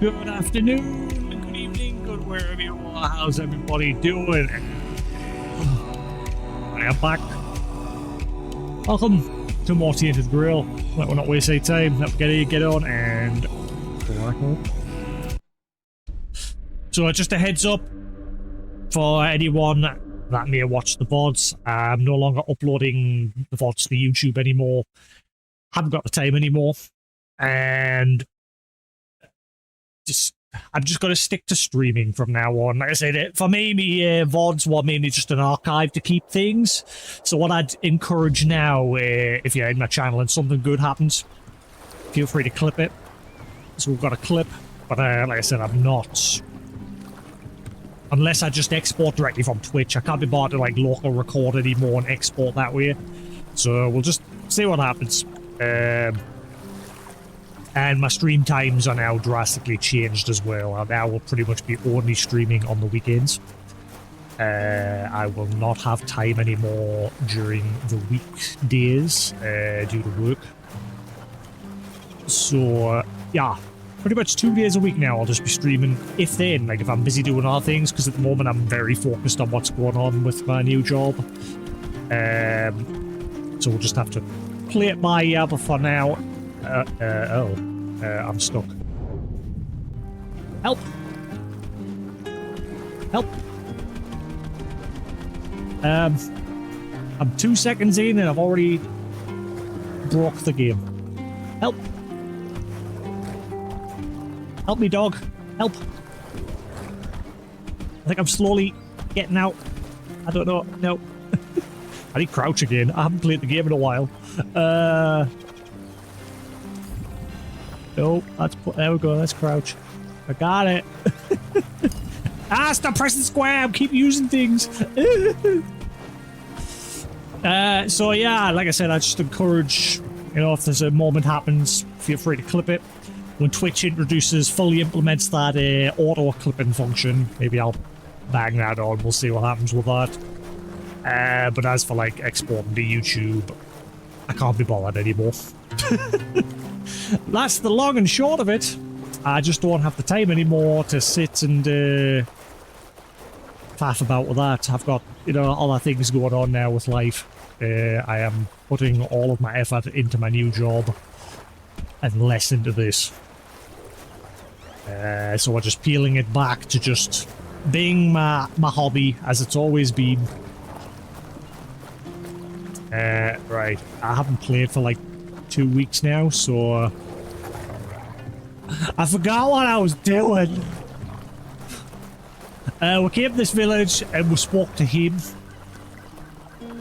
Good afternoon, good evening, good wherever you are. How's everybody doing? I am back. Welcome to more Tainted Grail. We're not wasting any time. Let's get on and so just a heads up for anyone that may watch the VODs. I'm no longer uploading the VODs to YouTube anymore. Haven't got the time anymore. And I'm just going to stick to streaming from now on. Like I said, for me, VODs were mainly just an archive to keep things. So what I'd encourage now, if you're in my channel and something good happens, feel free to clip it. So we've got a clip, but like I said, I'm not... Unless I just export directly from Twitch. I can't be bothered to like local record anymore and export that way. So we'll just see what happens. And my stream times are now drastically changed as well. I now will pretty much be only streaming on the weekends. I will not have time anymore during the weekdays due to work. So, yeah, pretty much 2 days a week now I'll just be streaming, if then, like if I'm busy doing other things, because at the moment I'm very focused on what's going on with my new job. So we'll just have to play it by ear, but for now... I'm stuck. Help! Help! I'm 2 seconds in and I've already broke the game. Help! Help me, dog! Help! I think I'm slowly getting out. I don't know. No. I need crouch again. I haven't played the game in a while. Nope, there we go, let's crouch. I got it. Stop pressing square, keep using things. So yeah, like I said, I just encourage, you know, if there's a moment happens, feel free to clip it. When Twitch fully implements that auto clipping function, maybe I'll bang that on, we'll see what happens with that. But as for like exporting to YouTube, I can't be bothered anymore. That's the long and short of it. I just don't have the time anymore to sit and faff about with that. I've got, you know, other things going on now with life. I am putting all of my effort into my new job and less into this. So we're just peeling it back to just being my hobby as it's always been. Right, I haven't played for like 2 weeks now, so I forgot what I was doing. We came to this village and we spoke to him.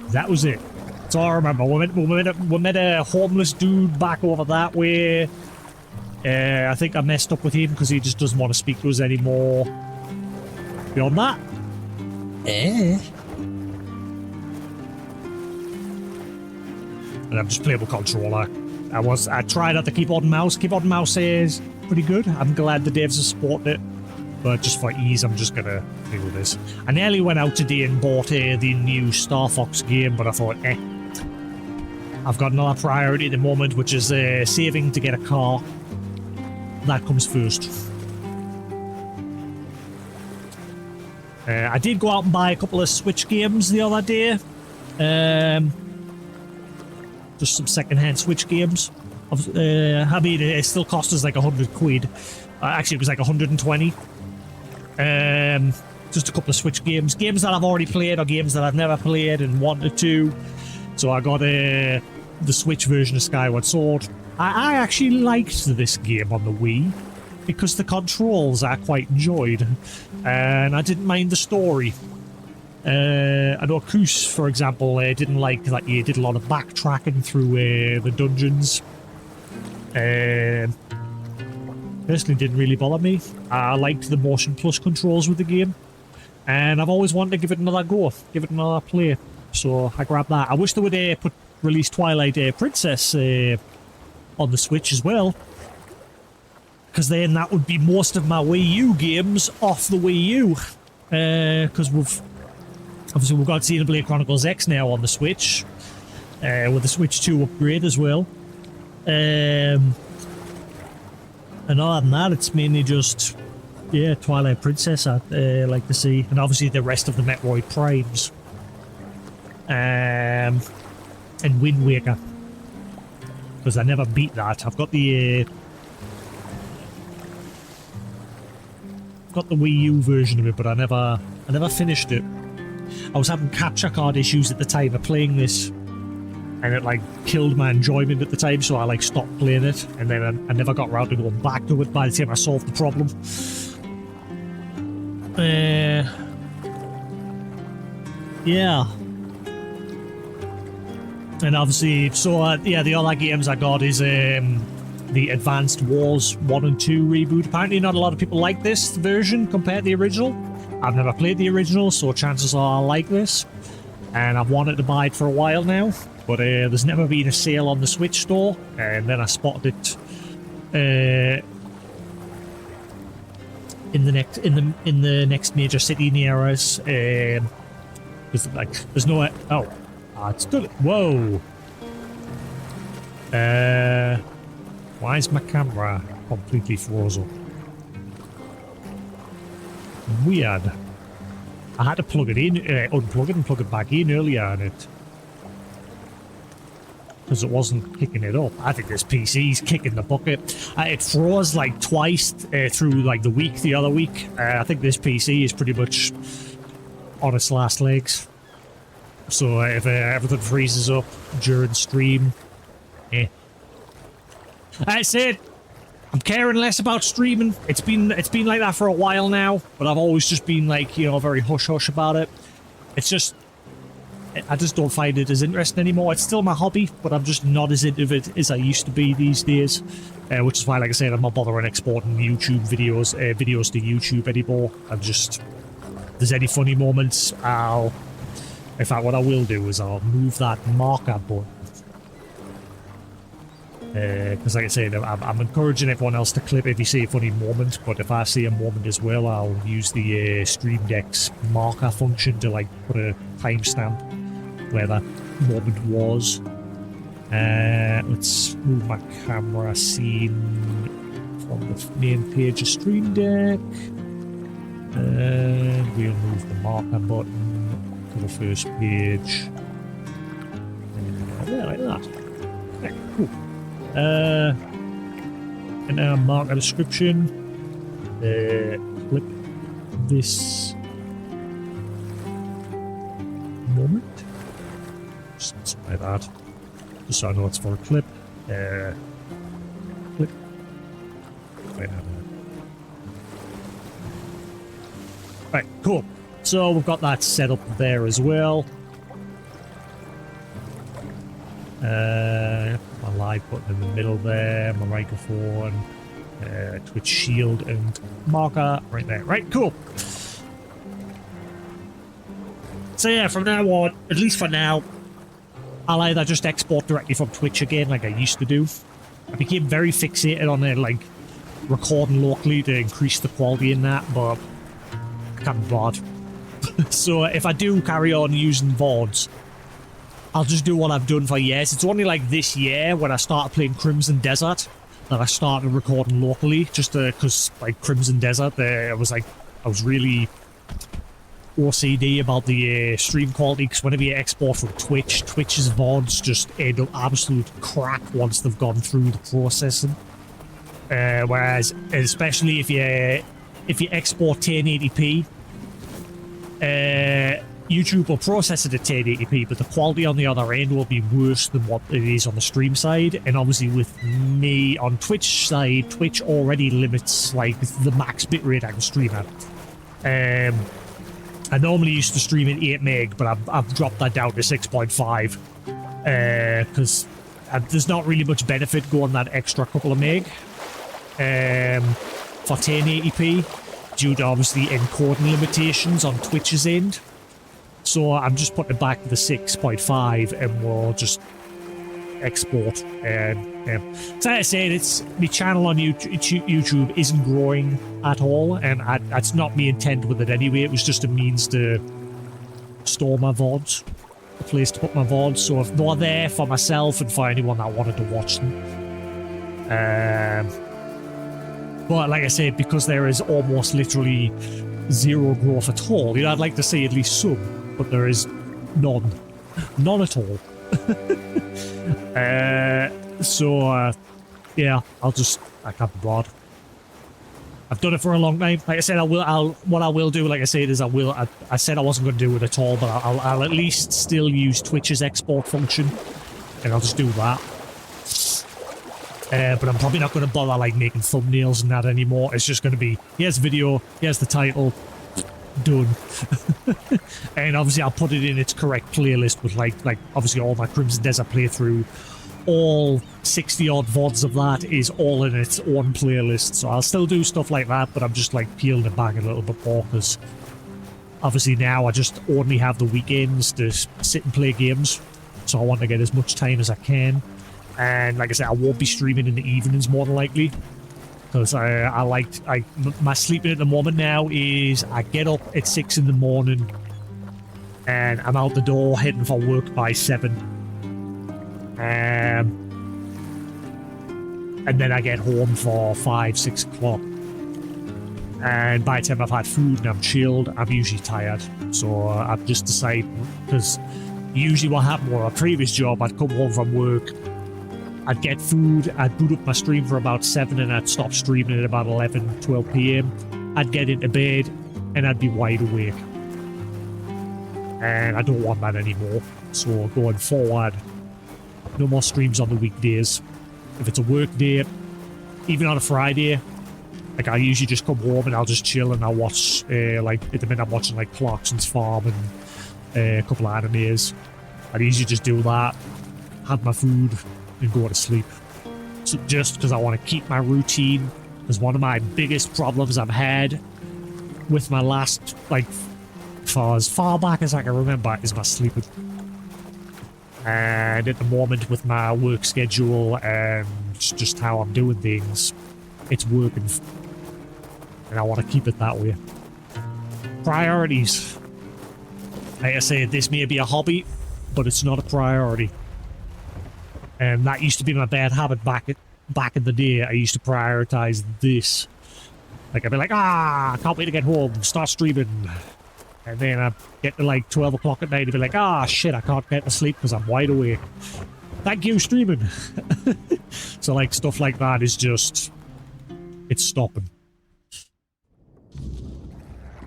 That was it. That's all I remember. We met a homeless dude back over that way. I think I messed up with him because he just doesn't want to speak to us anymore. Beyond that, and I'm just playing with controller. I tried out the keyboard and mouse. Keyboard and mouse is pretty good. I'm glad the devs have supported it. But just for ease, I'm just gonna play with this. I nearly went out today and bought the new Star Fox game, but I thought, I've got another priority at the moment, which is saving to get a car. That comes first. I did go out and buy a couple of Switch games the other day. Just some second-hand Switch games. I mean, it still cost us like 100 quid. Actually, it was like 120. Just a couple of Switch games. Games that I've already played or games that I've never played and wanted to. So I got the Switch version of Skyward Sword. I actually liked this game on the Wii because the controls I quite enjoyed. And I didn't mind the story. I know Koos, for example, didn't like that you did a lot of backtracking through the dungeons. Personally, didn't really bother me. I liked the motion plus controls with the game, and I've always wanted to give it another go, give it another play. So I grabbed that. I wish they would release Twilight Princess on the Switch as well, because then that would be most of my Wii U games off the Wii U. Because we've got Xenoblade Chronicles X now on the Switch, with the Switch 2 upgrade as well. And other than that, it's mainly just, yeah, Twilight Princess I'd like to see. And obviously the rest of the Metroid Primes. And Wind Waker. Because I never beat that. I've got the Wii U version of it, but I never finished it. I was having capture card issues at the time of playing this, and it like killed my enjoyment at the time, so I like stopped playing it, and then I never got around to going back to it by the time I solved the problem. Yeah. And obviously, so yeah, the other games I got is the Advanced Wars 1 and 2 reboot. Apparently not a lot of people like this version compared to the original. I've never played the original, so chances are I like this. And I've wanted to buy it for a while now, but there's never been a sale on the Switch store, and then I spotted it in the next major city near us. There's like, there's no... Oh. It's good. Whoa. Why is my camera completely frozen? Weird. I had to plug it in, unplug it and plug it back in earlier on it. Because it wasn't kicking it up. I think this PC's kicking the bucket. It froze like twice through like the week, the other week. I think this PC is pretty much on its last legs. So if everything freezes up during stream, that's it. I'm caring less about streaming. It's been like that for a while now, but I've always just been like, you know, very hush hush about it. It's just, I just don't find it as interesting anymore. It's still my hobby, but I'm just not as into it as I used to be these days. Which is why, like I said, I'm not bothering exporting YouTube videos to YouTube anymore. I'm just, if there's any funny moments, in fact, what I will do is I'll move that marker button. Because like I said, I'm encouraging everyone else to clip if you see a funny moment, but if I see a moment as well, I'll use the Stream Deck's marker function to like put a timestamp where that moment was. Let's move my camera scene from the main page of Stream Deck. And we'll move the marker button to the first page. Yeah, like that. Okay, cool. And now mark a description. Clip this moment. Just like that. Just so I know it's for a clip. Clip. Right now. Right, cool. So we've got that set up there as well. My live button in the middle there, my microphone, Twitch shield and marker right there. Right, cool. So yeah, from now on, at least for now, I'll either just export directly from Twitch again like I used to do. I became very fixated on it, like recording locally to increase the quality in that, but I can't be bothered. So if I do carry on using VODs, I'll just do what I've done for years. It's only like this year when I started playing Crimson Desert that I started recording locally, just because like Crimson Desert, I was really OCD about the stream quality, because whenever you export from Twitch's VODs just end up absolute crap once they've gone through the processing. Whereas, especially if you export 1080p, YouTube will process it at 1080p, but the quality on the other end will be worse than what it is on the stream side. And obviously with me on Twitch side, Twitch already limits like the max bitrate I can stream at. I normally used to stream at 8 meg, but I've dropped that down to 6.5 because there's not really much benefit going that extra couple of meg for 1080p due to obviously encoding limitations on Twitch's end. So I'm just putting it back to the 6.5 and we'll just export. And so I said, it's my channel on YouTube isn't growing at all, and that's not my intent with it anyway. It was just a means to store my VODs, a place to put my VODs, so if they're there for myself and for anyone that wanted to watch them. But like I said, because there is almost literally zero growth at all, you know, I'd like to see at least some, but there is none. None at all. Yeah, I can't be bothered. I've done it for a long time. Like I said, what I will do, like I said, is I said I wasn't going to do it at all, but I'll at least still use Twitch's export function, and I'll just do that. But I'm probably not going to bother, like, making thumbnails and that anymore. It's just going to be, here's video, here's the title, done. And obviously I'll put it in its correct playlist with, like obviously all my Crimson Desert playthrough. All 60-odd VODs of that is all in its own playlist. So I'll still do stuff like that, but I'm just, like, peeling it back a little bit more, because obviously now I just only have the weekends to sit and play games. So I want to get as much time as I can. And like I said, I won't be streaming in the evenings more than likely, because my sleeping at the moment now is I get up at 6 in the morning and I'm out the door heading for work by 7. And then I get home for 5, 6 o'clock. And by the time I've had food and I'm chilled, I'm usually tired. So I've just decided, because usually what happened with a previous job, I'd come home from work, I'd get food, I'd boot up my stream for about 7 and I'd stop streaming at about 11, 12 p.m. I'd get into bed and I'd be wide awake. And I don't want that anymore. So going forward, no more streams on the weekdays. If it's a work day, even on a Friday, like I usually just come home and I'll just chill and I'll watch, like at the minute I'm watching like Clarkson's Farm and a couple of animes. I'd usually just do that, have my food, and go to sleep. So just because I want to keep my routine, because one of my biggest problems I've had with my last, like, for as far back as I can remember, is my sleeping. And at the moment with my work schedule and just how I'm doing things, it's working. And I want to keep it that way. Priorities. Like I say, this may be a hobby, but it's not a priority. And that used to be my bad habit back in the day. I used to prioritize this. Like, I'd be like, I can't wait to get home, start streaming. And then I'd get to like 12 o'clock at night and be like, shit, I can't get to sleep because I'm wide awake. Thank you, streaming. So, like, stuff like that is just, it's stopping.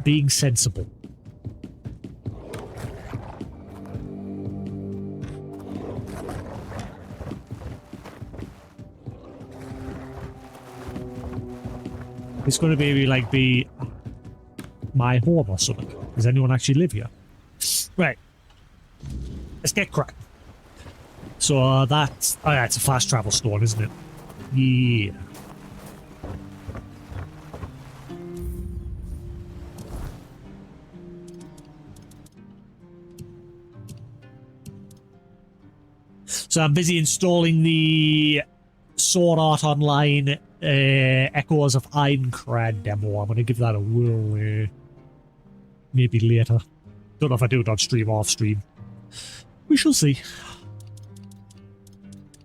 Being sensible. It's going to be my home or something. Does anyone actually live here? Right. Let's get cracking. So that's... Oh yeah, it's a fast travel stone, isn't it? Yeah. So I'm busy installing the Sword Art Online Echoes of Ironcrad demo. I'm going to give that a whirl maybe later. Don't know if I do it on stream or off stream. We shall see.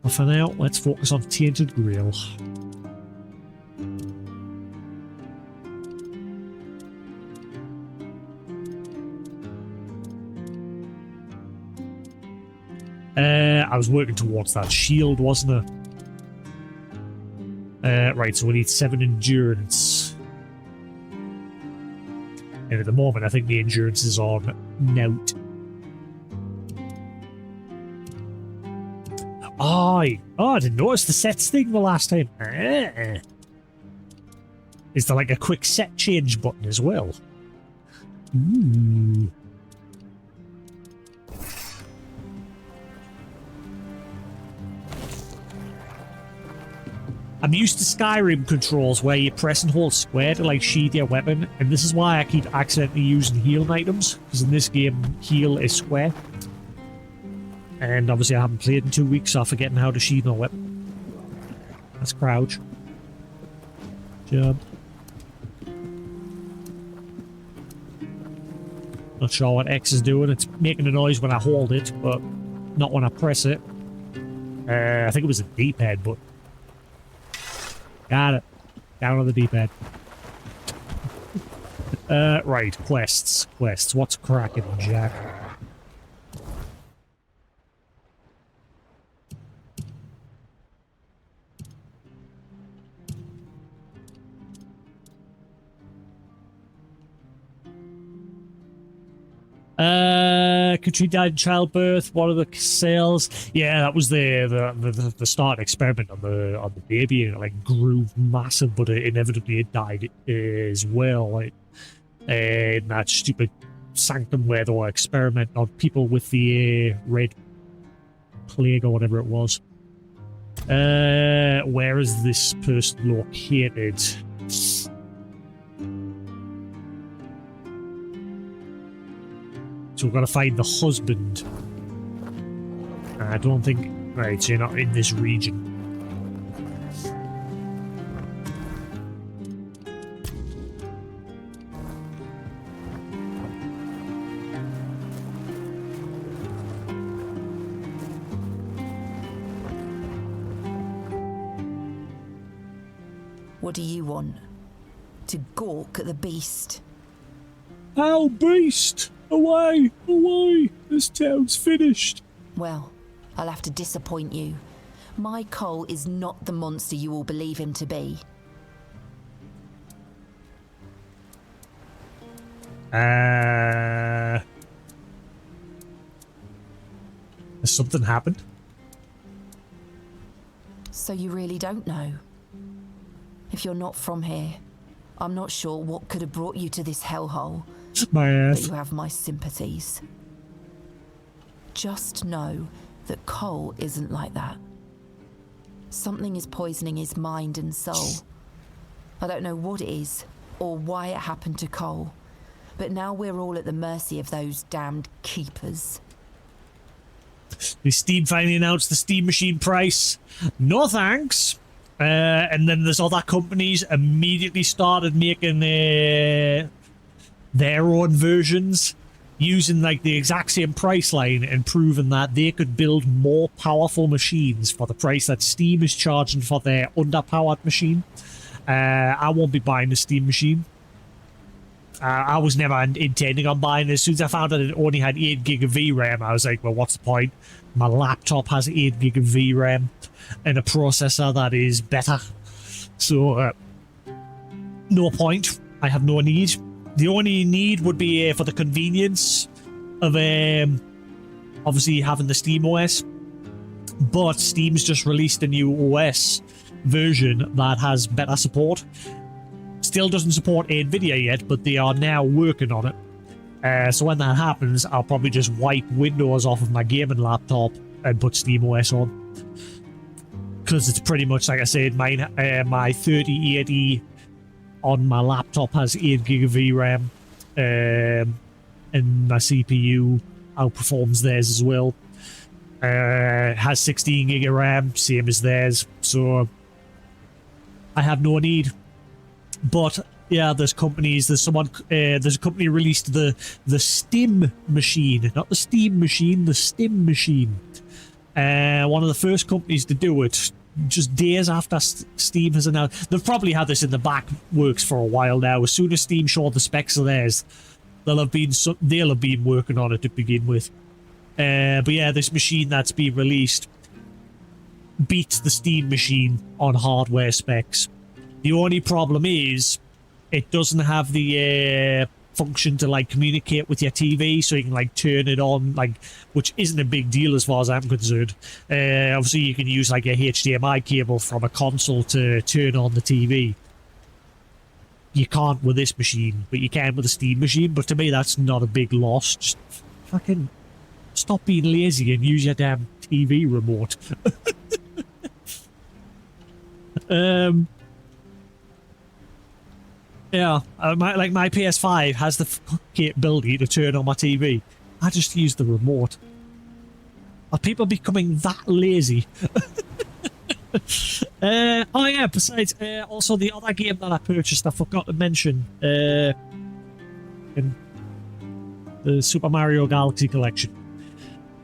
But for now, let's focus on Tainted Grail. I was working towards that shield, wasn't I? Right, so we need 7 endurance. And at the moment, I think the endurance is on note. Oh, I didn't notice the sets thing the last time. Is there like a quick set change button as well? Ooh. I'm used to Skyrim controls where you press and hold square to like sheath your weapon, and this is why I keep accidentally using healing items, because in this game heal is square. And obviously I haven't played in 2 weeks, so I'm forgetting how to sheath my weapon. That's crouch. Jump. Not sure what X is doing. It's making a noise when I hold it, but not when I press it. I think it was a D-pad, but... Got it. Down on the deep end. Right, quests. Quests. What's cracking, Jack? Katrina died in childbirth. What are the sales? Yeah, that was the start experiment on the baby, and it like grew massive, but inevitably it died as well. Like, in that stupid sanctum where they were experimenting on people with the red plague or whatever it was. Where is this person located? So we've got to find the husband. I don't think... Right, so you're not in this region. What do you want? To gawk at the beast? Oh, beast! Away! Away! This town's finished. Well, I'll have to disappoint you. My Cole is not the monster you all believe him to be. Has something happened? So you really don't know? If you're not from here, I'm not sure what could have brought you to this hellhole. My ass. But you have my sympathies. Just know that Cole isn't like that. Something is poisoning his mind and soul. I don't know what it is, or why it happened to Cole, but now we're all at the mercy of those damned keepers. The Steam finally announced the Steam machine price. No thanks. And then there's other companies immediately started making their own versions using like the exact same price line and proving that they could build more powerful machines for the price that Steam is charging for their underpowered machine. I won't be buying the Steam machine. I was never intending on buying it. As soon as I found out it only had 8 gig of VRAM, I was like, well, what's the point? My laptop has 8 gig of VRAM and a processor that is better. So, no point. I have no need. The only need would be for the convenience of obviously having the Steam OS. But Steam's just released a new OS version that has better support. Still doesn't support NVIDIA yet, but they are now working on it. So when that happens, I'll probably just wipe Windows off of my gaming laptop and put SteamOS on. Because it's pretty much, like I said, my 3080 on my laptop has 8 gig of VRAM. And my CPU outperforms theirs as well. Has 16 gig of RAM, same as theirs. So I have no need. But yeah, there's companies. There's a company released the Stim machine, not the Steam machine, the Stim machine. One of the first companies to do it, just days after Steam has announced. They've probably had this in the back works for a while now. As soon as Steam showed the specs of theirs, they'll have been working on it to begin with. But yeah, this machine that's been released beats the Steam machine on hardware specs. The only problem is it doesn't have the function to like communicate with your TV, so you can like turn it on, like, which isn't a big deal as far as I'm concerned. Obviously, you can use like a HDMI cable from a console to turn on the TV. You can't with this machine, but you can with the Steam machine. But to me, that's not a big loss. Just fucking stop being lazy and use your damn TV remote. Yeah, my PS5 has the capability to turn on my TV. I just use the remote. Are people becoming that lazy? Oh yeah, besides, also the other game that I purchased, I forgot to mention, in the Super Mario Galaxy Collection.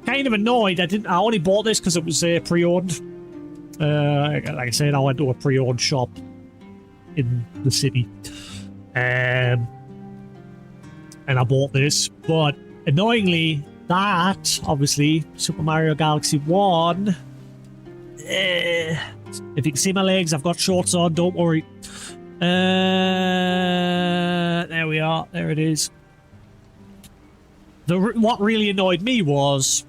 Kind of annoyed, I only bought this because it was pre-owned. Like I said, I went to a pre-owned shop in the city. And I bought this, but annoyingly, that, obviously, Super Mario Galaxy 1, if you can see my legs, I've got shorts on, don't worry. There we are, there it is. What really annoyed me was,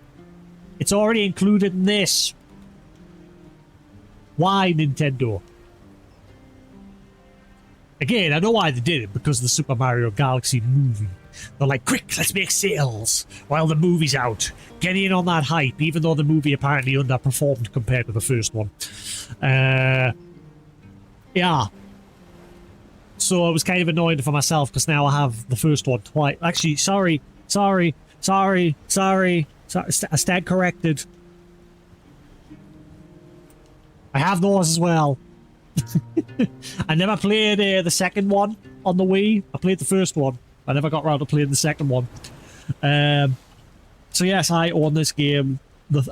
it's already included in this. Why Nintendo? Again, I know why they did it, because of the Super Mario Galaxy movie. They're like, quick, let's make sales while the movie's out. Get in on that hype, even though the movie apparently underperformed compared to the first one. Yeah. So it was kind of annoying for myself, because now I have the first one twice. Actually, sorry. I stand corrected. I have those as well. I never played the second one on the Wii. I played the first one. I never got around to playing the second one. So yes, I own this game.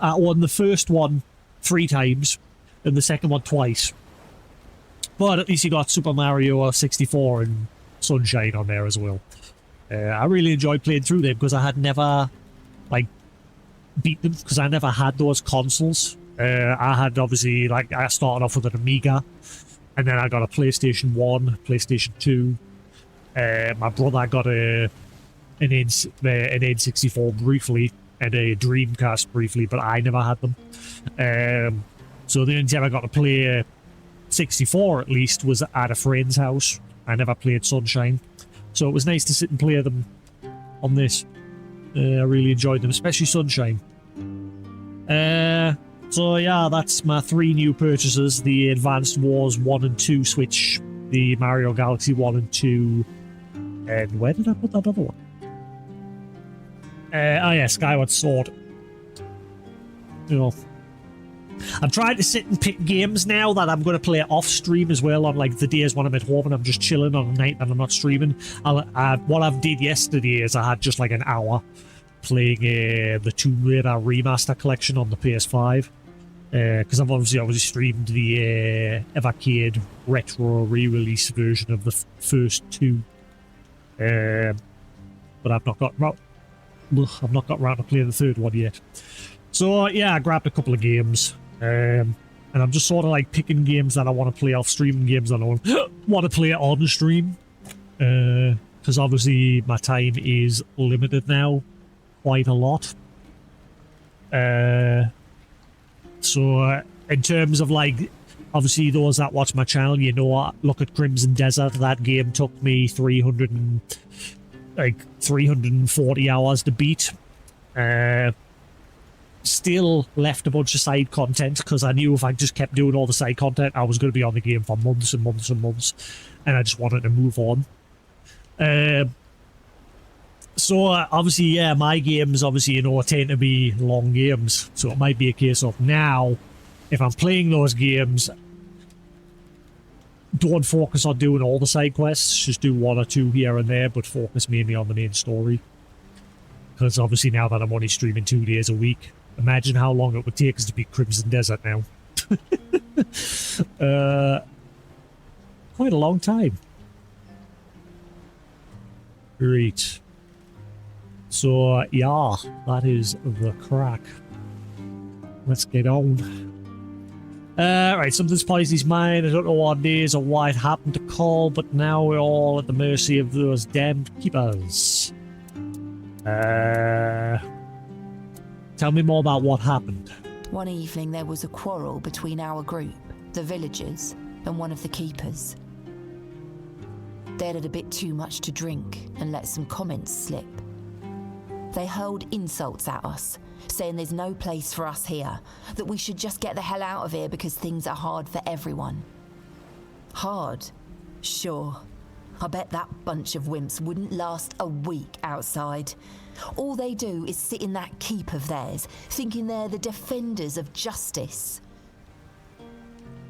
I own the first one 3 times and the second one twice. But at least you got Super Mario 64 and Sunshine on there as well. I really enjoyed playing through them because I had never like beat them because I never had those consoles. I had obviously I started off with an Amiga, and then I got a PlayStation 1, PlayStation 2. My brother got an N64 briefly and a Dreamcast briefly, but I never had them. So the only time I got to play 64 at least was at a friend's house. I never played Sunshine, so it was nice to sit and play them on this. I really enjoyed them, especially Sunshine. So yeah, that's my 3 new purchases: the Advanced Wars 1 and 2 Switch, the Mario Galaxy 1 and 2, and where did I put that other one? Oh yeah, Skyward Sword. You know, I'm trying to sit and pick games now that I'm going to play off stream as well on like the days when I'm at home and I'm just chilling on a night and I'm not streaming. What I've did yesterday is I had just like an hour playing the Tomb Raider Remaster Collection on the PS5. Because I've obviously streamed the Evercade retro re-release version of the first 2, but I've not got around to playing the 3rd one yet. So yeah, I grabbed a couple of games, and I'm just sort of like picking games that I want to play off stream and games that I want to play on stream, because obviously my time is limited now, quite a lot. So in terms of like, obviously those that watch my channel, you know, look at Crimson Desert. That game took me 340 hours to beat. Still left a bunch of side content because I knew if I just kept doing all the side content, I was going to be on the game for months and months and months, and I just wanted to move on. So obviously, yeah, my games obviously, you know, tend to be long games. So it might be a case of now, if I'm playing those games, don't focus on doing all the side quests. Just do 1 or 2 here and there, but focus mainly on the main story. Because obviously now that I'm only streaming 2 days a week, imagine how long it would take us to beat Crimson Desert now. Quite a long time. Great. So, yeah, that is the crack. Let's get on. Right, something's Pisces mine. I don't know what it is or why it happened to call, but now we're all at the mercy of those damned keepers. Tell me more about what happened. One evening there was a quarrel between our group, the villagers, and one of the keepers. They'd had a bit too much to drink and let some comments slip. They hurled insults at us, saying there's no place for us here, that we should just get the hell out of here because things are hard for everyone. Hard? Sure. I bet that bunch of wimps wouldn't last a week outside. All they do is sit in that keep of theirs, thinking they're the defenders of justice.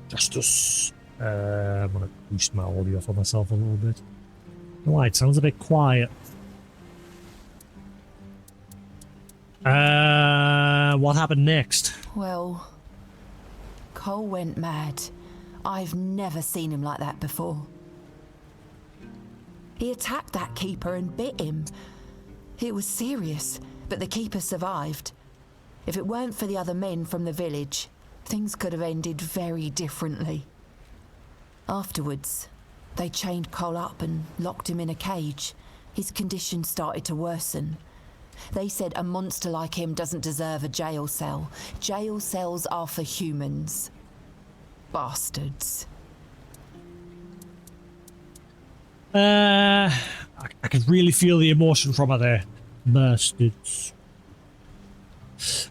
Justice. I'm going to boost my audio for myself a little bit. Alright, it sounds a bit quiet. What happened next? Well, Cole went mad. I've never seen him like that before. He attacked that keeper and bit him. It was serious, but the keeper survived. If it weren't for the other men from the village, things could have ended very differently. Afterwards, they chained Cole up and locked him in a cage. His condition started to worsen. They said a monster like him doesn't deserve a jail cell. Jail cells are for humans. Bastards. I can really feel the emotion from her there. Bastards.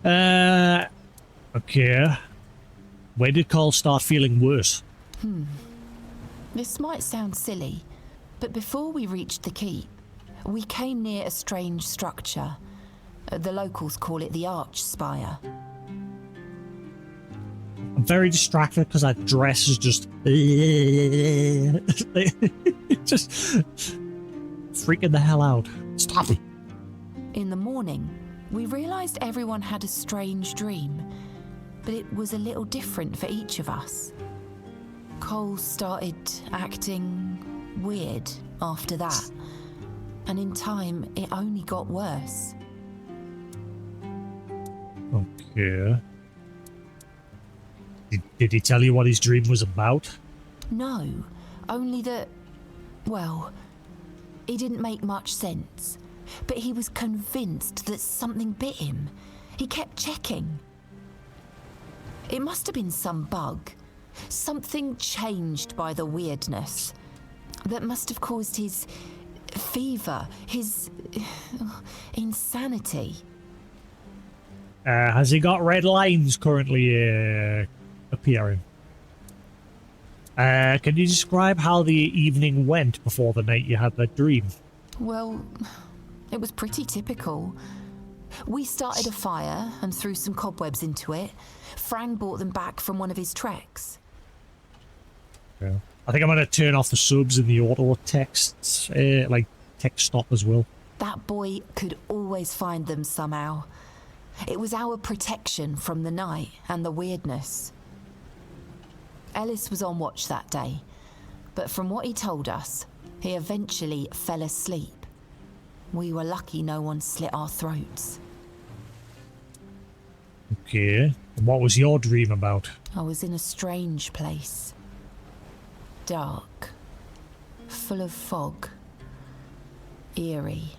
Okay. When did Cole start feeling worse? This might sound silly, but before we reached the keep, we came near a strange structure. The locals call it the Arch Spire. I'm very distracted because that dress is just... just freaking the hell out. Stop it. In the morning, we realised everyone had a strange dream, but it was a little different for each of us. Cole started acting weird after that, and in time, it only got worse. Okay. Did he tell you what his dream was about? No, only that, well, it didn't make much sense. But he was convinced that something bit him. He kept checking. It must have been some bug. Something changed by the weirdness. That must have caused his fever, his insanity. Has he got red lines currently appearing? Can you describe how the evening went before the night you had that dream? Well, it was pretty typical. We started a fire and threw some cobwebs into it. Frank brought them back from one of his treks. Yeah. I think I'm going to turn off the subs and the auto texts, like text stop as well. That boy could always find them somehow. It was our protection from the night and the weirdness. Ellis was on watch that day, but from what he told us, he eventually fell asleep. We were lucky no one slit our throats. Okay. And what was your dream about? I was in a strange place. Dark. Full of fog. Eerie.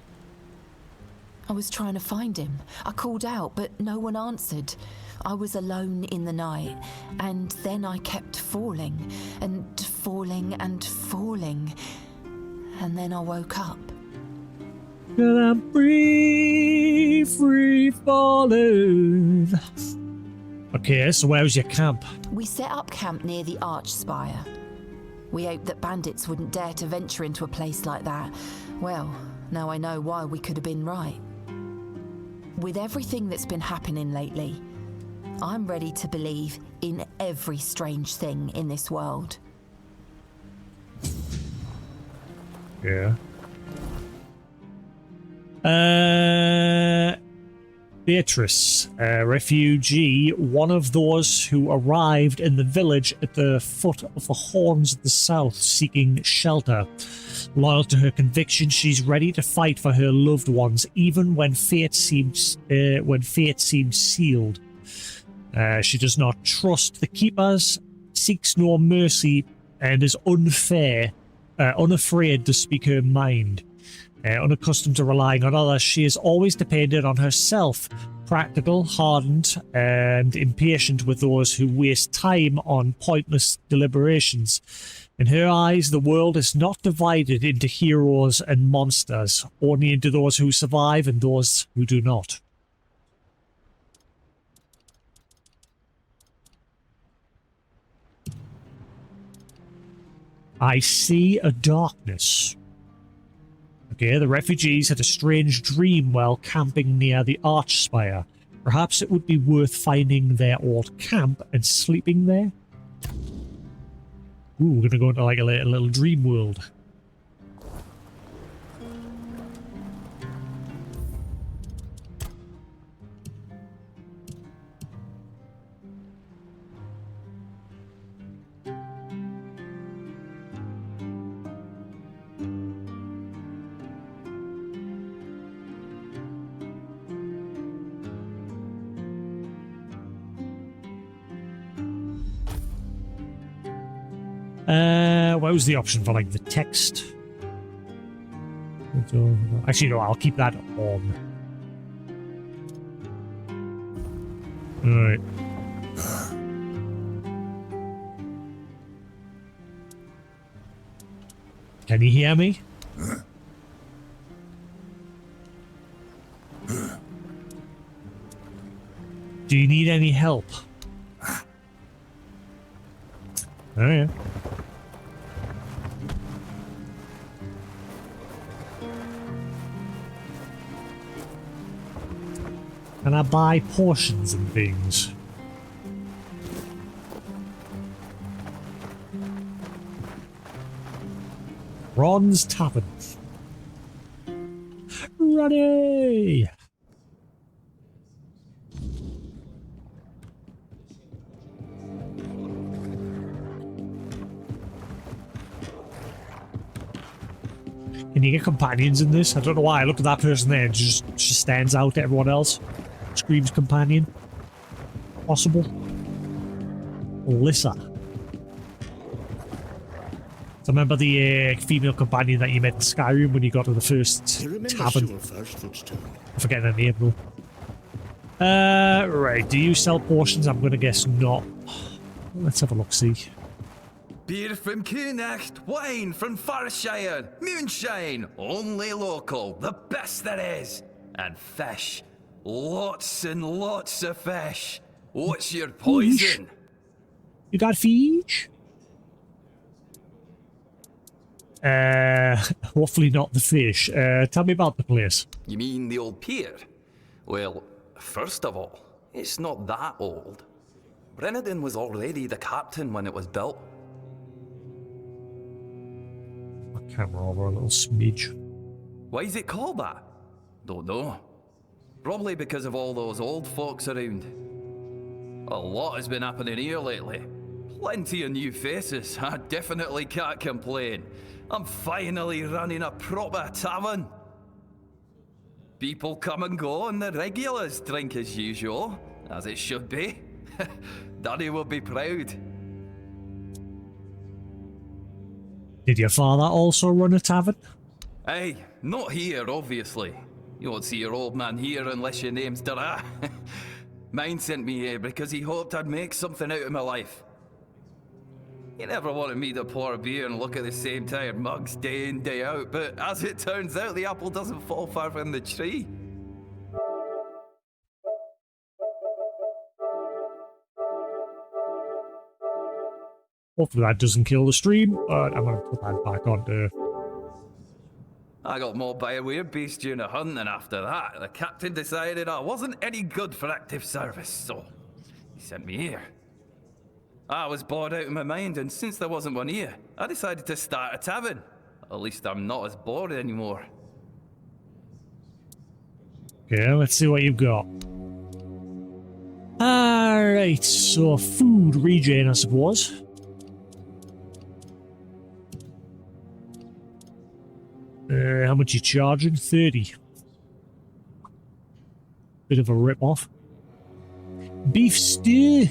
I was trying to find him. I called out, but no one answered. I was alone in the night, and then I kept falling, and falling, and falling. And then I woke up. And I'm free, free falling. Okay, so where was your camp? We set up camp near the Arch Spire. We hoped that bandits wouldn't dare to venture into a place like that. Well, now I know why we could have been right. With everything that's been happening lately, I'm ready to believe in every strange thing in this world. Yeah. Beatrice, a refugee, one of those who arrived in the village at the foot of the Horns of the South seeking shelter. Loyal to her conviction, she's ready to fight for her loved ones, even when fate seems sealed. She does not trust the Keepers, seeks no mercy, and is unafraid to speak her mind. Unaccustomed to relying on others, she has always depended on herself, practical, hardened, and impatient with those who waste time on pointless deliberations. In her eyes, the world is not divided into heroes and monsters, only into those who survive and those who do not. I see a darkness. Okay, the refugees had a strange dream while camping near the Arch Spire. Perhaps it would be worth finding their old camp and sleeping there? Ooh, we're gonna go into like a little dream world. What was the option for like the text? Actually, no, I'll keep that on. Alright. Can you hear me? Do you need any help? Oh yeah. Can I buy portions and things? Ron's Tavern. Ready! Can you get companions in this? I don't know why. I look at that person there and just stands out to everyone else. Screams companion. Possible. Alyssa. So remember the female companion that you met in Skyrim when you got to the first tavern? I forget her name though. Right. Do you sell portions? I'm gonna guess not. Let's have a look. See. Beer from Kunacht, wine from Farshire, moonshine, only local, the best there is. And fish. Lots and lots of fish. What's your poison? You got fish? Hopefully not the fish. Tell me about the place. You mean the old pier? Well, first of all, it's not that old. Brennan was already the captain when it was built. My camera over a little smidge. Why is it called that? Don't know. Probably because of all those old folks around. A lot has been happening here lately. Plenty of new faces. I definitely can't complain. I'm finally running a proper tavern. People come and go and the regulars drink as usual, as it should be. Daddy will be proud. Did your father also run a tavern? Hey, not here, obviously. You won't see your old man here unless your name's Dara. Mine sent me here because he hoped I'd make something out of my life. He never wanted me to pour a beer and look at the same tired mugs day in, day out, but as it turns out, the apple doesn't fall far from the tree. Hopefully that doesn't kill the stream, but I'm going to put that back on there. I got mauled by a weird beast during a hunt, and after that, the captain decided I wasn't any good for active service, so he sent me here. I was bored out of my mind, and since there wasn't one here, I decided to start a tavern. At least I'm not as bored anymore. Okay, let's see what you've got. Alright, so food regen, I suppose. How much you charging? 30. Bit of a rip-off. Beef stew.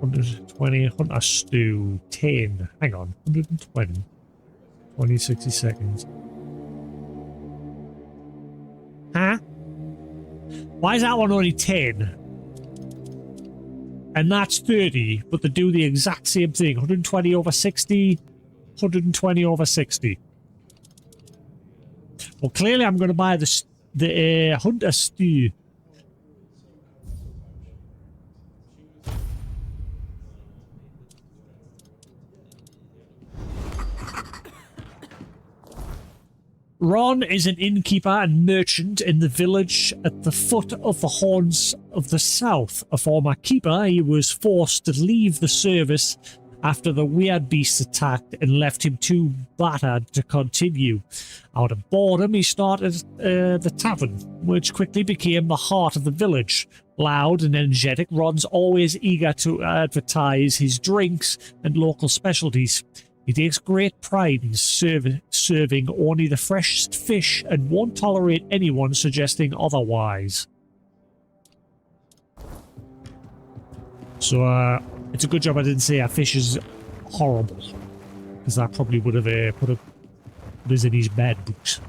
$120, hunter stew, 10. Hang on, 120. 20, 60 seconds. Huh? Why is that one only 10? And that's 30, but they do the exact same thing. 120 over 60, 120 over 60. Well, clearly I'm going to buy the hunter stew. Ron is an innkeeper and merchant in the village at the foot of the Horns of the South. A former keeper, he was forced to leave the service after the weird beast attacked and left him too battered to continue. Out of boredom, he started the tavern, which quickly became the heart of the village. Loud and energetic, Ron's always eager to advertise his drinks and local specialties. He takes great pride in serving only the freshest fish and won't tolerate anyone suggesting otherwise. So, it's a good job I didn't say our fish is horrible. Because that probably would have put us in his bad books.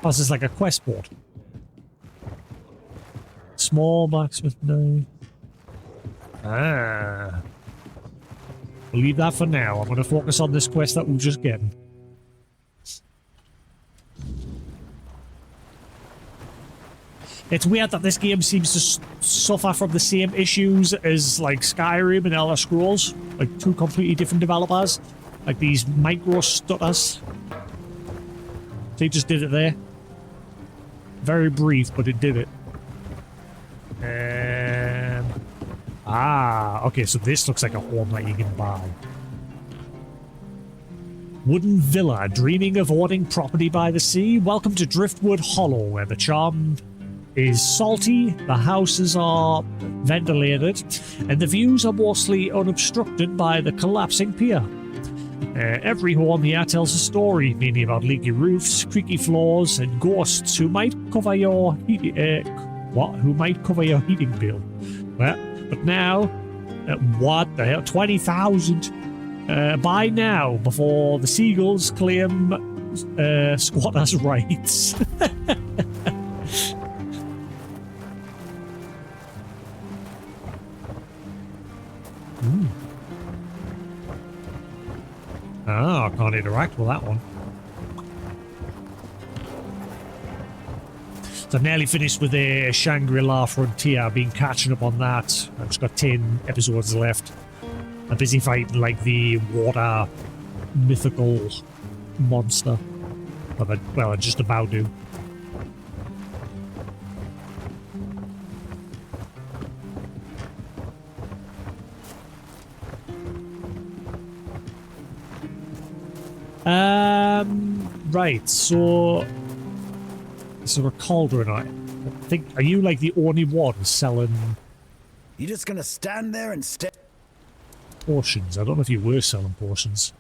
Oh, this is like a quest board. Small blacksmith knife. Ah. We'll leave that for now. I'm going to focus on this quest that we're just getting. It's weird that this game seems to suffer from the same issues as like Skyrim and Elder Scrolls. Like two completely different developers. Like these micro stutters. They just did it there. Very brief, but it did it. Okay, so this looks like a home that you can buy. Wooden villa, dreaming of owning property by the sea? Welcome to Driftwood Hollow, where the charm is salty, the houses are ventilated, and the views are mostly unobstructed by the collapsing pier. Every home here tells a story, mainly about leaky roofs, creaky floors, and ghosts who might cover your heating bill. Well, but now, what the hell? 20,000. Buy now before the seagulls claim squatters' rights. Oh, I can't interact with that one. So I've nearly finished with the Shangri-La Frontier. I've been catching up on that. I've just got 10 episodes left. I'm busy fighting like the water mythical monster. Well, I'm just about to. Right, so is there a cauldron? I think, are you like the only one selling? You just gonna stand there and stare? Portions. I don't know if you were selling portions.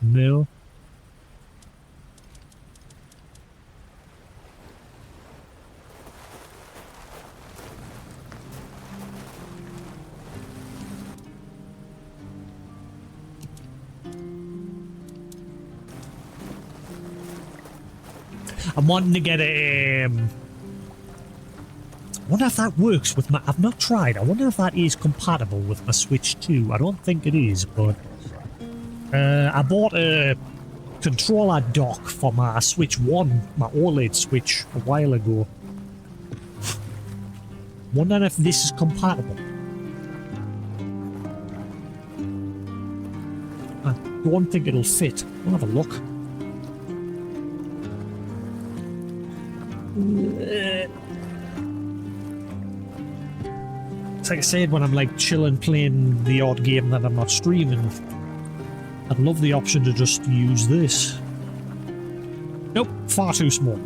No. I'm wanting to get a. I wonder if that works with my. I've not tried. I wonder if that is compatible with my Switch 2. I don't think it is, but I bought a controller dock for my Switch 1, my OLED Switch, a while ago. Wondering if this is compatible. I don't think it'll fit. We'll have a look. It's like I said, when I'm like chilling playing the odd game that I'm not streaming, I'd love the option to just use this. Nope, far too small.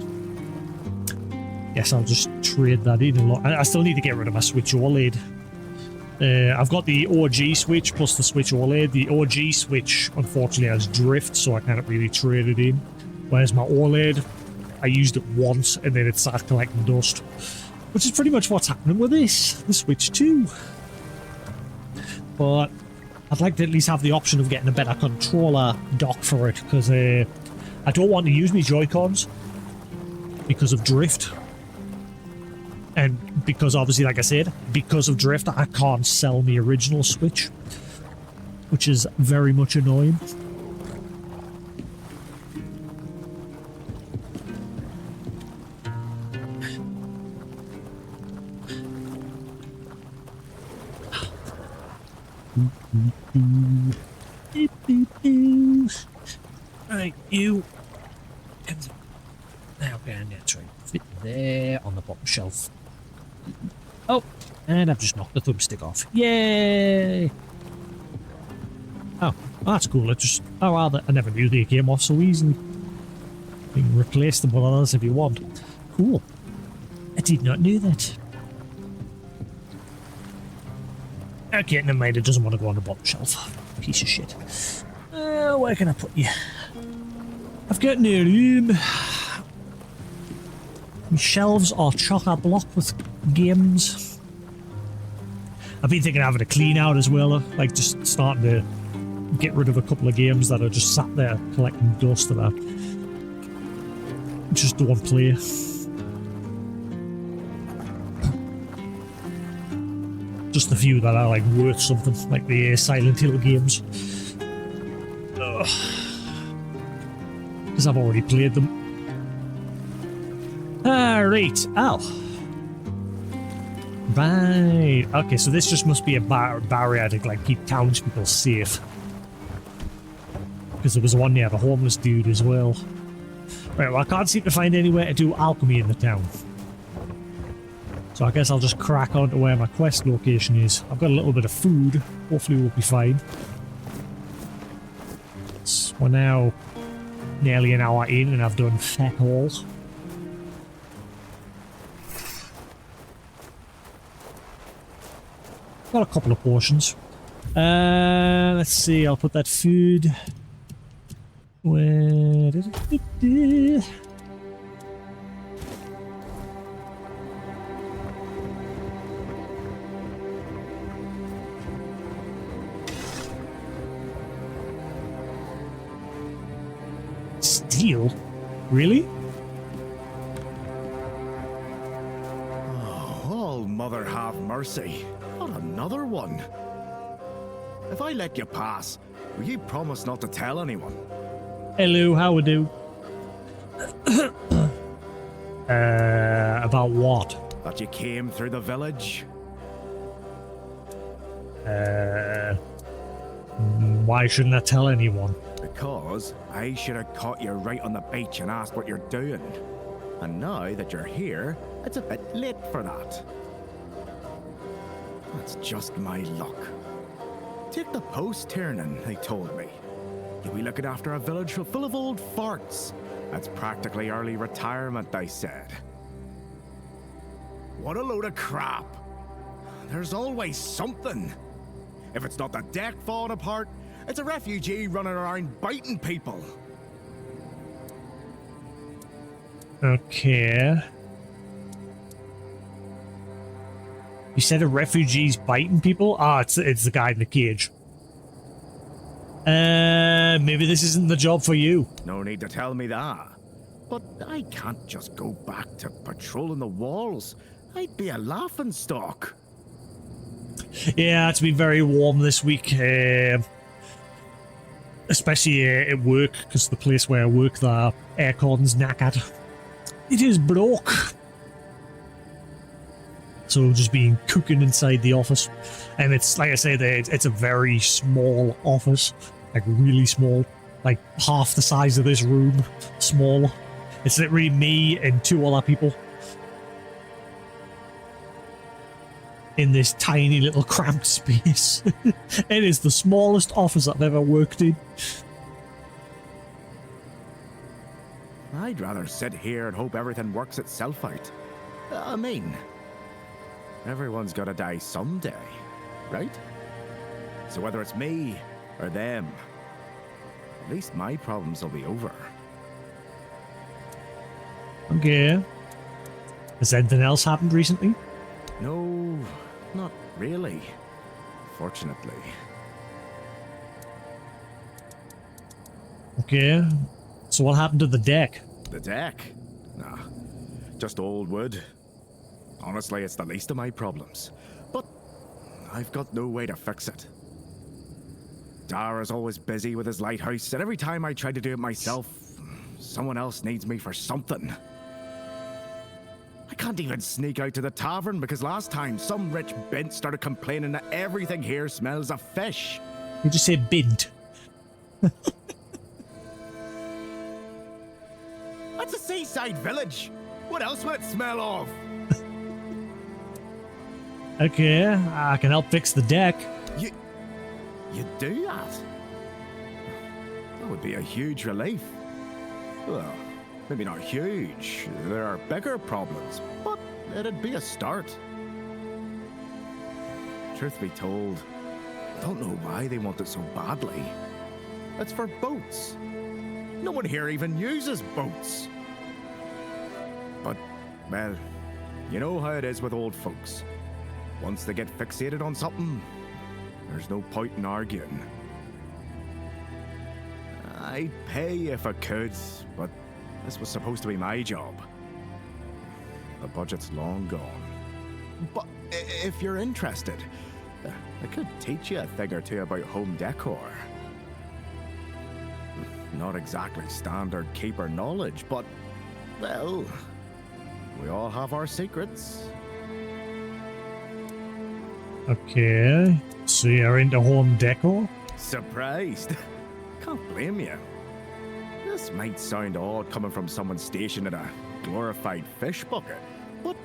Guess I'll just trade that in a lot. I still need to get rid of my Switch OLED. I've got the OG Switch plus the Switch OLED. The OG Switch unfortunately has drift, so I can't really trade it in. Whereas my OLED, I used it once and then it started collecting dust. Which is pretty much what's happening with this, the Switch 2. But I'd like to at least have the option of getting a better controller dock for it, because I don't want to use my Joy-Cons because of drift. And because obviously, like I said, because of drift, I can't sell my original Switch, which is very much annoying. Right, you. Now, okay, that's right. Fit there on the bottom shelf. Oh, and I've just knocked the thumbstick off. Yay! Oh, that's cool. I never knew they came off so easily. You can replace them with others if you want. Cool. I did not know that. Okay, never mind. It doesn't want to go on the bottom shelf. Piece of shit. Where can I put you? I've got no room. My shelves are chock-a-block with games. I've been thinking of having a clean out as well, like just starting to get rid of a couple of games that are just sat there collecting dust that I just don't play. Just a few that are like worth something, like the Silent Hill games. Because I've already played them. Right. Oh. Right. Okay, so this just must be a barrier to like keep townspeople safe. Because there was one near the homeless dude as well. Right, well I can't seem to find anywhere to do alchemy in the town. So I guess I'll just crack on to where my quest location is. I've got a little bit of food. Hopefully we'll be fine. So we're now nearly an hour in and I've done feck all. Got a couple of portions. Let's see, I'll put that food... Where did it do? Steel? Really? Oh, Mother have mercy. Not another one. If I let you pass, will you promise not to tell anyone? Hello, how we do? About what? That you came through the village? Why shouldn't I tell anyone? Because I should have caught you right on the beach and asked what you're doing. And now that you're here, it's a bit late for that. That's just my luck. Take the post turning, they told me. You'll be looking after a village full of old farts. That's practically early retirement, they said. What a load of crap. There's always something. If it's not the deck falling apart, it's a refugee running around biting people. Okay. You said a refugee's biting people? Ah, it's the guy in the cage. Maybe this isn't the job for you. No need to tell me that. But I can't just go back to patrolling the walls. I'd be a laughingstock. Yeah, it's been very warm this week. Especially at work, because the place where I work, the aircon's knackered. It is broke. So just been cooking inside the office. And it's, like I said, it's a very small office. Like, really small. Like, half the size of this room. Small. It's literally me and two other people. In this tiny little cramped space. It is the smallest office I've ever worked in. I'd rather sit here and hope everything works itself out. I mean, everyone's gotta die someday, right? So whether it's me or them, at least my problems will be over. Okay. Has anything else happened recently? No, not really. Fortunately. Okay. So what happened to the deck? The deck? Nah, just old wood. Honestly, it's the least of my problems. But I've got no way to fix it. Dara's always busy with his lighthouse, and every time I try to do it myself, someone else needs me for something. I can't even sneak out to the tavern because last time some rich bint started complaining that everything here smells of fish. You just say bint. That's a seaside village. What else would it smell of? Okay, I can help fix the deck. You do that? That would be a huge relief. Well, maybe not huge. There are bigger problems, but it'd be a start. Truth be told, I don't know why they want it so badly. It's for boats. No one here even uses boats. But, well, you know how it is with old folks. Once they get fixated on something, there's no point in arguing. I'd pay if I could, but this was supposed to be my job. The budget's long gone. But if you're interested, I could teach you a thing or two about home decor. Not exactly standard keeper knowledge, but, well, we all have our secrets. Okay, so you're into home decor? Surprised? Can't blame you. This might sound odd coming from someone stationed at a glorified fish bucket, but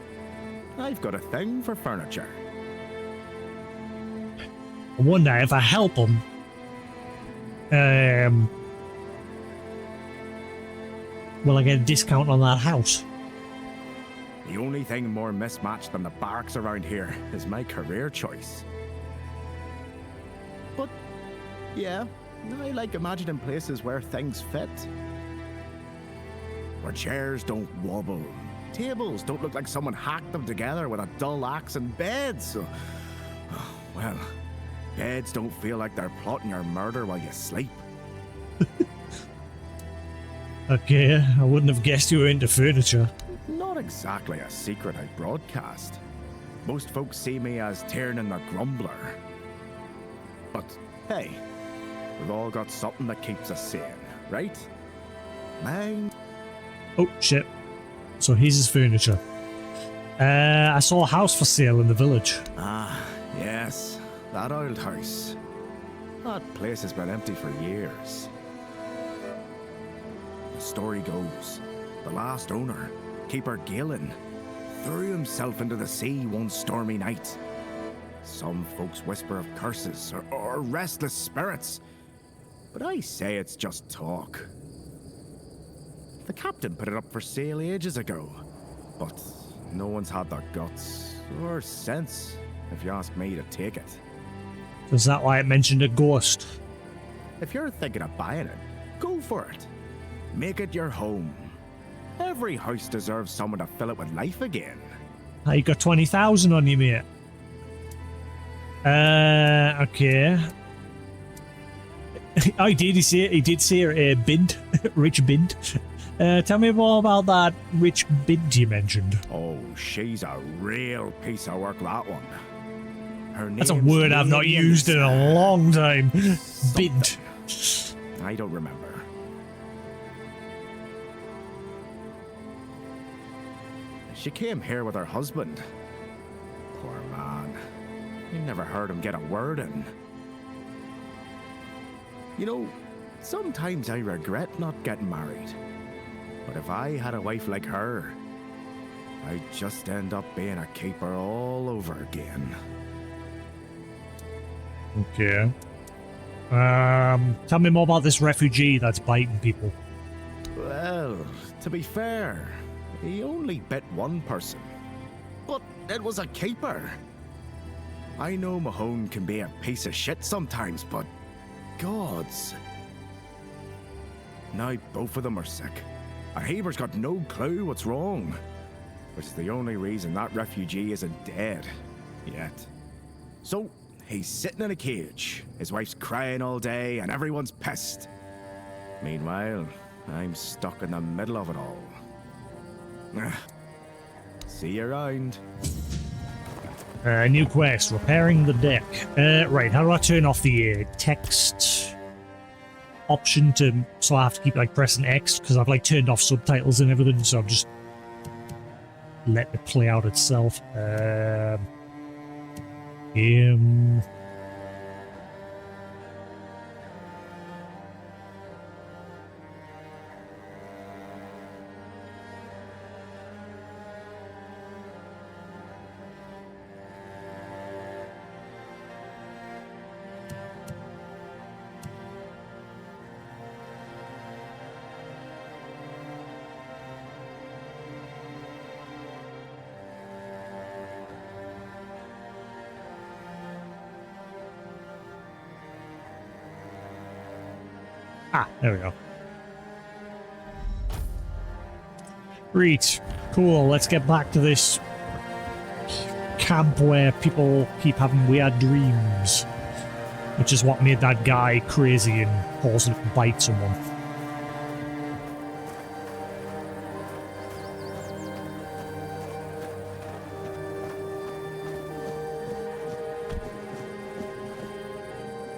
I've got a thing for furniture. I wonder if I help them, will I get a discount on that house? The only thing more mismatched than the barracks around here is my career choice. But, yeah, I like imagining places where things fit. Where chairs don't wobble, tables don't look like someone hacked them together with a dull axe, and beds, well, beds don't feel like they're plotting your murder while you sleep. Okay, I wouldn't have guessed you were into furniture. Not exactly a secret I broadcast. Most folks see me as Tiernan the Grumbler. But hey, we've all got something that keeps us sane, right? Mine. Oh, shit. So here's his furniture. I saw a house for sale in the village. Ah, yes, that old house. That place has been empty for years. The story goes, the last owner, Keeper Galen, threw himself into the sea one stormy night. Some folks whisper of curses or restless spirits, but I say it's just talk. The captain put it up for sale ages ago, but no one's had the guts or sense, if you ask me, to take it. Is that why it mentioned a ghost? If you're thinking of buying it, go for it. Make it your home. Every house deserves someone to fill it with life again. You got 20,000 on you, mate. Okay. Oh, he did say Bint, Rich Bint. Tell me more about that Rich Bint you mentioned. Oh, she's a real piece of work, that one. That's a word I've not used in a long time. Bint. I don't remember. She came here with her husband. Poor man. I never heard him get a word in. You know, sometimes I regret not getting married. But if I had a wife like her, I'd just end up being a keeper all over again. Okay. Tell me more about this refugee that's biting people. Well, to be fair, he only bit one person. But it was a keeper. I know Mahone can be a piece of shit sometimes, but gods. Now both of them are sick. And Haber's got no clue what's wrong. Which is the only reason that refugee isn't dead. Yet. So, he's sitting in a cage. His wife's crying all day and everyone's pissed. Meanwhile, I'm stuck in the middle of it all. See you around. New quest, repairing the deck. Right, how do I turn off the text option so I have to keep like pressing X because I've like turned off subtitles and everything, so I'm just letting it play out itself. Ah, there we go. Great. Cool, let's get back to this camp where people keep having weird dreams. Which is what made that guy crazy and caused him to bite someone.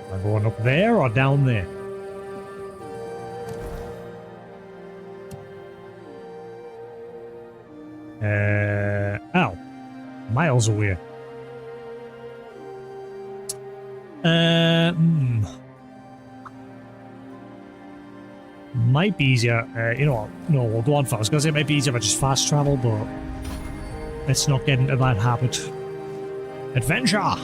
Am I going up there or down there? Oh. Miles away. Might be easier. You know what? No, we'll go on fast. I was going to say it might be easier if I just fast travel, but let's not get into that habit. Adventure!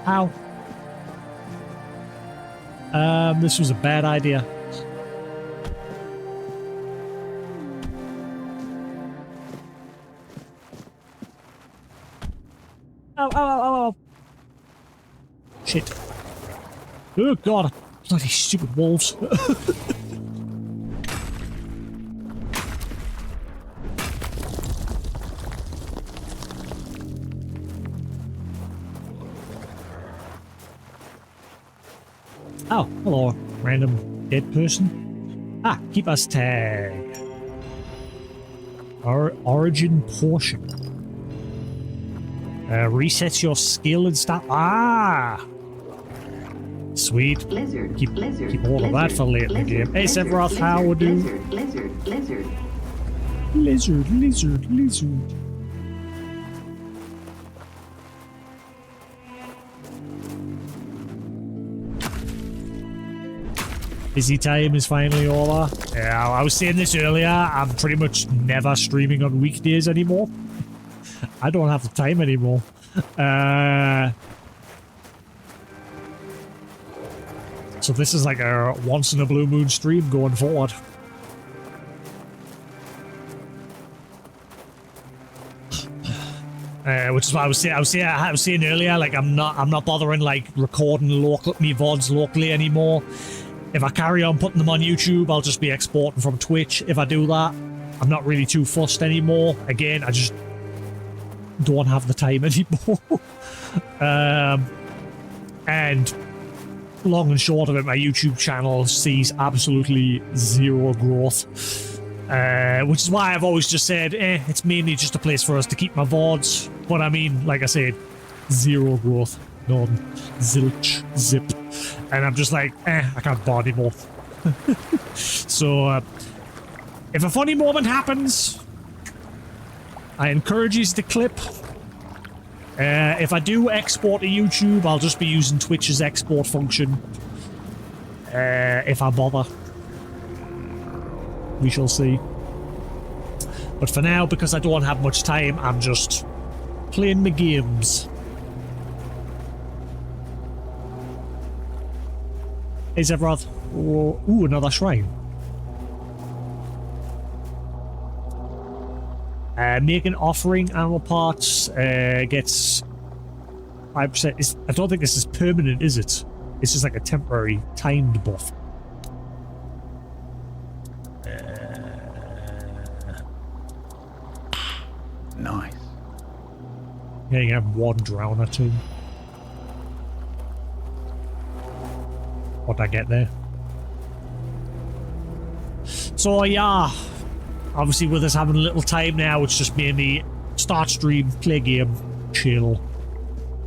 Ow. This was a bad idea. Oh. Shit. Oh god, bloody stupid wolves. Oh, hello, random dead person. Ah, keep us tag. Origin portion. Resets your skill and stuff. Ah! Sweet. Lizard, keep lizard, all of that lizard, for later in the lizard, game. Hey, lizard, Sephiroth, how would you? Lizard. Busy time is finally over. Yeah, I was saying this earlier. I'm pretty much never streaming on weekdays anymore. I don't have the time anymore. So this is like a once in a blue moon stream going forward. Which is what I was saying earlier. Like I'm not bothering like recording me VODs locally anymore. If I carry on putting them on YouTube, I'll just be exporting from Twitch. If I do that, I'm not really too fussed anymore. Again, I just don't have the time anymore. And long and short of it, my YouTube channel sees absolutely zero growth. Which is why I've always just said, it's mainly just a place for us to keep my VODs. But I mean, like I said, zero growth. None. Zilch. Zip. And I'm just like, I can't bother anymore. So, if a funny moment happens, I encourage you to clip. If I do export to YouTube, I'll just be using Twitch's export function. If I bother. We shall see. But for now, because I don't have much time, I'm just playing my games. Hey, Sephiroth. Ooh, another shrine. Make an offering animal parts gets 5%. I don't think this is permanent, is it? It's just like a temporary timed buff. Nice. Yeah, you have one drowner too. What'd I get there? So yeah, obviously with us having a little time now, it's just mainly start stream, play game, chill.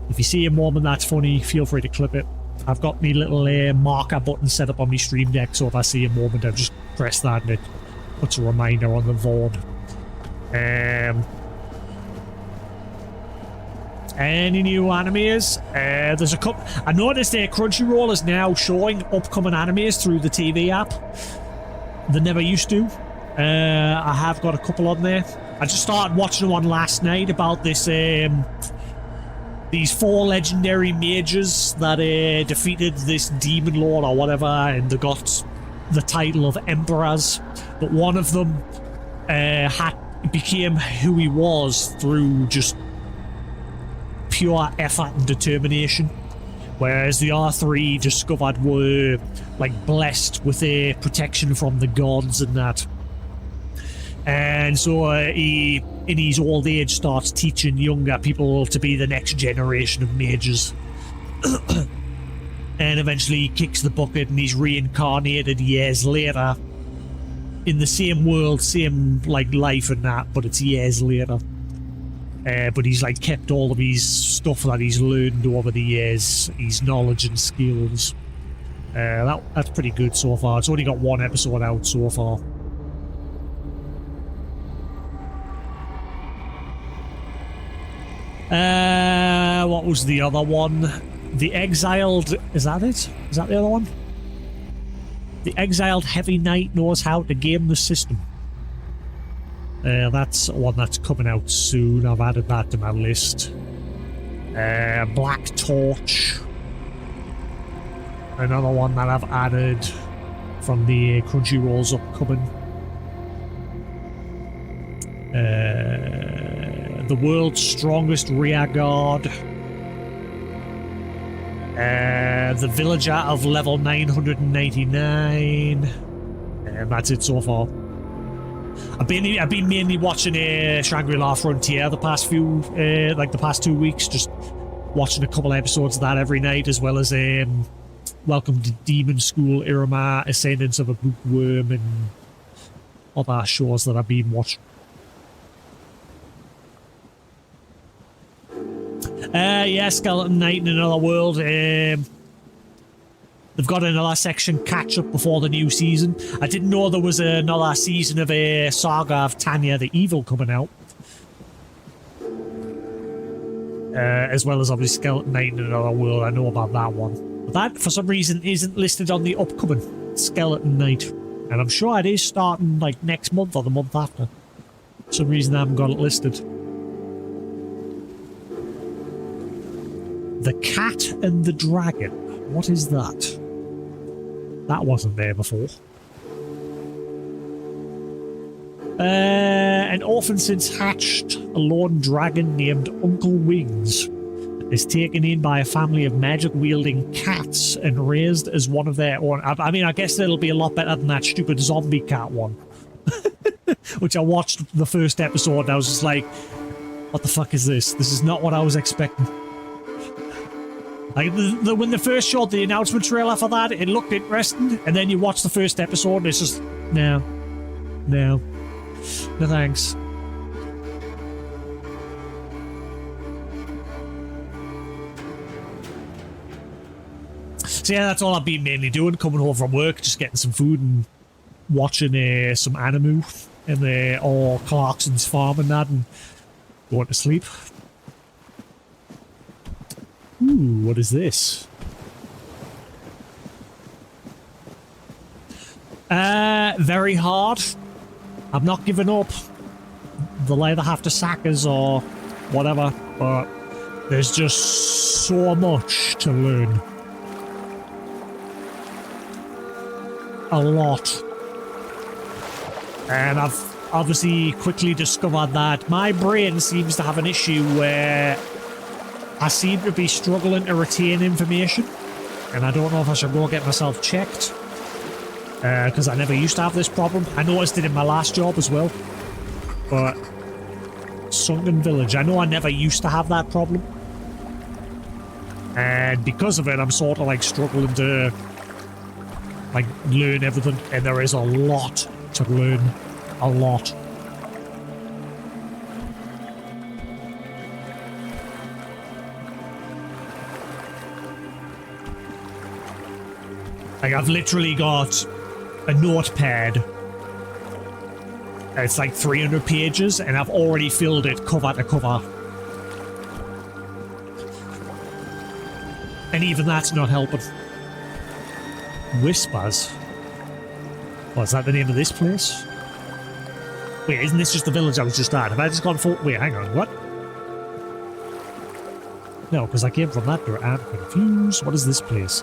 If you see a moment that's funny, feel free to clip it. I've got my little marker button set up on my stream deck, so if I see a moment, I just press that and it puts a reminder on the board. Any new animes? There's a couple. I noticed Crunchyroll is now showing upcoming animes through the TV app. They never used to. I have got a couple on there. I just started watching one last night about this. These 4 legendary mages that defeated this demon lord or whatever, and they got the title of emperors. But one of them became who he was through just pure effort and determination. whereas the R3 discovered were like blessed with a protection from the gods and that. And so he, in his old age, starts teaching younger people to be the next generation of mages. And eventually he kicks the bucket and he's reincarnated years later in the same world, same like life and that, but it's years later. But he's like kept all of his stuff that he's learned over the years, his knowledge and skills. That's pretty good so far. It's only got one episode out so far. What was the other one? The Exiled... Is that it? Is that the other one? The Exiled Heavy Knight knows how to game the system. That's one that's coming out soon. I've added that to my list. Black Torch. Another one that I've added from the Crunchyroll's upcoming. The World's Strongest Rear Guard. The Villager of level 999. And that's it so far. I've been mainly watching Shangri-La Frontier the past few, like the past 2 weeks, just watching a couple episodes of that every night, as well as Welcome to Demon School, Irma, Ascendance of a Bookworm, and other shows that I've been watching. Yeah, Skeleton Knight in Another World. They've got another section catch up before the new season. I didn't know there was another season of a Saga of Tanya the Evil coming out. As well as obviously Skeleton Knight in Another World. I know about that one. But that, for some reason, isn't listed on the upcoming Skeleton Knight. And I'm sure it is starting like next month or the month after. For some reason I haven't got it listed. The Cat and the Dragon. What is that? That wasn't there before. An orphan since hatched, a lone dragon named Uncle Wings is taken in by a family of magic-wielding cats and raised as one of their own. I mean, I guess it'll be a lot better than that stupid zombie cat one. Which I watched the first episode and I was just like, what the fuck is this? This is not what I was expecting. Like, when they first showed the announcement trailer for that, it looked interesting, and then you watch the first episode and it's just, no thanks. So yeah, that's all I've been mainly doing, coming home from work, just getting some food and watching some anime, and or Clarkson's Farm and that, and going to sleep. Ooh, what is this? Very hard. I'm not giving up. They'll either have to sack us or whatever, but there's just so much to learn. A lot. And I've obviously quickly discovered that my brain seems to have an issue where I seem to be struggling to retain information, and I don't know if I should go get myself checked, because I never used to have this problem. I noticed it in my last job as well, but Sunken Village, I know I never used to have that problem, and because of it I'm sort of like struggling to like learn everything, and there is a lot to learn. A lot. Like, I've literally got a notepad. It's like 300 pages, and I've already filled it cover to cover. And even that's not helping. Whispers? What, is that the name of this place? Wait, isn't this just the village I was just at? Have I just gone for... Wait, hang on, what? No, because I came from that door. I'm confused. What is this place?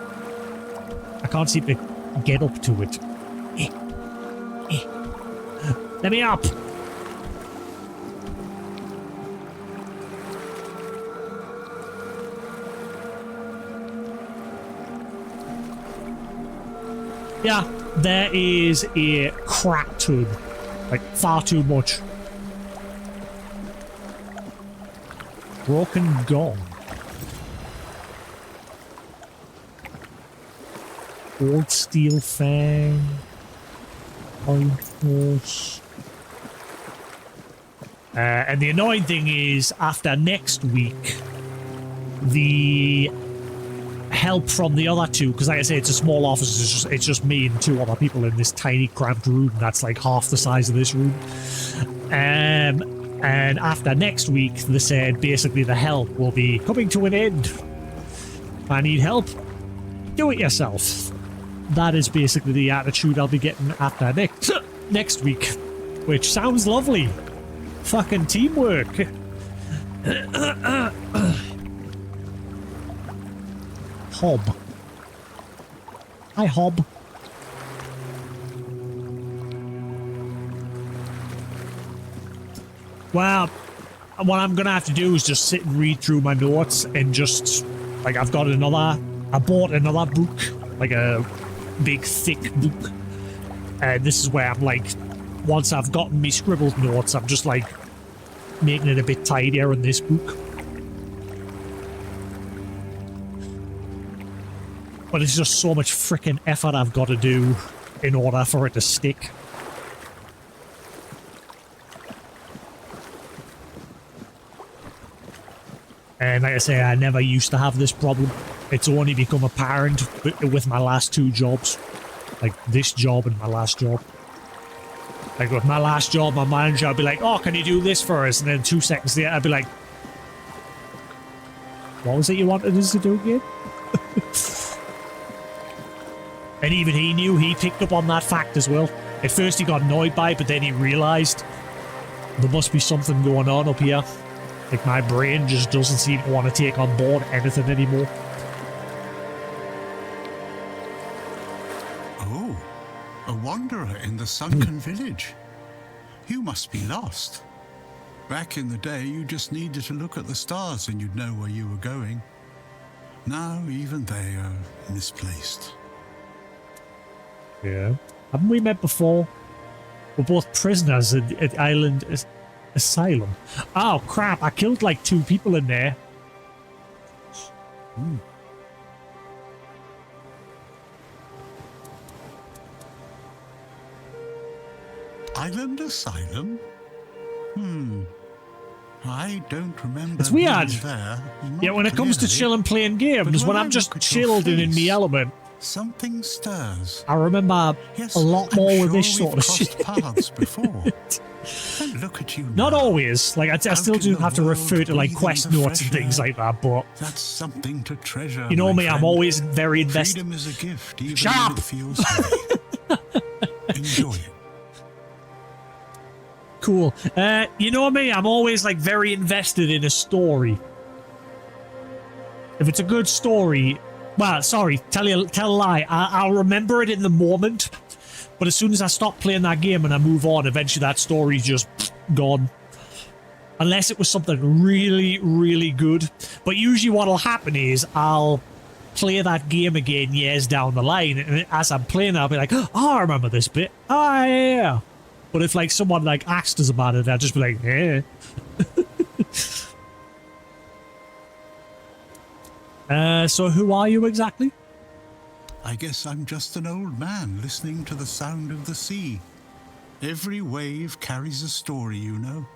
I can't seem to get up to it. Let me up! Yeah, there is a crap ton. Like, far too much. Broken gong. Old steel fang. Iron horse. And the annoying thing is, after next week, the help from the other two, because like I say, it's a small office, it's just me and two other people in this tiny cramped room that's like half the size of this room. And after next week, they said basically the help will be coming to an end. I need help. Do it yourself. That is basically the attitude I'll be getting after next week, which sounds lovely. Fucking teamwork. Hob. Hi, Hob. Well, what I'm gonna have to do is just sit and read through my notes and just, like, I bought another book, like a big, thick book. And this is where I'm like, once I've gotten me scribbled notes, I'm just like making it a bit tidier in this book. But it's just so much freaking effort I've got to do in order for it to stick. And like I say, I never used to have this problem. It's only become apparent with my last two jobs. Like this job and my last job. Like with my last job, my manager would be like, oh, can you do this for us? And then 2 seconds later, I'd be like, what was it you wanted us to do again? And even he knew, he picked up on that fact as well. At first he got annoyed by it, but then he realised there must be something going on up here. Like my brain just doesn't seem to want to take on board anything anymore. Oh, a wanderer in the sunken village. You must be lost. Back in the day, you just needed to look at the stars and you'd know where you were going. Now, even they are misplaced. Yeah. Haven't we met before? We're both prisoners at Island Asylum. Oh, crap. I killed like 2 people in there. Island Asylum? I don't remember. It's weird. being there. Yeah, when it comes to Clearly. chilling playing games, when I'm just chilled and in the element, Something stirs. I remember Yes, a lot I'm more sure with this sort we've of crossed shit. paths before. And look at you now. Not always. Like, I still Out do in the have to world, refer to, like, breathing quest the notes and fresh things air. like that, but That's something to treasure. you know my me, I'm friend. always very invested. Freedom is a gift, even Shut when up! it feels heavy. Enjoy it. Cool. You know me, I'm always, like, very invested in a story. If it's a good story... Well, sorry, tell a lie. I'll remember it in the moment, but as soon as I stop playing that game and I move on, eventually that story's just gone. Unless it was something really, really good. But usually what'll happen is I'll play that game again years down the line, and as I'm playing I'll be like, oh, I remember this bit. Oh, yeah. But if, like, someone, like, asked us about it, I'll just be like, eh. So who are you exactly? I guess I'm just an old man listening to the sound of the sea. Every wave carries a story, you know.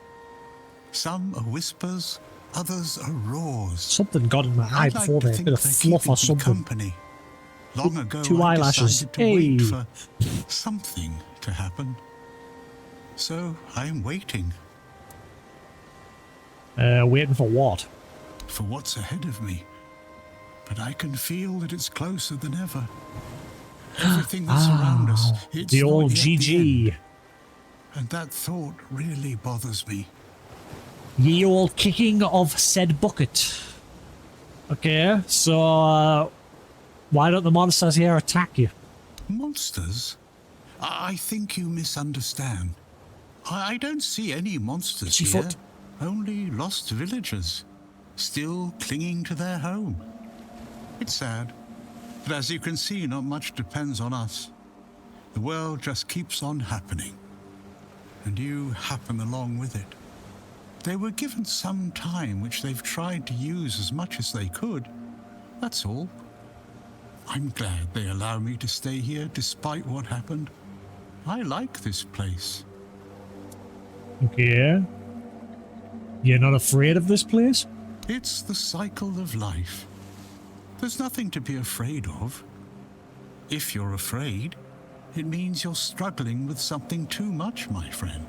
Some are whispers, others are roars. Something got in my eye I'd like before to there. A think bit of they're fluff or keeping me something. company. Long ago, 2 I eyelashes. decided to wait Hey. for something to happen. So I'm waiting Waiting for what? for what's ahead of me. But I can feel that it's closer than ever. Everything that's around us, it's The not old yet the GG. end. And that thought really bothers me. Ye old kicking of said bucket. Okay, so why don't the monsters here attack you? Monsters? I think you misunderstand. I don't see any monsters Itchy here. foot. Only lost villagers, still clinging to their home. It's sad, but as you can see, not much depends on us. The world just keeps on happening, and you happen along with it. They were given some time which they've tried to use as much as they could. That's all. I'm glad they allow me to stay here despite what happened. I like this place. Okay. You're not afraid of this place? It's the cycle of life. There's nothing to be afraid of. If you're afraid, it means you're struggling with something too much, my friend.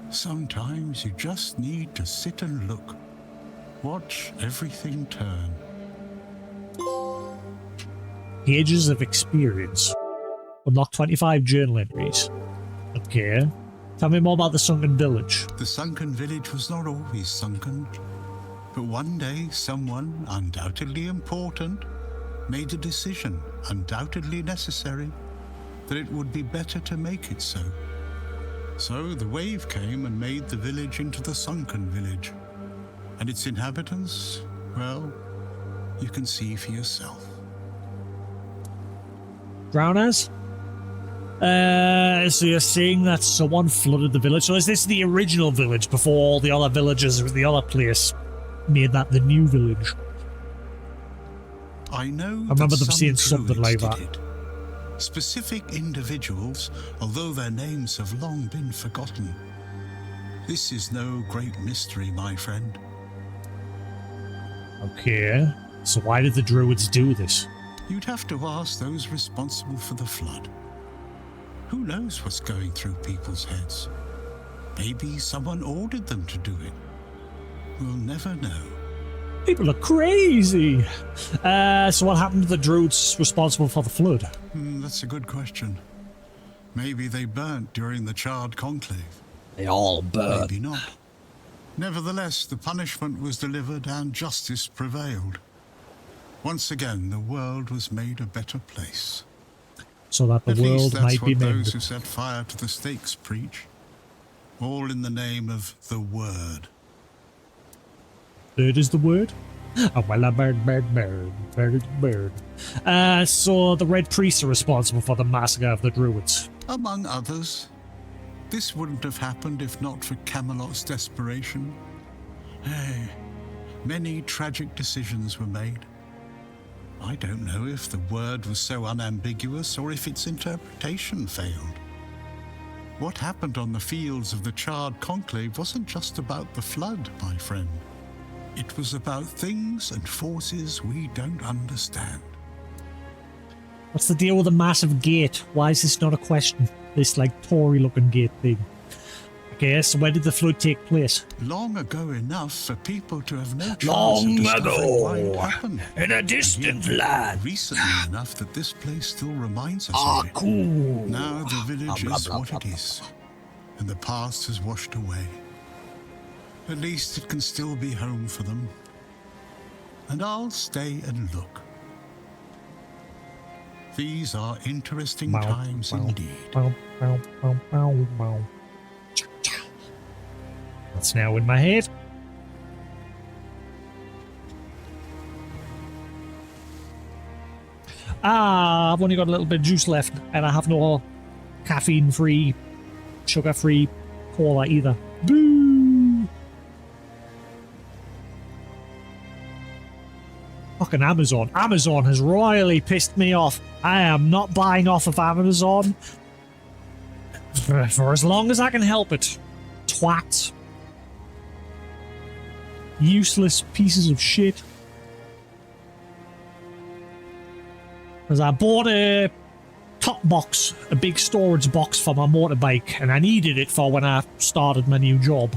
Sometimes you just need to sit and look. Watch everything turn. Pages of experience. Unlock 25 journal entries. Okay. Tell me more about the sunken village. The sunken village was not always sunken. But one day, someone, undoubtedly important, made a decision, undoubtedly necessary, that it would be better to make it so. So the wave came and made the village into the sunken village. And its inhabitants, well, you can see for yourself. Drowners? So you're saying that someone flooded the village? So is this the original village before all the other villagers of the other place made that the new village? I know I remember them saying something like that. It. Specific individuals, although their names have long been forgotten. This is no great mystery, my friend. Okay. So why did the druids do this? You'd have to ask those responsible for the flood. Who knows what's going through people's heads? Maybe someone ordered them to do it. We'll never know. People are crazy. So what happened to the druids responsible for the flood? That's a good question. Maybe they burnt during the Charred Conclave. They all burnt. Maybe not. Nevertheless, the punishment was delivered and justice prevailed. Once again, the world was made a better place. So that the At least world that's might be what mended. those who set fire to the stakes preach. All in the name of the Word. Bird is the word? Oh, well, a bird. So the Red Priests are responsible for the massacre of the druids. Among others. This wouldn't have happened if not for Camelot's desperation. Hey, many tragic decisions were made. I don't know if the word was so unambiguous or if its interpretation failed. What happened on the fields of the Charred Conclave wasn't just about the flood, my friend. It was about things and forces we don't understand. What's the deal with the massive gate? Why is this not a question? This, like, Tory-looking gate thing. Okay, so when did the flood take place? Long ago enough for people to have no chance Long of discovering why it ago, happened. in a distant land. Recently enough that this place still reminds us Ah, of it. cool. Now the village is what it is, and the past has washed away. At least it can still be home for them. And I'll stay and look. These are interesting times indeed. That's now in my head. I've only got a little bit of juice left, and I have no caffeine-free, sugar-free cola either. Boo! Fucking Amazon. Amazon has royally pissed me off. I am not buying off of Amazon for as long as I can help it. Twats. Useless pieces of shit. Because I bought a top box, a big storage box for my motorbike, and I needed it for when I started my new job.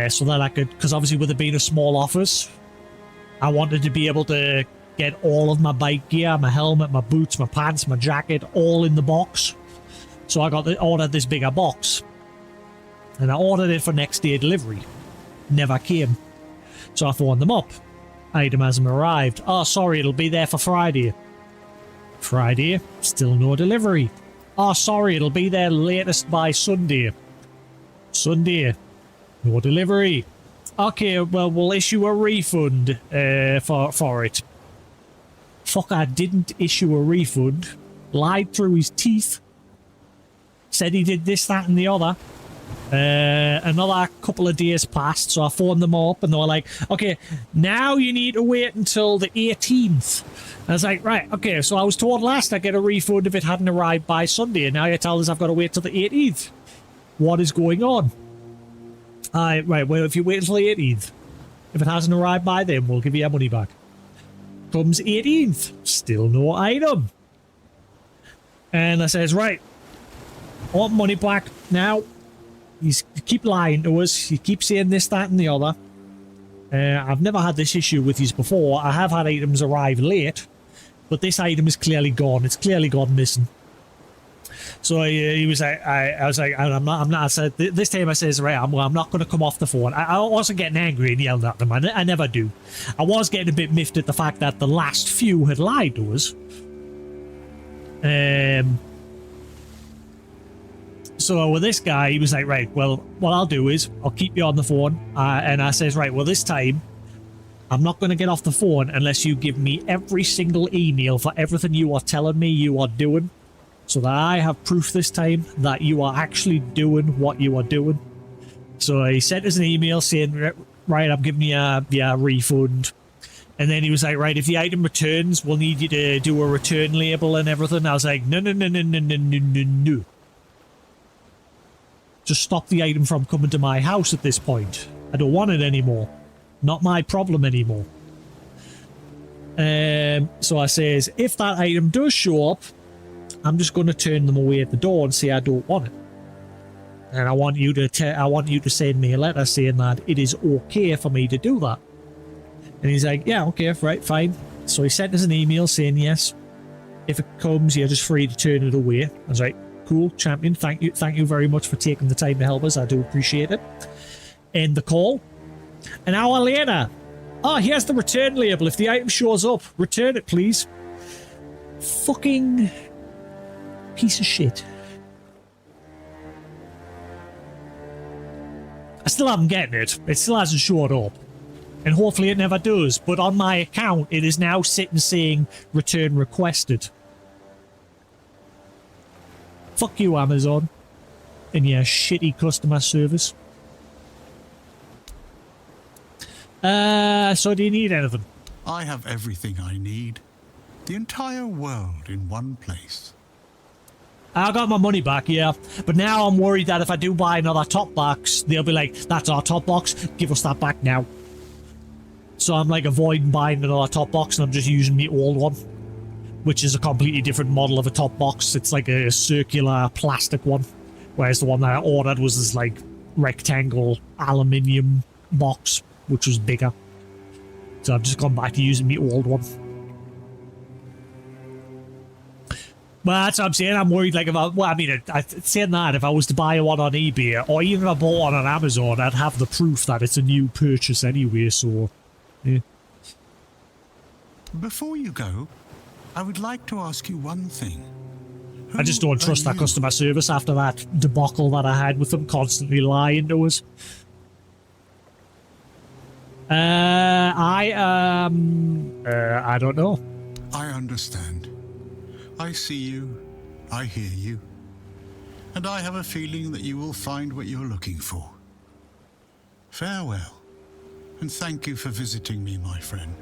So that I could, because obviously with it being a small office, I wanted to be able to get all of my bike gear, my helmet, my boots, my pants, my jacket, all in the box. So I ordered this bigger box. And I ordered it for next day delivery. Never came. So I phoned them up. Item hasn't arrived. Oh, sorry, it'll be there for Friday. Friday, still no delivery. Oh, sorry, it'll be there latest by Sunday. Sunday, no delivery. Okay, well, we'll issue a refund for it. Fucker didn't issue a refund. Lied through his teeth. said he did this, that, and the other. Another couple of days passed, so I phoned them up and they were like, okay, now you need to wait until the 18th. I was like, right, okay, so I was told last I get a refund if it hadn't arrived by Sunday, and now you tell us I've got to wait till the 18th. What is going on? Right, well, if you wait until the 18th, if it hasn't arrived by then, we'll give you your money back. Comes 18th, still no item. And I says, right, I want money back now. You keep lying to us. You keep saying this, that, and the other. I've never had this issue with you before. I have had items arrive late, but this item is clearly gone. It's clearly gone missing. So he was like, I was like, I'm not. I said this time I says, right, I'm not going to come off the phone. I wasn't getting angry and yelling at them. I never do. I was getting a bit miffed at the fact that the last few had lied to us. So with this guy, he was like, right, well, what I'll do is I'll keep you on the phone. And I says, right, well, this time I'm not going to get off the phone unless you give me every single email for everything you are telling me you are doing, so that I have proof this time that you are actually doing what you are doing. So he sent us an email saying, right, I'm giving you a refund. And then he was like, right, if the item returns, we'll need you to do a return label and everything. I was like, no. Just stop the item from coming to my house at this point. I don't want it anymore. Not my problem anymore. So I says, if that item does show up, I'm just going to turn them away at the door and say I don't want it. And I want you to send me a letter saying that it is okay for me to do that. And he's like, yeah, okay, right, fine. So he sent us an email saying, yes, if it comes, you're just free to turn it away. I was like, cool, champion, thank you very much for taking the time to help us. I do appreciate it. End the call. An hour later, oh, here's the return label. If the item shows up, return it, please. Fucking piece of shit. I still haven't gotten it. It still hasn't showed up. And hopefully it never does. But on my account, it is now sitting saying return requested. Fuck you, Amazon. And your shitty customer service. So do you need anything? I have everything I need. The entire world in one place. I got my money back, yeah. But now I'm worried that if I do buy another top box, they'll be like, that's our top box, give us that back now. So I'm like avoiding buying another top box and I'm just using the old one, which is a completely different model of a top box. It's like a circular plastic one, whereas the one that I ordered was this like rectangle aluminium box, which was bigger. So I've just gone back to using the old one. Well, that's what I'm saying. I'm worried, like, about, well, I mean, saying that, if I was to buy one on eBay, or even if I bought one on Amazon, I'd have the proof that it's a new purchase anyway, so, yeah. Before you go, I would like to ask you one thing. I just don't trust that customer service after that debacle that I had with them constantly lying to us. I don't know. I understand. I see you, I hear you, and I have a feeling that you will find what you're looking for. Farewell, and thank you for visiting me, my friend.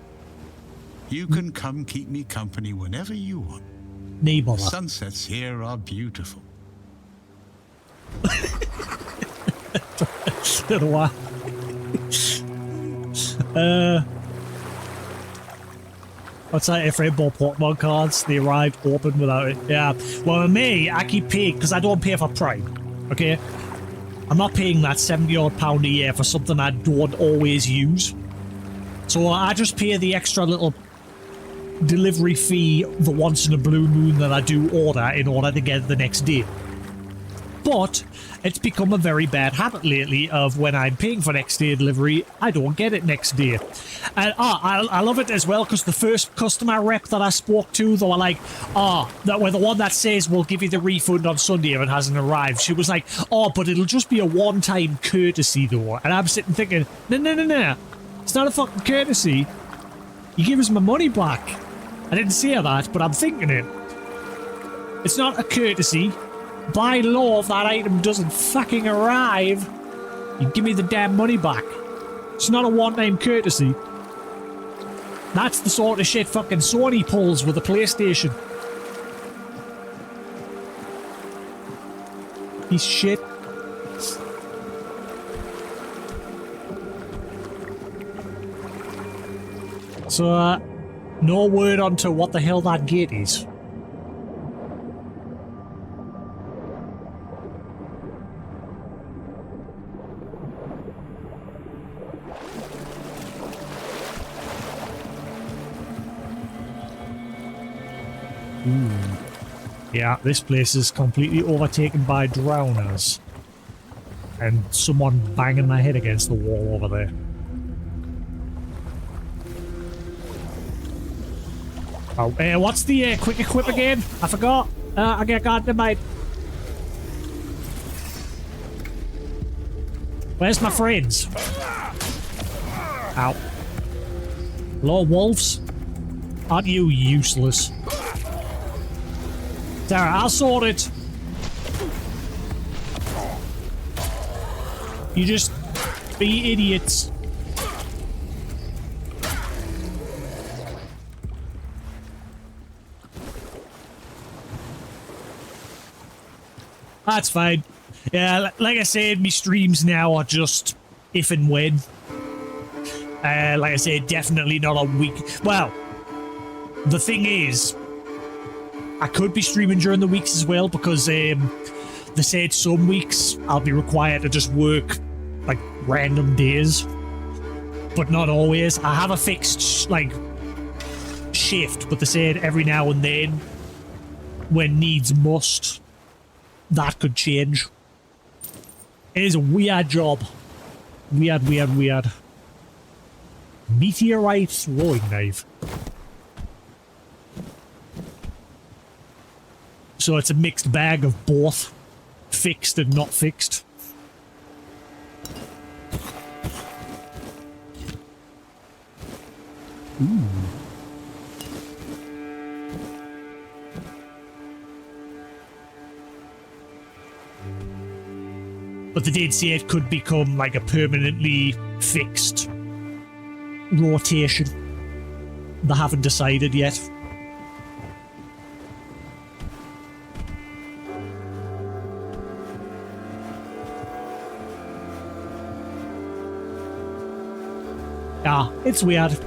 You can come keep me company whenever you want. The sunsets here are beautiful. Don't know why. What's that? If I bought Pokemon cards, they arrived open without it. Yeah. Well, with me, I keep paying because I don't pay for Prime. Okay? I'm not paying that £70-odd a year for something I don't always use. So I just pay the extra little delivery fee the once in a blue moon that I do order in order to get it the next day. But it's become a very bad habit lately of when I'm paying for next day delivery, I don't get it next day. And I love it as well because the first customer rep that I spoke to, they were like, that were the one that says we'll give you the refund on Sunday if it hasn't arrived. She was like, but it'll just be a one-time courtesy though. And I'm sitting thinking, no. It's not a fucking courtesy. You give us my money back. I didn't say that, but I'm thinking it. It's not a courtesy. by law, if that item doesn't fucking arrive, you give me the damn money back. It's not a one-time courtesy. That's the sort of shit fucking Sony pulls with the PlayStation. Piece of shit. So, no word onto what the hell that gate is. Yeah, this place is completely overtaken by drowners. And someone banging their head against the wall over there. Oh, what's the quick equip again? I forgot. I get goddamn mate. Where's my friends? Ow. Hello, wolves? Aren't you useless? There, I'll sort it. You just be idiots. That's fine. Yeah, like I said, my streams now are just if and when. Like I said, definitely not a week. Well, the thing is, I could be streaming during the weeks as well because they said some weeks I'll be required to just work like random days, but not always. I have a fixed like shift, but they said every now and then, when needs must, that could change. It is a weird job. Weird, weird, weird. Meteorite throwing knife. So it's a mixed bag of both fixed and not fixed. Ooh. But they did say it could become like a permanently fixed rotation. They haven't decided yet. Yeah, it's weird.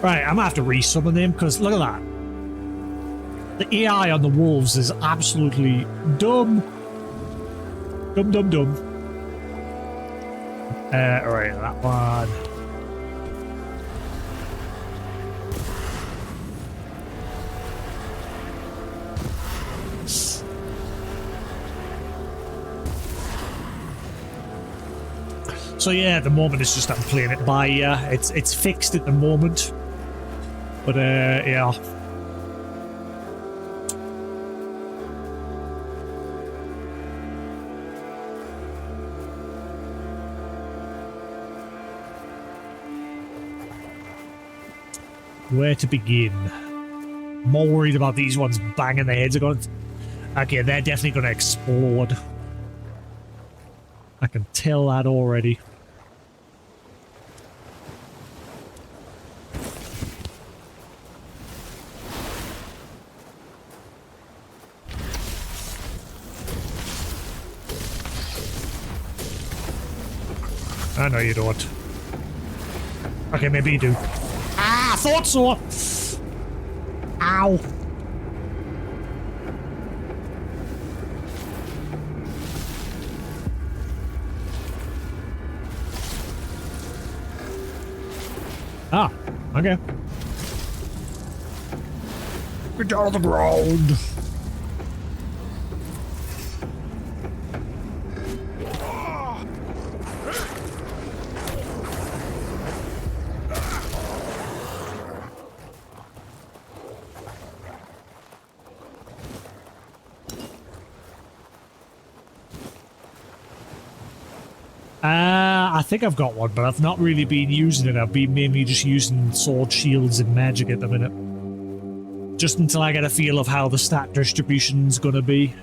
Right, I'm gonna have to resummon them because look at that. The AI on the wolves is absolutely dumb. Dumb, dumb, dumb. Alright, that one. So yeah, at the moment it's just I'm playing it by ear. It's fixed at the moment. But yeah. Where to begin? More worried about these ones banging their heads. Okay, they're definitely going to explode. I can tell that already. I know you don't. Okay, maybe you do. Ah, I thought so! Ow. Ah, okay. Get down on the ground. I think I've got one, but I've not really been using it. I've been mainly just using sword shields and magic at the minute. Just until I get a feel of how the stat distribution's gonna be.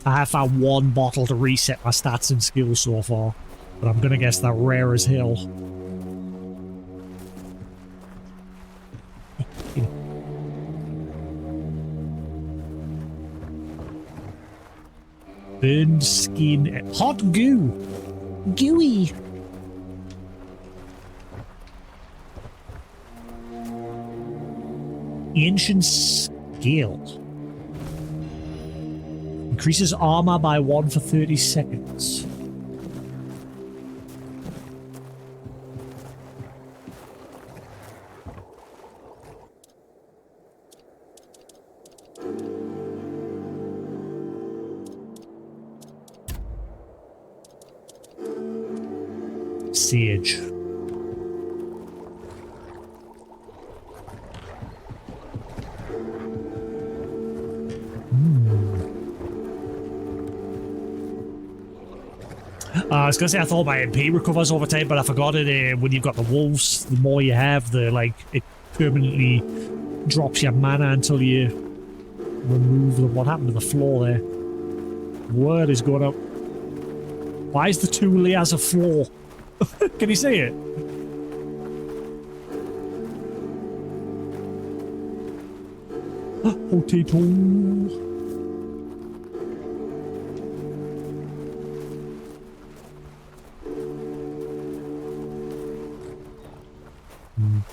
I have found one bottle to reset my stats and skills so far, but I'm gonna guess they're rare as hell. Burned skin. Hot goo. Gooey. Ancient Scale. Increases armor by 1 for 30 seconds. Sage. I was gonna say I thought my MP recovers over time, but I forgot it. When you've got the wolves, the more you have, the it permanently drops your mana until you remove them. What happened to the floor there? Word is going up. Why is the 2 layers of floor? Can you see it? Potato.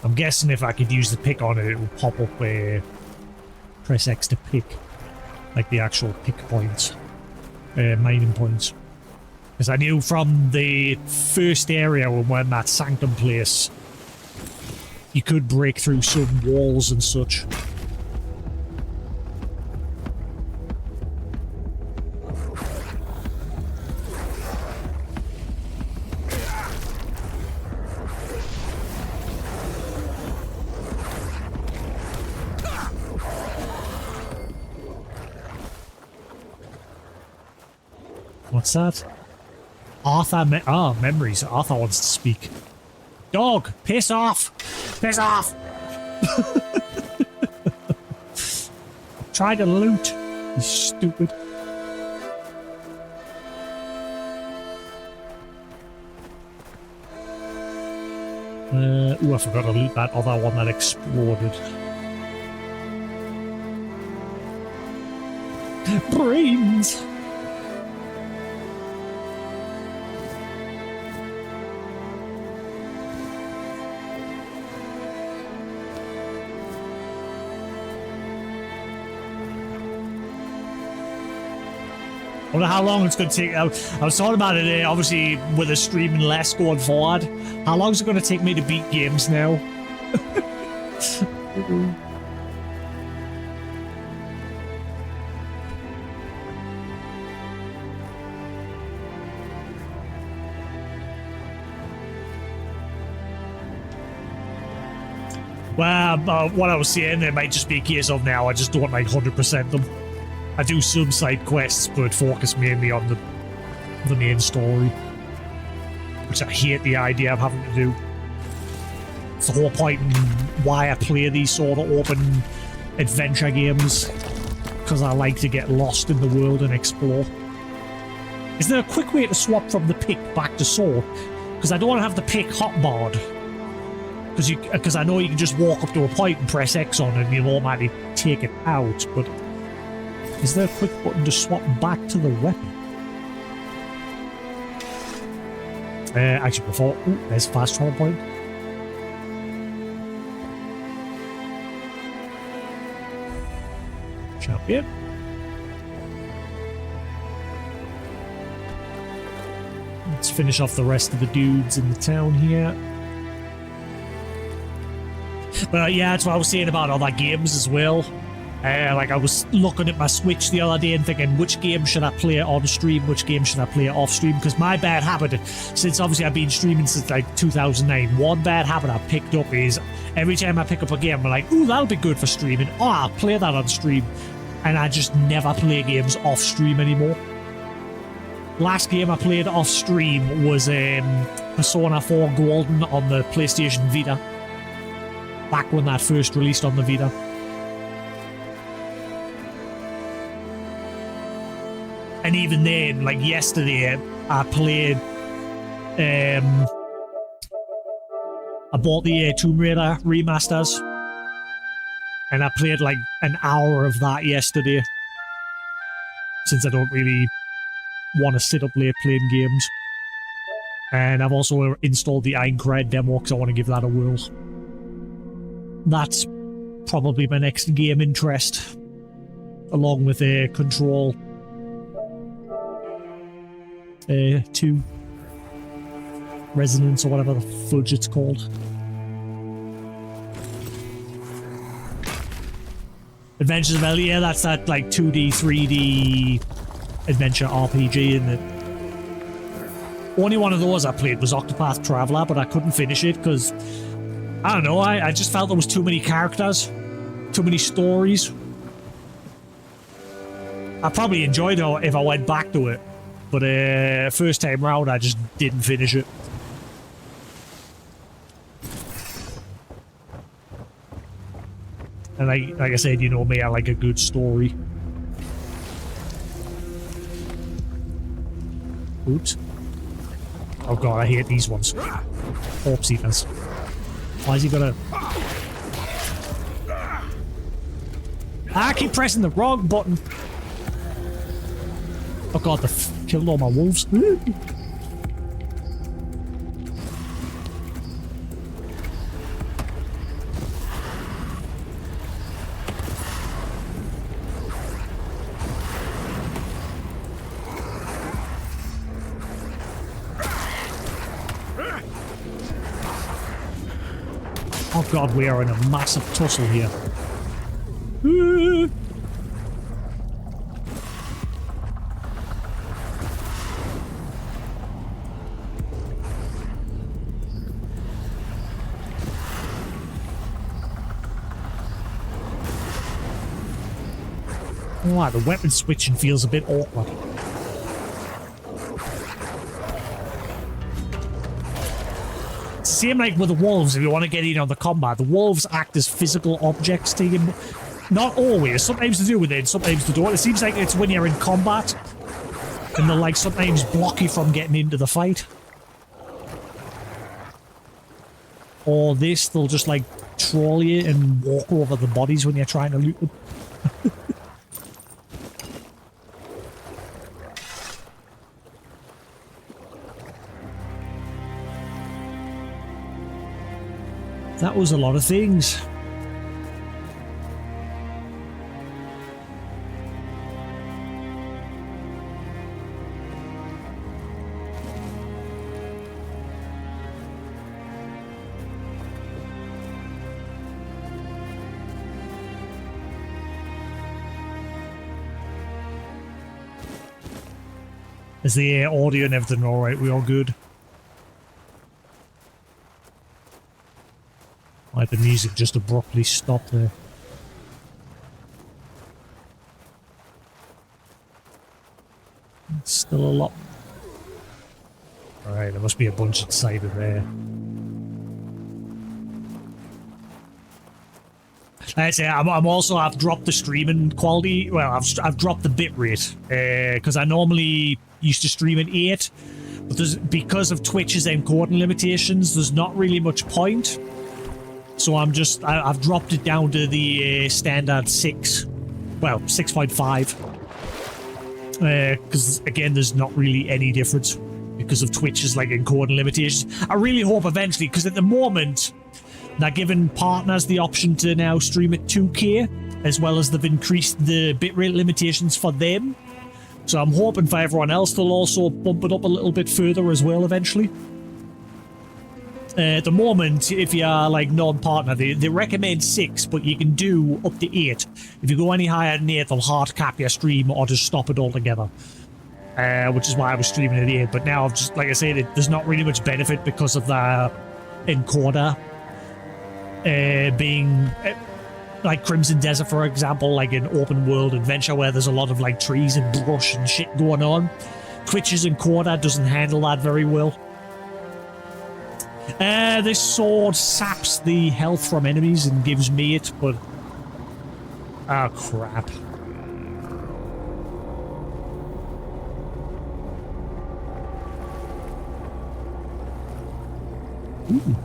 I'm guessing if I could use the pick on it, it will pop up press X to pick, like the actual pick points, mining points. Because I knew from the first area when we're in that sanctum place, you could break through some walls and such. What's that? Arthur, memories. Arthur wants to speak. Dog, piss off! Piss off! Try to loot. You stupid. Ooh, I forgot to loot that other one that exploded. Brains! I wonder how long it's going to take. I was talking about it, obviously, with the streaming less going forward. How long is it going to take me to beat games now? Well, what I was saying, it might just be a case of now I just don't like 100% them. I do some side quests, but focus mainly on the main story, which I hate the idea of having to do. It's the whole point in why I play these sort of open adventure games, because I like to get lost in the world and explore. Is there a quick way to swap from the pick back to sword? Because I don't want to have the pick hotbarred. Because I know you can just walk up to a point and press X on it and you'll automatically take it out, but is there a quick button to swap back to the weapon? Actually, before... Ooh, there's a fast travel point. Champion. Let's finish off the rest of the dudes in the town here. But yeah, that's what I was saying about other games as well. Like I was looking at my Switch the other day and thinking, which game should I play on stream, which game should I play off stream? Because my bad habit, since obviously I've been streaming since like 2009, one bad habit I've picked up is every time I pick up a game, I'm like, ooh, that'll be good for streaming. Oh, I'll play that on stream. And I just never play games off stream anymore. Last game I played off stream was Persona 4 Golden on the PlayStation Vita. back when that first released on the Vita. And even then, like yesterday, I played. I bought the Tomb Raider remasters, and I played like an hour of that yesterday. Since I don't really want to sit up late playing games. And I've also installed the Aincrad demo because I want to give that a whirl. That's probably my next game interest, along with Control 2 Resonance or whatever the fudge it's called. Adventures of Ellie, yeah, that's that like 2D, 3D adventure RPG, and the only one of those I played was Octopath Traveler, but I couldn't finish it because I don't know, I just felt there was too many characters, too many stories. I probably enjoyed it if I went back to it, but first time round I just didn't finish it. And like I said, you know me, I like a good story. Oops. Oh god, I hate these ones. Corpse eaters. Why is he gonna... I keep pressing the wrong button. Oh god, they killed all my wolves. Oh god, we are in a massive tussle here. Wow, the weapon switching feels a bit awkward. Same like with the wolves, if you want to get in on the combat, the wolves act as physical objects to you. Not always, sometimes to do with it, sometimes to don't. It seems like it's when you're in combat, and they'll like sometimes block you from getting into the fight. Or this, they'll just like troll you and walk over the bodies when you're trying to loot them. That was a lot of things. Is the audio and everything alright? We all good? Like the music just abruptly stopped there. It's still a lot. Alright, there must be a bunch inside of there. Like I say, I've dropped the streaming quality. Well, I've dropped the bitrate because I normally used to stream at 8, but because of Twitch's encoding limitations, there's not really much point. So I've dropped it down to the standard 6, well, 6.5. Because again, there's not really any difference because of Twitch's like encoding limitations. I really hope eventually, because at the moment they're giving partners the option to now stream at 2K, as well as they've increased the bitrate limitations for them. So I'm hoping for everyone else they'll also bump it up a little bit further as well eventually. At the moment, if you're like non-partner, they recommend 6, but you can do up to 8. If you go any higher than 8, they'll hard cap your stream or just stop it altogether. Which is why I was streaming at 8. But now, I've just like I said, there's not really much benefit because of the encoder being like Crimson Desert, for example, like an open world adventure where there's a lot of like trees and brush and shit going on. Twitch's encoder doesn't handle that very well. This sword saps the health from enemies and gives me it, but... Oh, crap. Ooh.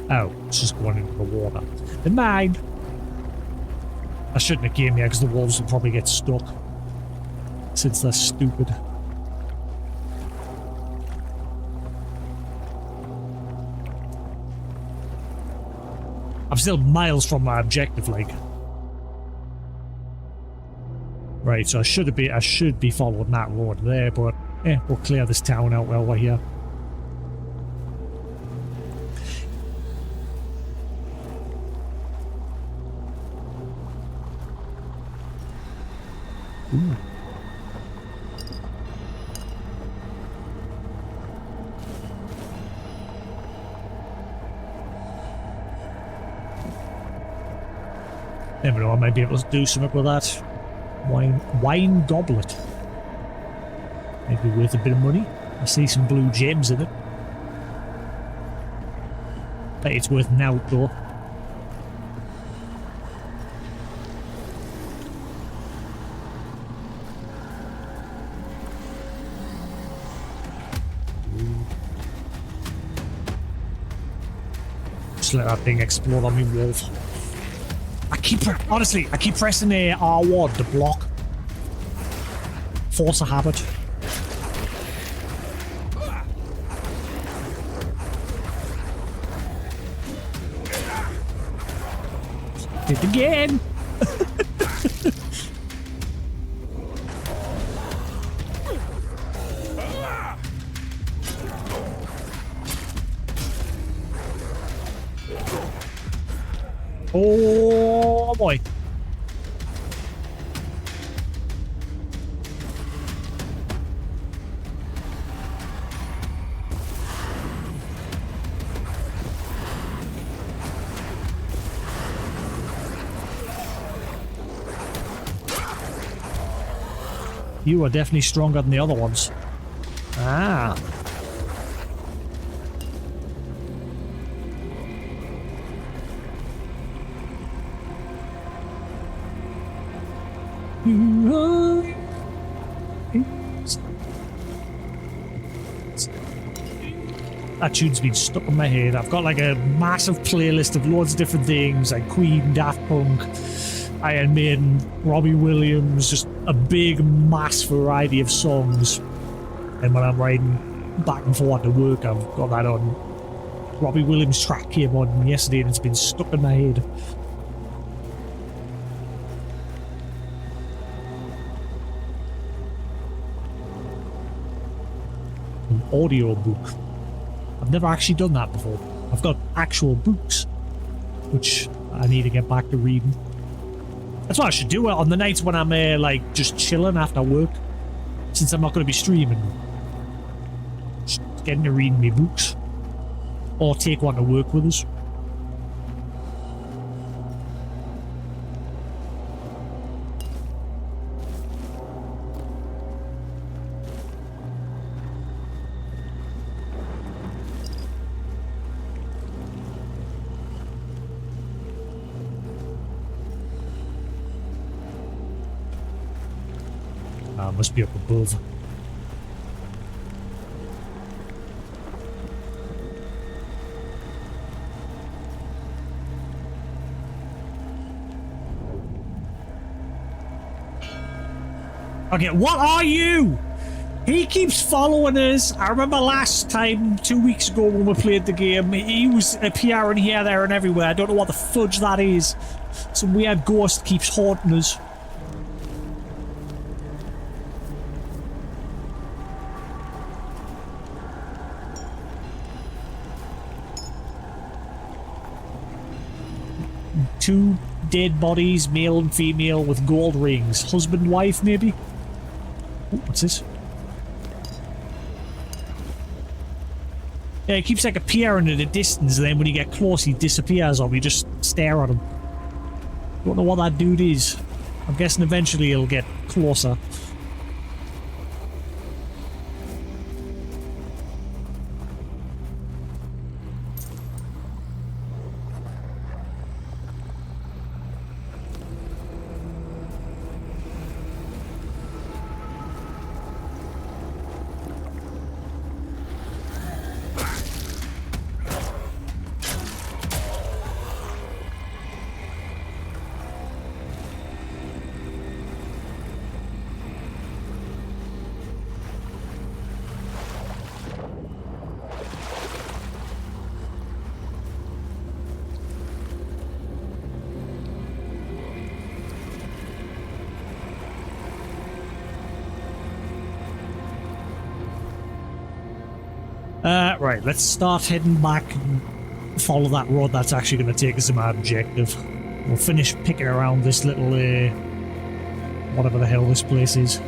Oh, it's just going into the water. Never mind. I shouldn't have came here because the wolves will probably get stuck. Since they're stupid. I'm still miles from my objective, like. Right, so I should be following that road there, but we'll clear this town out while we're here. Ooh. Never know, I might be able to do something with that. Wine goblet. Maybe worth a bit of money. I see some blue gems in it. Bet it's worth an out though. Just let that thing explode on me, wolf. Honestly, I keep pressing R1 to block. Force a habit. Did it again. Oh boy. You are definitely stronger than the other ones. Ah. That tune's been stuck in my head. I've got like a massive playlist of loads of different things, like Queen, Daft Punk, Iron Maiden, Robbie Williams, just a big mass variety of songs. And when I'm riding back and forth to work, I've got that on. Robbie Williams track came on yesterday and it's been stuck in my head. An audio book. I've never actually done that before. I've got actual books, which I need to get back to reading. That's what I should do on the nights when I'm like just chilling after work, since I'm not going to be streaming. Just getting to reading me books, or take one to work with us. Must be up above. Okay, what are you? He keeps following us. I remember last time, 2 weeks ago when we played the game, he was appearing here, there and everywhere. I don't know what the fudge that is. Some weird ghost keeps haunting us. Two dead bodies, male and female, with gold rings. Husband, wife, maybe? Ooh, what's this? Yeah, he keeps like appearing at a distance, and then when you get close, he disappears, or we just stare at him. Don't know what that dude is. I'm guessing eventually he'll get closer. Right, let's start heading back and follow that road that's actually going to take us to my objective. We'll finish picking around this little, whatever the hell this place is.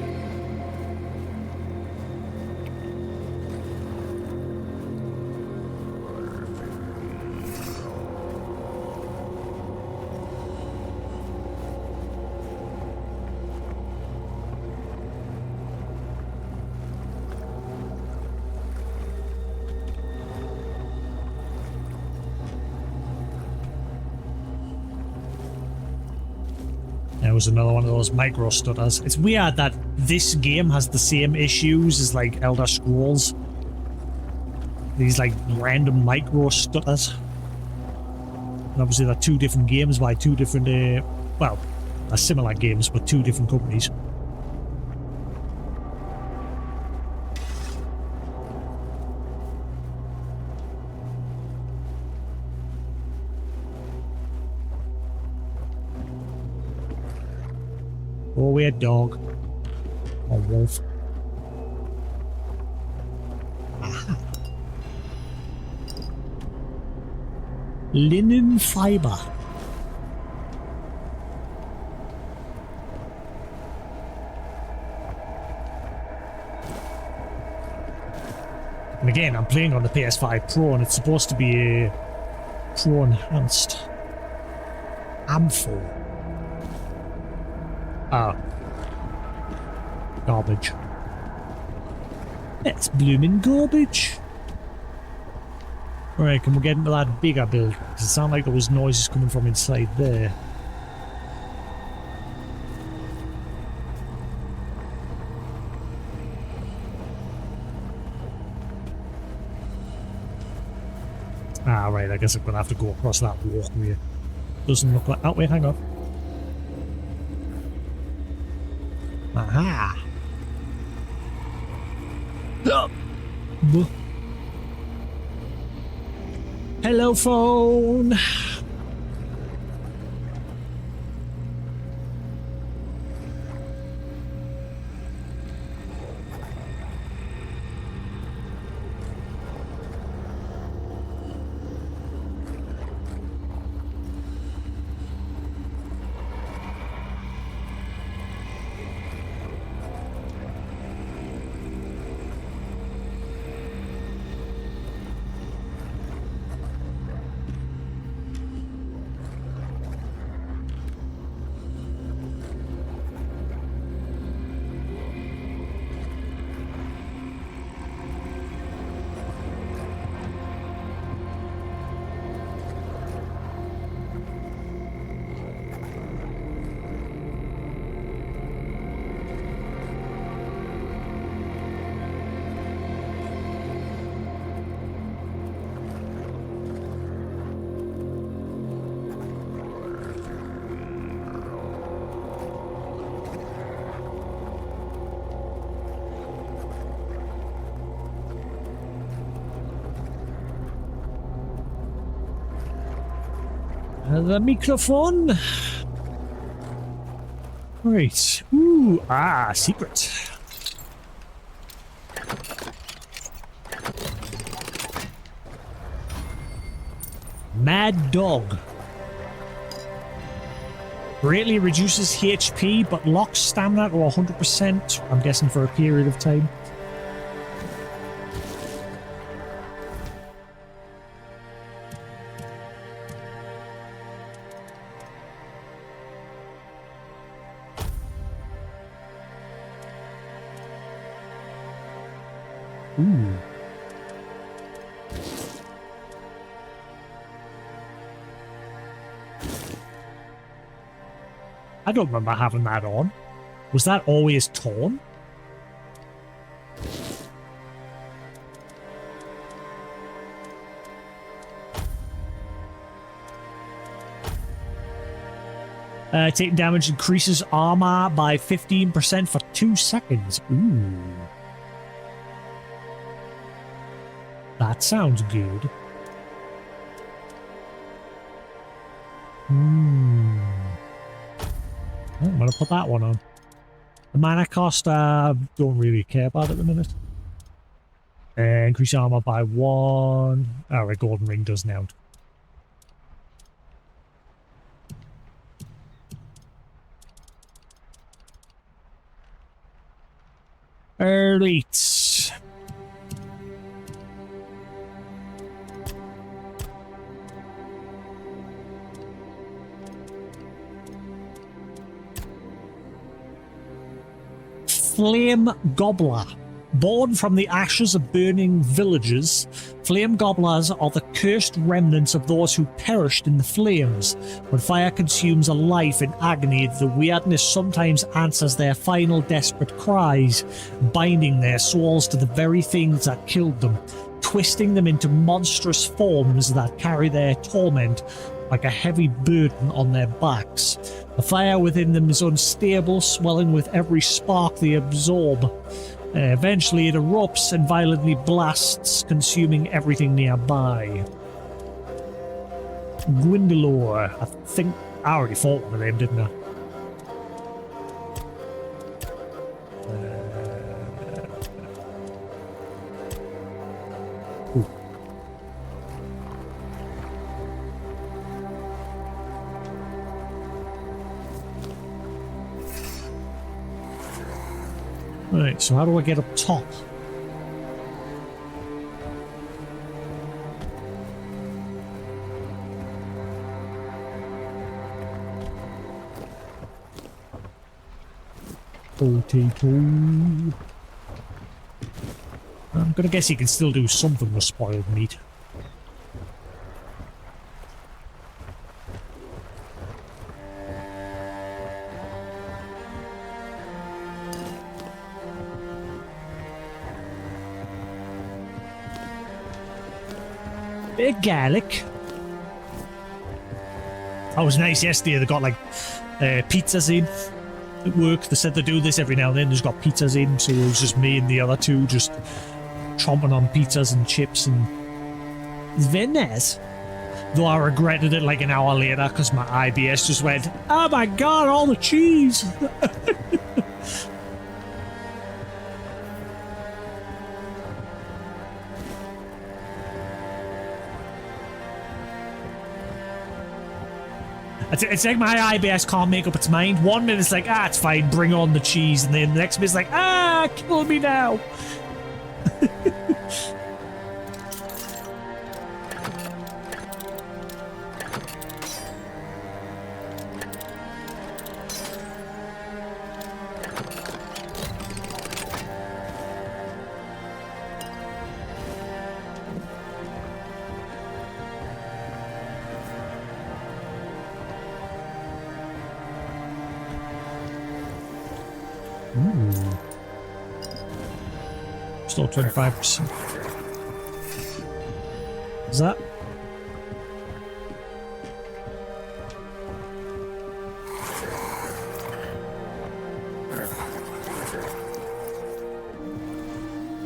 There was another one of those micro stutters. It's weird that this game has the same issues as like Elder Scrolls. These like random micro stutters. And obviously they're two different games by two different, well, they're similar games but two different companies. Oh, weird dog. Or wolf. Aha. Linen fiber. And again, I'm playing on the PS5 Pro and it's supposed to be a Pro enhanced. Amphor. Ah. Garbage. It's blooming garbage. Alright, can we get into that bigger build? Because it sounded like there was noises coming from inside there. Ah, right, I guess I'm gonna have to go across that walkway. Doesn't look like... Oh, wait, hang on. Aha! Oh. Hello, phone! The microphone. Right. Ooh, secret. Mad Dog. Greatly reduces HP, but locks stamina to 100%. I'm guessing for a period of time. Ooh. I don't remember having that on. Was that always torn? Taking damage increases armor by 15% for 2 seconds. Ooh. That sounds good. I'm gonna put that one on. The mana cost, don't really care about at the minute. Increase armor by 1. Alright, Golden Ring does now. Elite. Flame Gobbler. Born from the ashes of burning villages, flame gobblers are the cursed remnants of those who perished in the flames. When fire consumes a life in agony, the weirdness sometimes answers their final desperate cries, binding their souls to the very things that killed them, twisting them into monstrous forms that carry their torment like a heavy burden on their backs. The fire within them is unstable, swelling with every spark they absorb. Eventually it erupts and violently blasts, consuming everything nearby. Gwendolore. I think I already fought one of them, didn't I? Right, so how do I get up top? Potato. I'm gonna guess you can still do something with spoiled meat. Bit of garlic. That was nice yesterday. They got like pizzas in at work. They said they do this every now and then. There's got pizzas in, so it was just me and the other two just chomping on pizzas and chips, and it's very nice. Though I regretted it like an hour later because my IBS just went, "Oh my god, all the cheese!" It's like my IBS can't make up its mind. 1 minute it's like, it's fine, bring on the cheese. And then the next minute it's like, kill me now. Still 25%. Is that?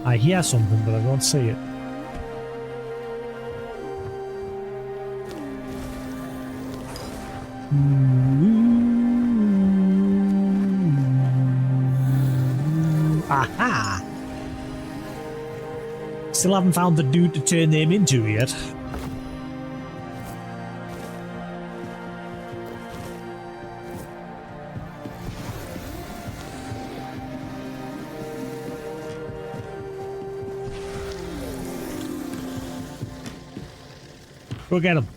I hear something, but I don't see it. Aha! Still haven't found the dude to turn them into yet. Go get him.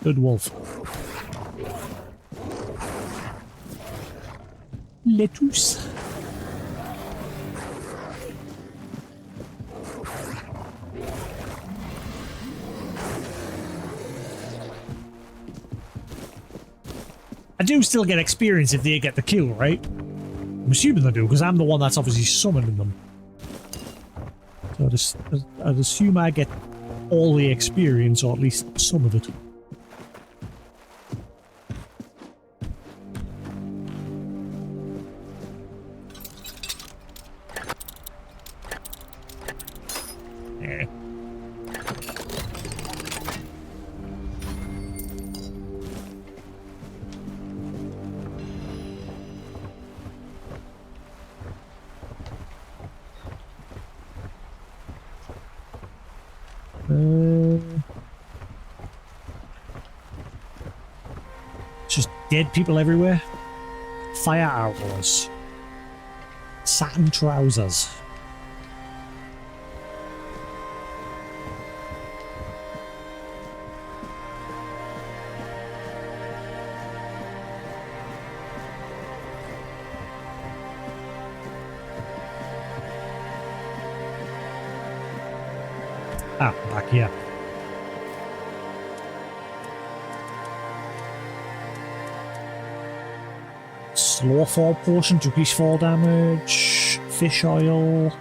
Good wolf. Lettuce. I do still get experience if they get the kill, right? I'm assuming they do, because I'm the one that's obviously summoning them. So I'd assume I get all the experience, or at least some of it. Yeah. Just dead people everywhere. Fire arrows. Satin trousers. Ah, back here. Slow fall potion, decrease fall damage, fish oil.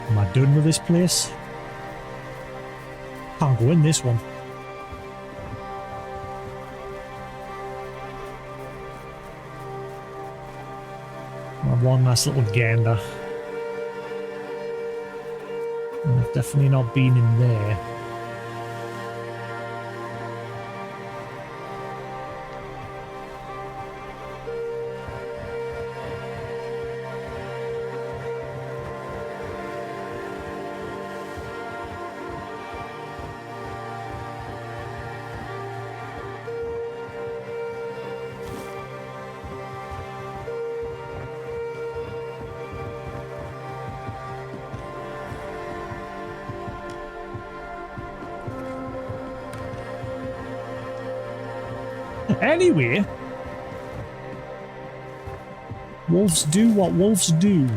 Am I done with this place? Can't go in this one. One nice little gander. I've definitely not been in there. Anyway, wolves do what wolves do.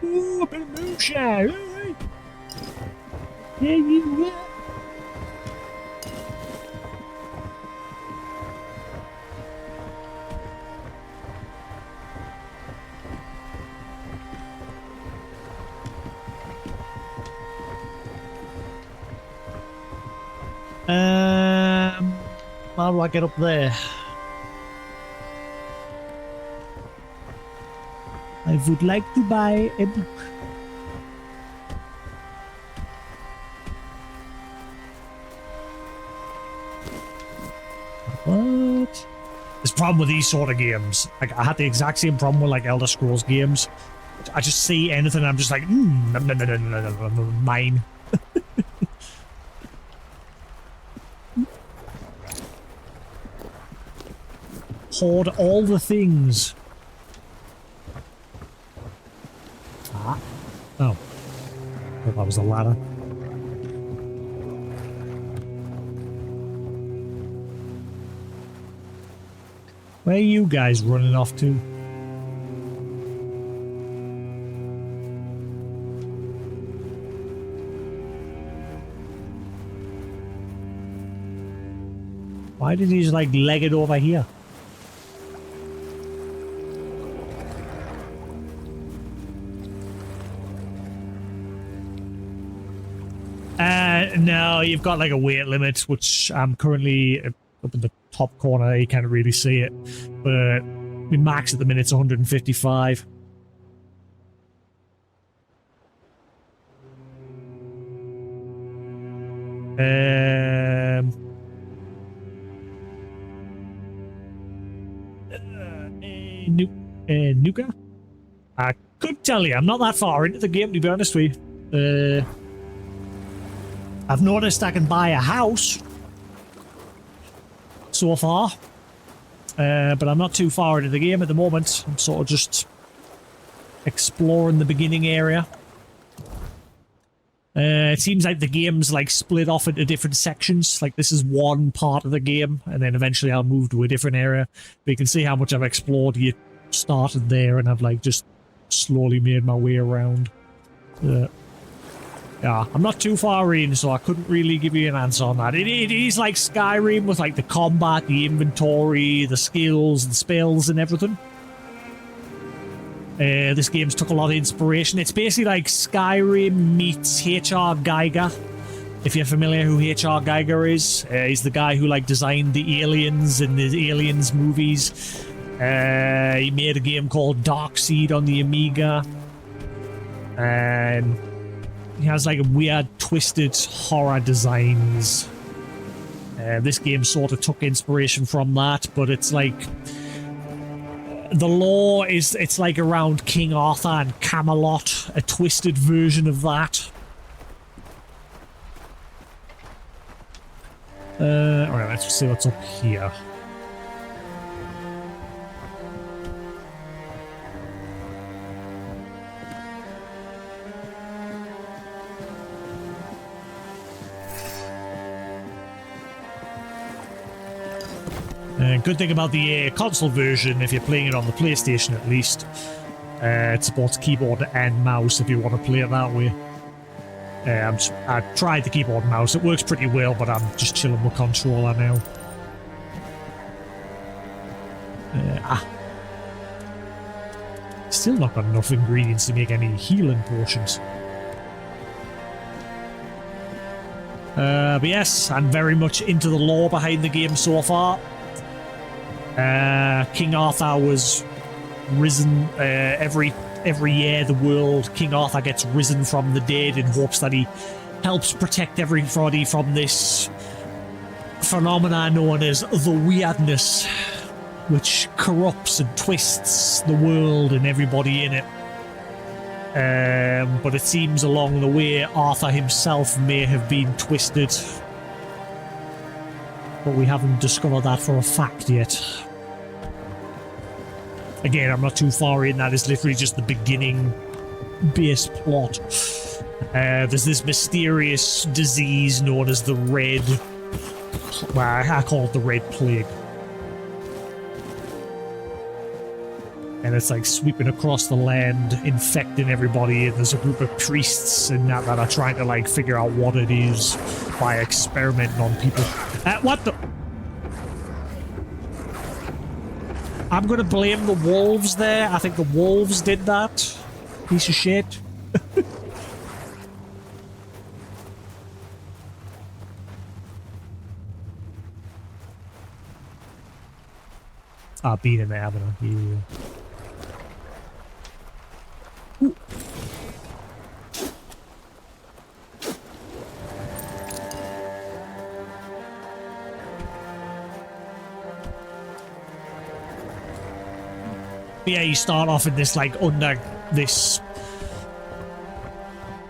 Ooh, a bit of moonshine. Yeah, yeah. How do I get up there? I would like to buy a book. What? There's a problem with these sort of games. Like, I had the exact same problem with like Elder Scrolls games. I just see anything and I'm just like, no, mine. Hoard all the things. Ah. Oh. Thought that was a ladder. Where are you guys running off to? Why did he just like leg it over here? No, you've got like a weight limit, which I'm currently up in the top corner. You can't really see it, but my max at the minute's 155. Nuka? I could tell you, I'm not that far into the game, to be honest with you. I've noticed I can buy a house so far, but I'm not too far into the game at the moment. I'm sort of just exploring the beginning area. It seems like the game's like split off into different sections. Like this is one part of the game, and then eventually I'll move to a different area. But you can see how much I've explored. You started there, and I've like just slowly made my way around. Yeah, I'm not too far in, so I couldn't really give you an answer on that. It is like Skyrim with like the combat, the inventory, the skills, the spells, and everything. This game's took a lot of inspiration. It's basically like Skyrim meets H.R. Geiger. If you're familiar who H.R. Geiger is, he's the guy who like designed the Aliens in the Aliens movies. He made a game called Darkseid on the Amiga. And he has like weird, twisted horror designs. This game sort of took inspiration from that, but it's like the lore is, it's like around King Arthur and Camelot, a twisted version of that. Alright, let's see what's up here. Good thing about the console version, if you're playing it on the PlayStation at least, it supports keyboard and mouse if you want to play it that way. I tried the keyboard and mouse, it works pretty well, but I'm just chilling with controller now. Still not got enough ingredients to make any healing potions. But yes, I'm very much into the lore behind the game so far. King Arthur was risen every year. The world, King Arthur gets risen from the dead in hopes that he helps protect everybody from this phenomenon known as the weirdness, which corrupts and twists the world and everybody in it. But it seems along the way Arthur himself may have been twisted, but we haven't discovered that for a fact yet. Again, I'm not too far in. That is literally just the beginning base plot. There's this mysterious disease known as the Red... Well, I call it the Red Plague. And it's like sweeping across the land, infecting everybody, and there's a group of priests and that are trying to like figure out what it is by experimenting on people. What the... I'm gonna blame the wolves there. I think the wolves did that. Piece of shit. Ah, beat in the Avalon. Yeah. Ooh. Yeah, you start off in this, like, under this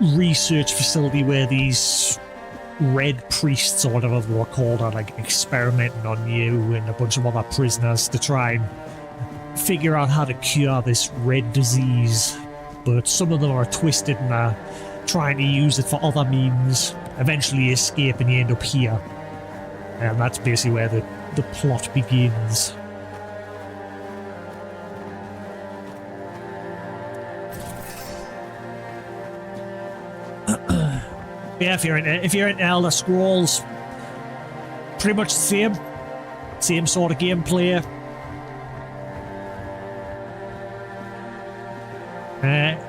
research facility where these red priests or whatever they were called are, like, experimenting on you and a bunch of other prisoners to try and figure out how to cure this red disease. But some of them are twisted and are trying to use it for other means. Eventually you escape and you end up here. And that's basically where the plot begins. Yeah, if you're in Elder Scrolls, pretty much the same sort of gameplay.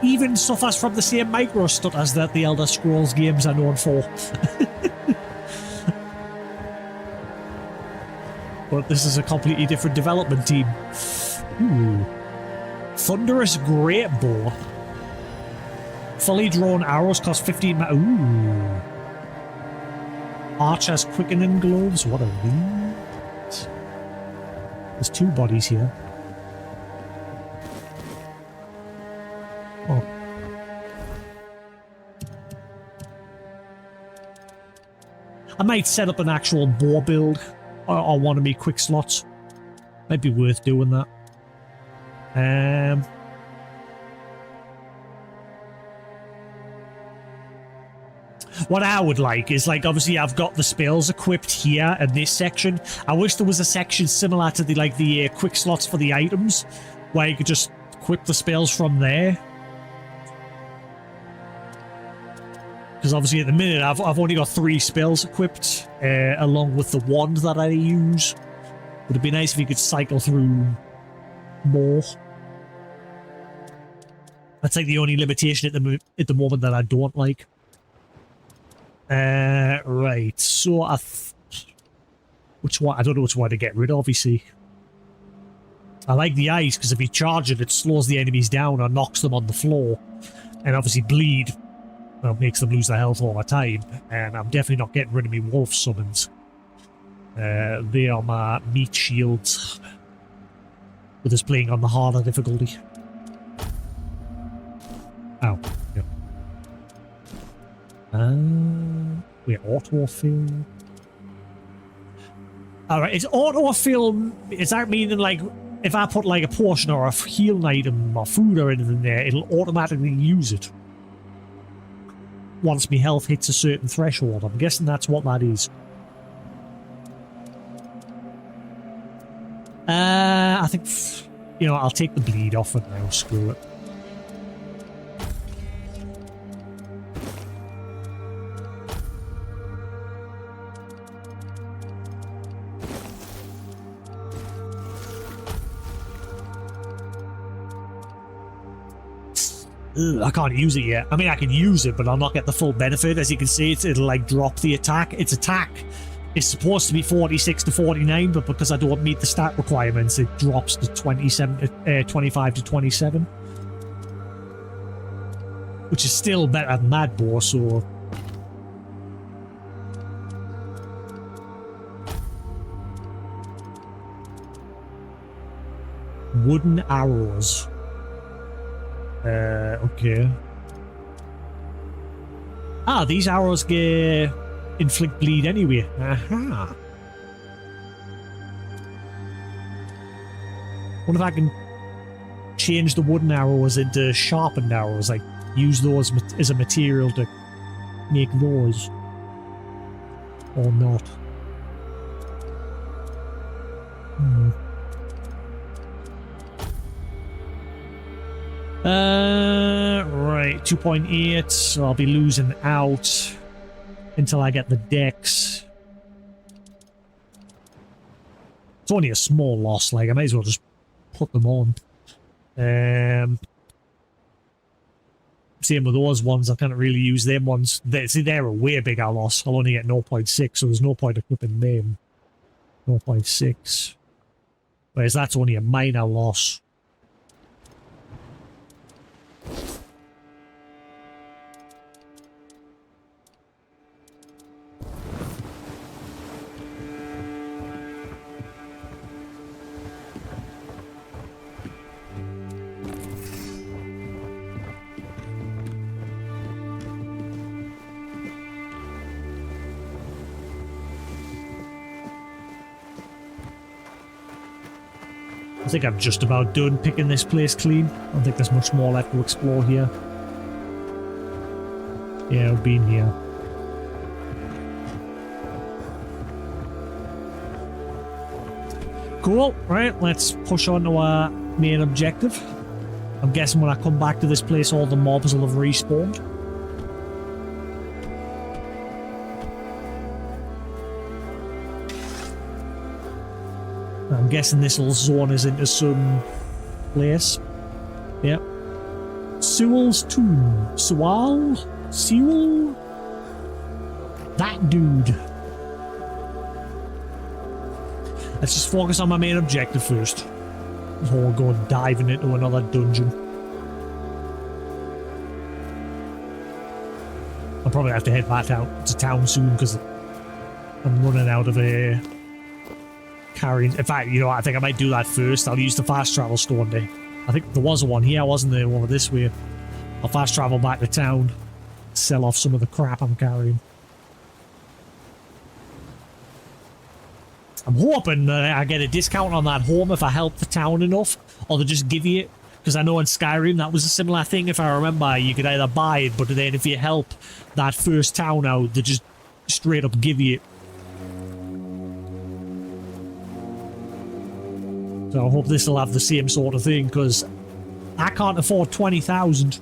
Even suffers from the same micro stutters that the Elder Scrolls games are known for. But this is a completely different development team. Ooh. Thunderous Great Bow. Fully drawn arrows cost 15 ooh. Archer's quickening gloves. What are these? There's two bodies here. Oh. I might set up an actual bow build on one of my quick slots. Might be worth doing that. What I would like is, like, obviously I've got the spells equipped here in this section. I wish there was a section similar to the quick slots for the items, where you could just equip the spells from there. Because obviously at the minute I've only got 3 spells equipped, along with the wand that I use. Would it be nice if you could cycle through more? That's like the only limitation at the moment that I don't like. Right, so which one? I don't know which one to get rid of, obviously. I like the ice, because if you charge it, it slows the enemies down or knocks them on the floor. And obviously bleed, well, makes them lose their health all the time. And I'm definitely not getting rid of me wolf summons. They are my meat shields. With us playing on the harder difficulty. Ow. Yep. Wait, autofill. Alright, is autofill, is that meaning like if I put like a potion or a healing item or food or anything there, it'll automatically use it once my health hits a certain threshold? I'm guessing that's what that is. I think, you know, I'll take the bleed off it now, screw it. Ugh, I can't use it yet. I mean, I can use it, but I'll not get the full benefit. As you can see, it'll like drop the attack. Its attack is supposed to be 46 to 49, but because I don't meet the stat requirements, it drops to 25 to 27. Which is still better than that, boy, so... Wooden arrows. Okay. Ah, these arrows inflict bleed anyway. Aha. What if I can change the wooden arrows into sharpened arrows? Like, use those as a material to make those? Or not? Right, 2.8, so I'll be losing out until I get the dex. It's only a small loss, like, I might as well just put them on. Same with those ones, I can't really use them ones. They're a way bigger loss. I'll only get 0.6, so there's no point equipping them. 0.6. Whereas that's only a minor loss. I think I'm just about done picking this place clean. I don't think there's much more left to explore here. Yeah, I've been here. Cool, right, let's push on to our main objective. I'm guessing when I come back to this place all the mobs will have respawned. I'm guessing this will zone us into some place. Yep. Sewell's tomb. Sewell? Sewell? That dude. Let's just focus on my main objective first. Before we go diving into another dungeon. I'll probably have to head back out to town soon because I'm running out of carrying. In fact, you know, I think I might do that first. I'll use the fast travel stone there. I think there was one here, wasn't there? Over this way. I'll fast travel back to town, sell off some of the crap I'm carrying. I'm hoping that I get a discount on that home if I help the town enough, or they just give you Because I know in Skyrim that was a similar thing, if I remember. You could either buy it, but then if you help that first town out, they just straight up give you it. So I hope this will have the same sort of thing, because I can't afford 20,000.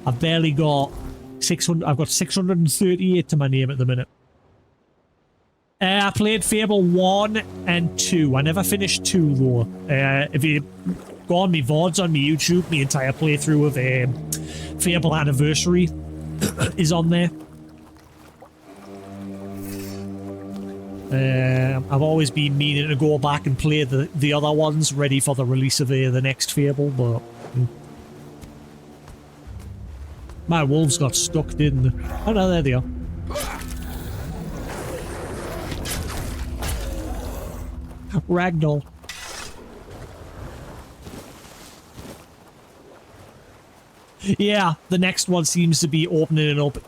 I've barely got 600. I've got 638 to my name at the minute. I played Fable 1 and 2. I never finished 2 though. If you go on me VODs on me YouTube, my entire playthrough of Fable Anniversary is on there. I've always been meaning to go back and play the other ones, ready for the release of the next Fable, but my wolves got stuck, didn't they? Oh no, there they are. Ragdoll. Yeah, the next one seems to be opening it up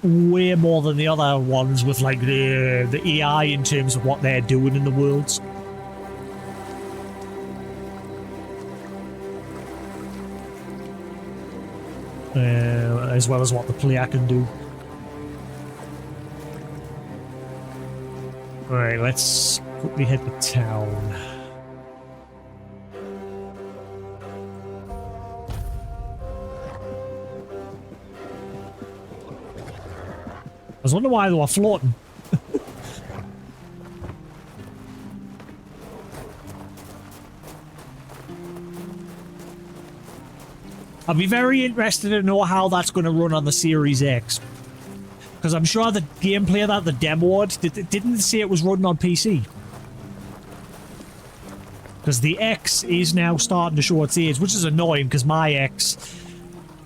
way more than the other ones with like the AI in terms of what they're doing in the worlds. As well as what the player can do. Alright, let's quickly head to town. I was wondering why they were floating. I'll be very interested to know how that's going to run on the Series X. Because I'm sure the gameplay that the demoed didn't say it was running on PC. Because the X is now starting to show its age, which is annoying because my X,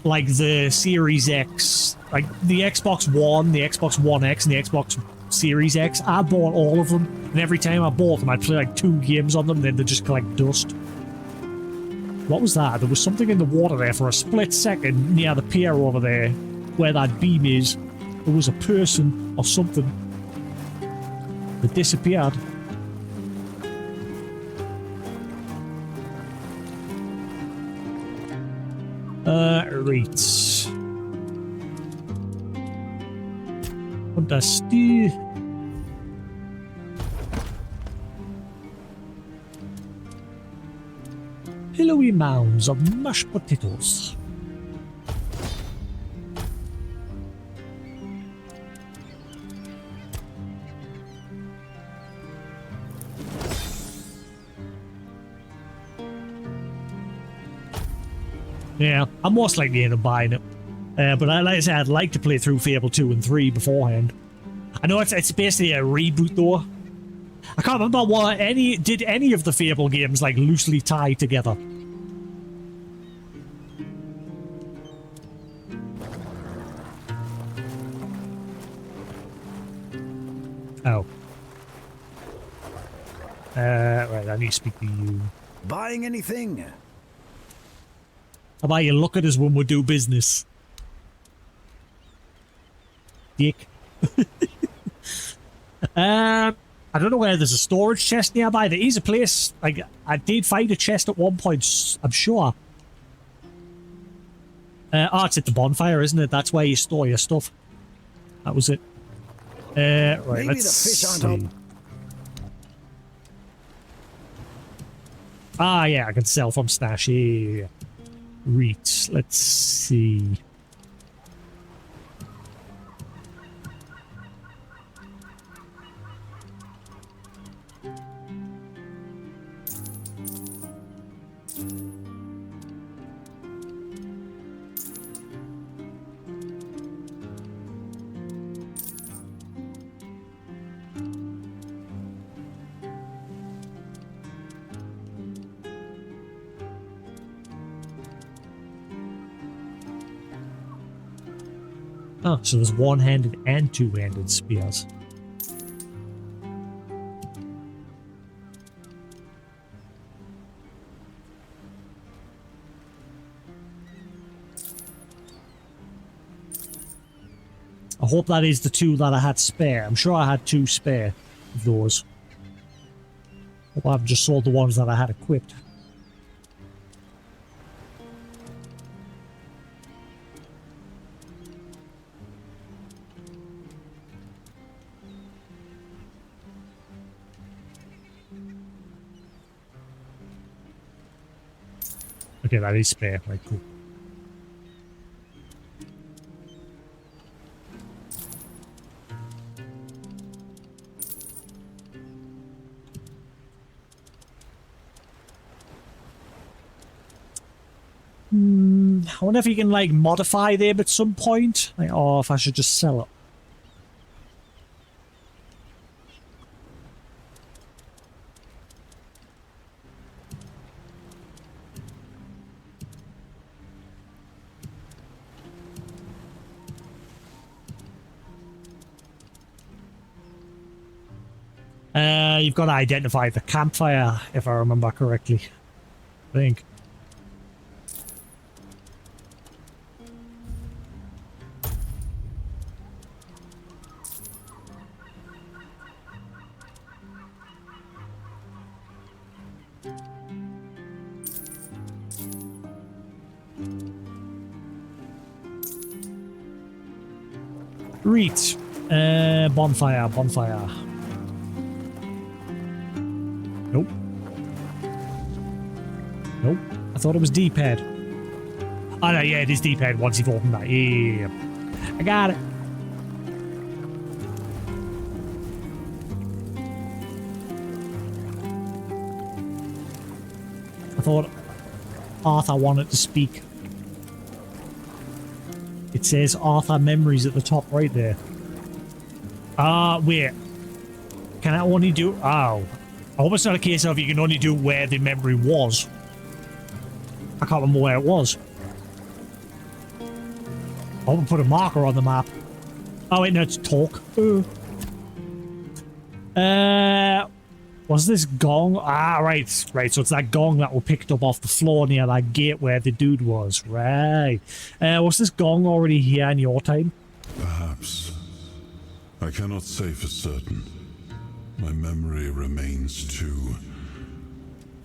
like the Series X, like the Xbox One, the Xbox One X, and the Xbox Series X, I bought all of them. And every time I bought them, I'd play like 2 games on them, then they just collect dust. What was that? There was something in the water there for a split second near the pier over there, where that beam is. There was a person or something that disappeared. Right. Und das die... Pillowy mounds of mashed potatoes. Yeah, I'm most likely into buying it. But like I said, I'd like to play through Fable 2 and 3 beforehand. I know it's basically a reboot though. I can't remember what did any of the Fable games like loosely tie together. Oh. Right, I need to speak to you. Buying anything? How about you look at us when we do business? Dick. I don't know where there's a storage chest nearby. There is a place, like, I did find a chest at one point, I'm sure. Oh, it's at the bonfire, isn't it? That's where you store your stuff. That was it. Right, Maybe let's the fish aren't see. up. Ah, yeah, I can sell from stash here. Right, let's see. Oh, so there's one-handed and two-handed spears. I hope that is the 2 that I had spare. I'm sure I had 2 spare of those. Hope I've just sold the ones that I had equipped. Okay, that is spare. Right, cool. I wonder if you can, like, modify them at some point. Like, or if I should just sell it. You've got to identify the campfire, if I remember correctly. I think. Reach. Bonfire. Nope. Nope. I thought it was D-pad. Oh no, yeah, it is D-pad once you've opened that. Yeah. I got it. I thought Arthur wanted to speak. It says Arthur Memories at the top right there. Wait. Can I only do... Oh. I hope it's not a case of you can only do where the memory was. I can't remember where it was. I hope I put a marker on the map. Oh wait, no, it's talk. Was this gong? Ah, right. So it's that gong that we picked up off the floor near that gate where the dude was. Right. Was this gong already here in your time? Perhaps. I cannot say for certain. My memory remains too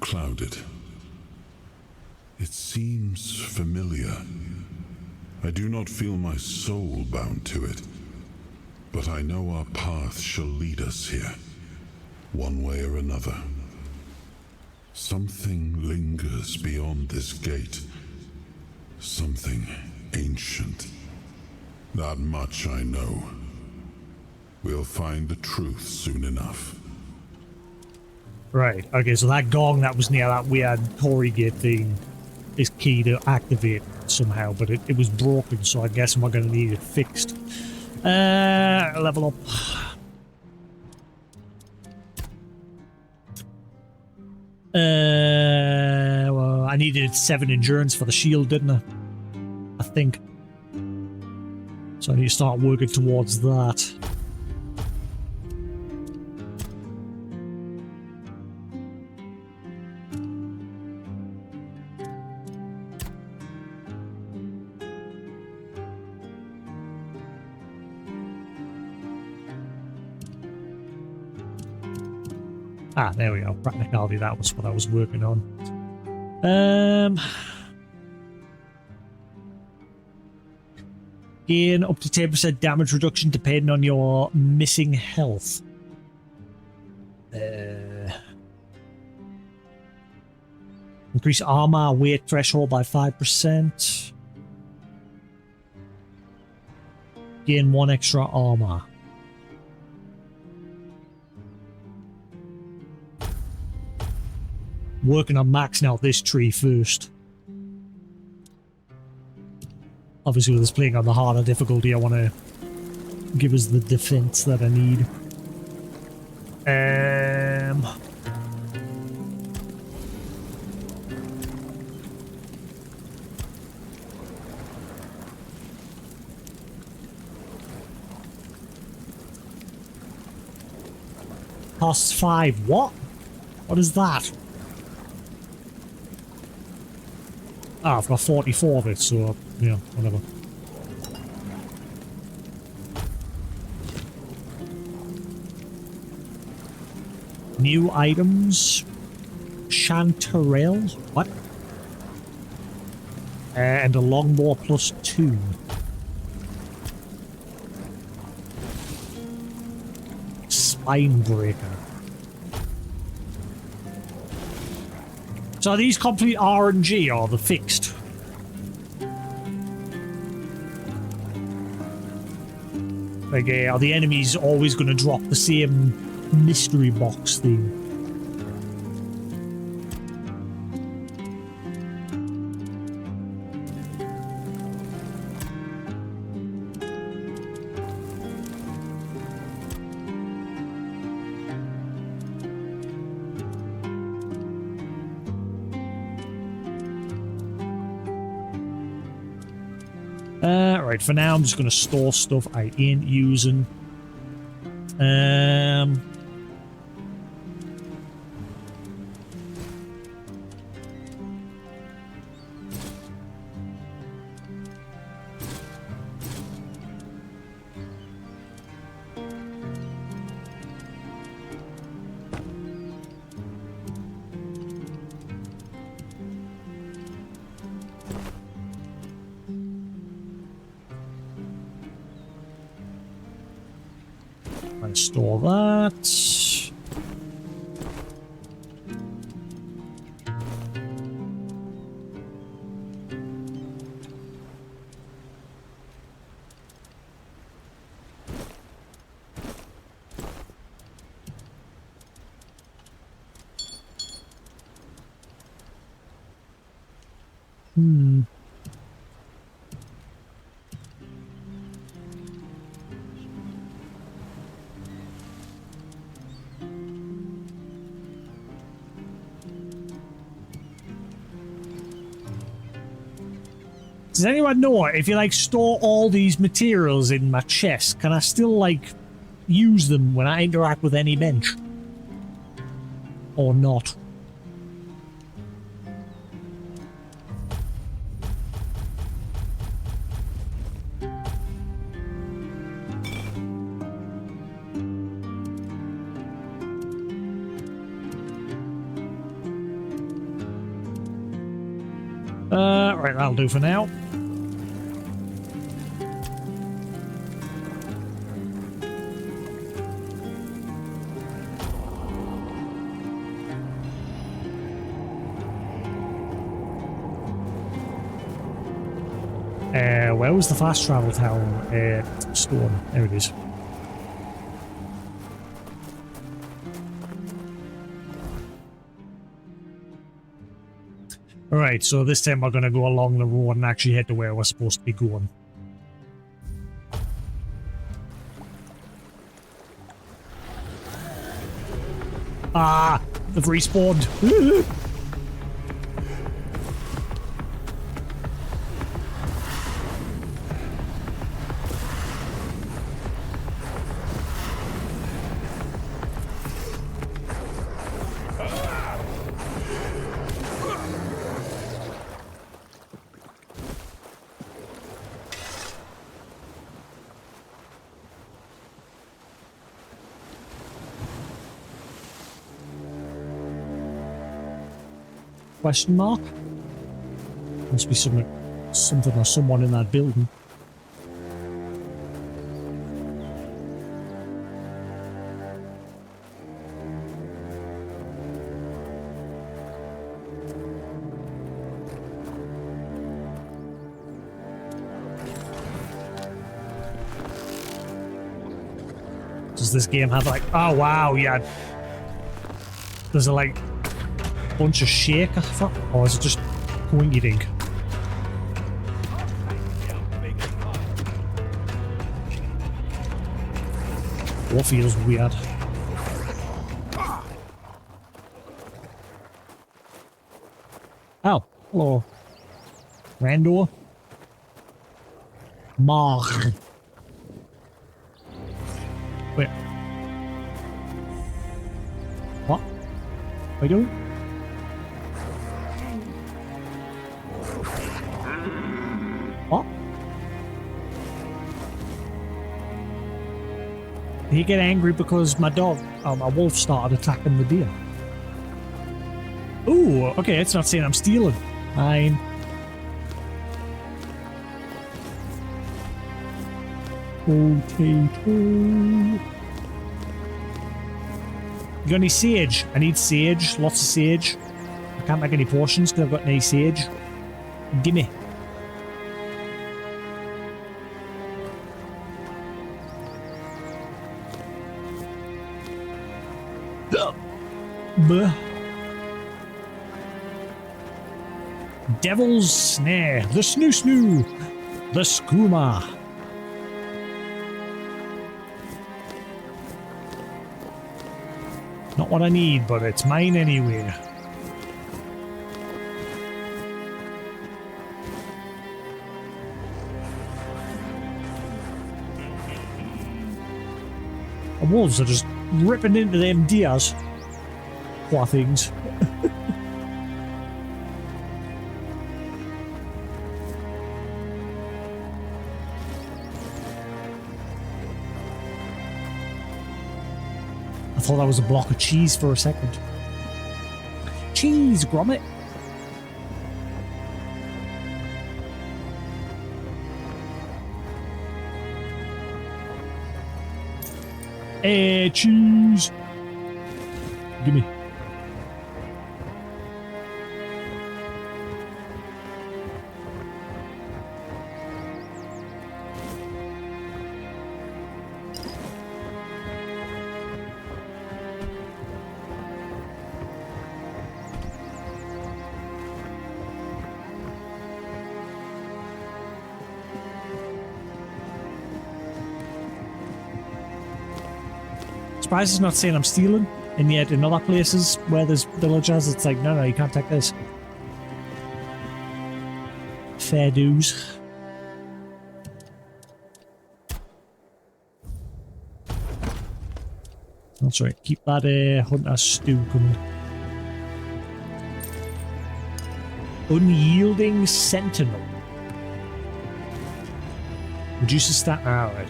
clouded. It seems familiar. I do not feel my soul bound to it, but I know our path shall lead us here, one way or another. Something lingers beyond this gate, something ancient. That much I know. We'll find the truth soon enough. Right, okay, so that gong that was near that weird Tory gate thing is key to activate somehow, but it was broken, so I guess I'm not going to need it fixed. Level up. Well, I needed 7 endurance for the shield, didn't I? I think. So I need to start working towards that. Ah, there we go. Practicality, that was what I was working on. Gain up to 10% damage reduction depending on your missing health. Increase armor weight threshold by 5%. Gain 1 extra armor. Working on maxing out this tree first. Obviously with us playing on the harder difficulty, I want to give us the defense that I need. Costs 5. What? What is that? Ah, I've got 44 of it, so, yeah, whatever. New items. Chanterelle. What? And a longbow +2. Spine breaker. So are these complete RNG or the fixed? Like, are the enemies always going to drop the same mystery box thing? Right, for now I'm just going to store stuff I ain't using. Store that. Does anyone know if you like store all these materials in my chest, can I still like use them when I interact with any bench? Or not? Right, that'll do for now. Where was the fast travel town? Storm. There it is. Alright, so this time we're going to go along the road and actually head to where we're supposed to be going. Ah! They've respawned! Question mark? Must be something or someone in that building. Does this game have like, oh wow, yeah. There's a like bunch of shake, I thought, or is it just pointy dink? What feels weird? Oh, hello. Randor. Mar. Wait. What? What are you doing? What? He get angry because my dog, my wolf started attacking the deer. Ooh, okay, it's not saying I'm stealing. Fine. Potato. You got any sage? I need sage. Lots of sage. I Can't make any potions because I've got an sage. Gimme. Bleh. Devil's Snare, the Snoo, the Skooma. Not what I need, but it's mine anyway. The wolves are just ripping into them deers. Poor things. I thought that was a block of cheese for a second. Cheese, grommet. Cheese. Gimme. Surprised it's not saying I'm stealing, and yet in other places where there's villagers, it's like, no, you can't take this. Fair dues. That's right, keep that hunter stew coming. Unyielding Sentinel. Reduces stat. Alright.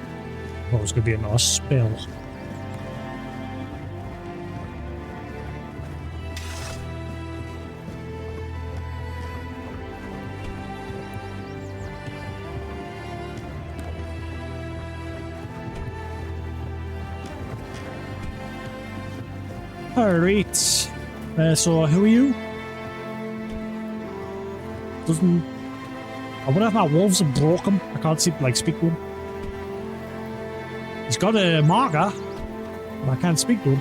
Thought it was going to be another spell. Alright. So who are you? Doesn't... I wonder if my wolves have broken. I can't seem to like speak to him. He's got a marker, but I can't speak to him.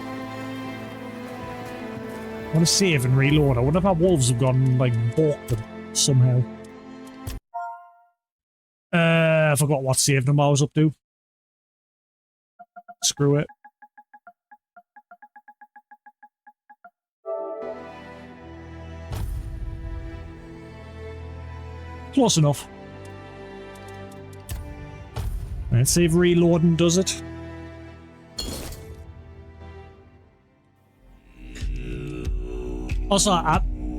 I want to save and reload. I wonder if our wolves have gone like balked them somehow. I forgot what save them I was up to. Screw it. Close enough. Let's see if reloading does it. Also,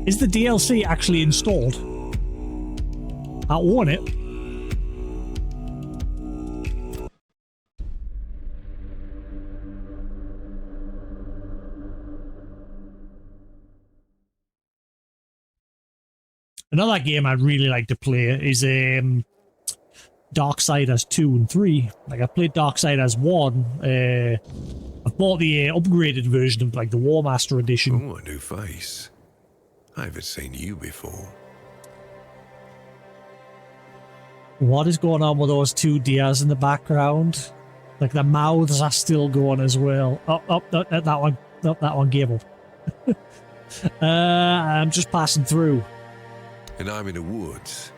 is the DLC actually installed? I own it. Another game I'd really like to play is Darksiders 2 and 3. Like, I played Darksiders 1. I've bought the upgraded version of like the War Master edition. Oh, a new face. I haven't seen you before. What is going on with those two deers in the background? Like, the mouths are still going as well. That one gave up. I'm just passing through. And I'm in the woods.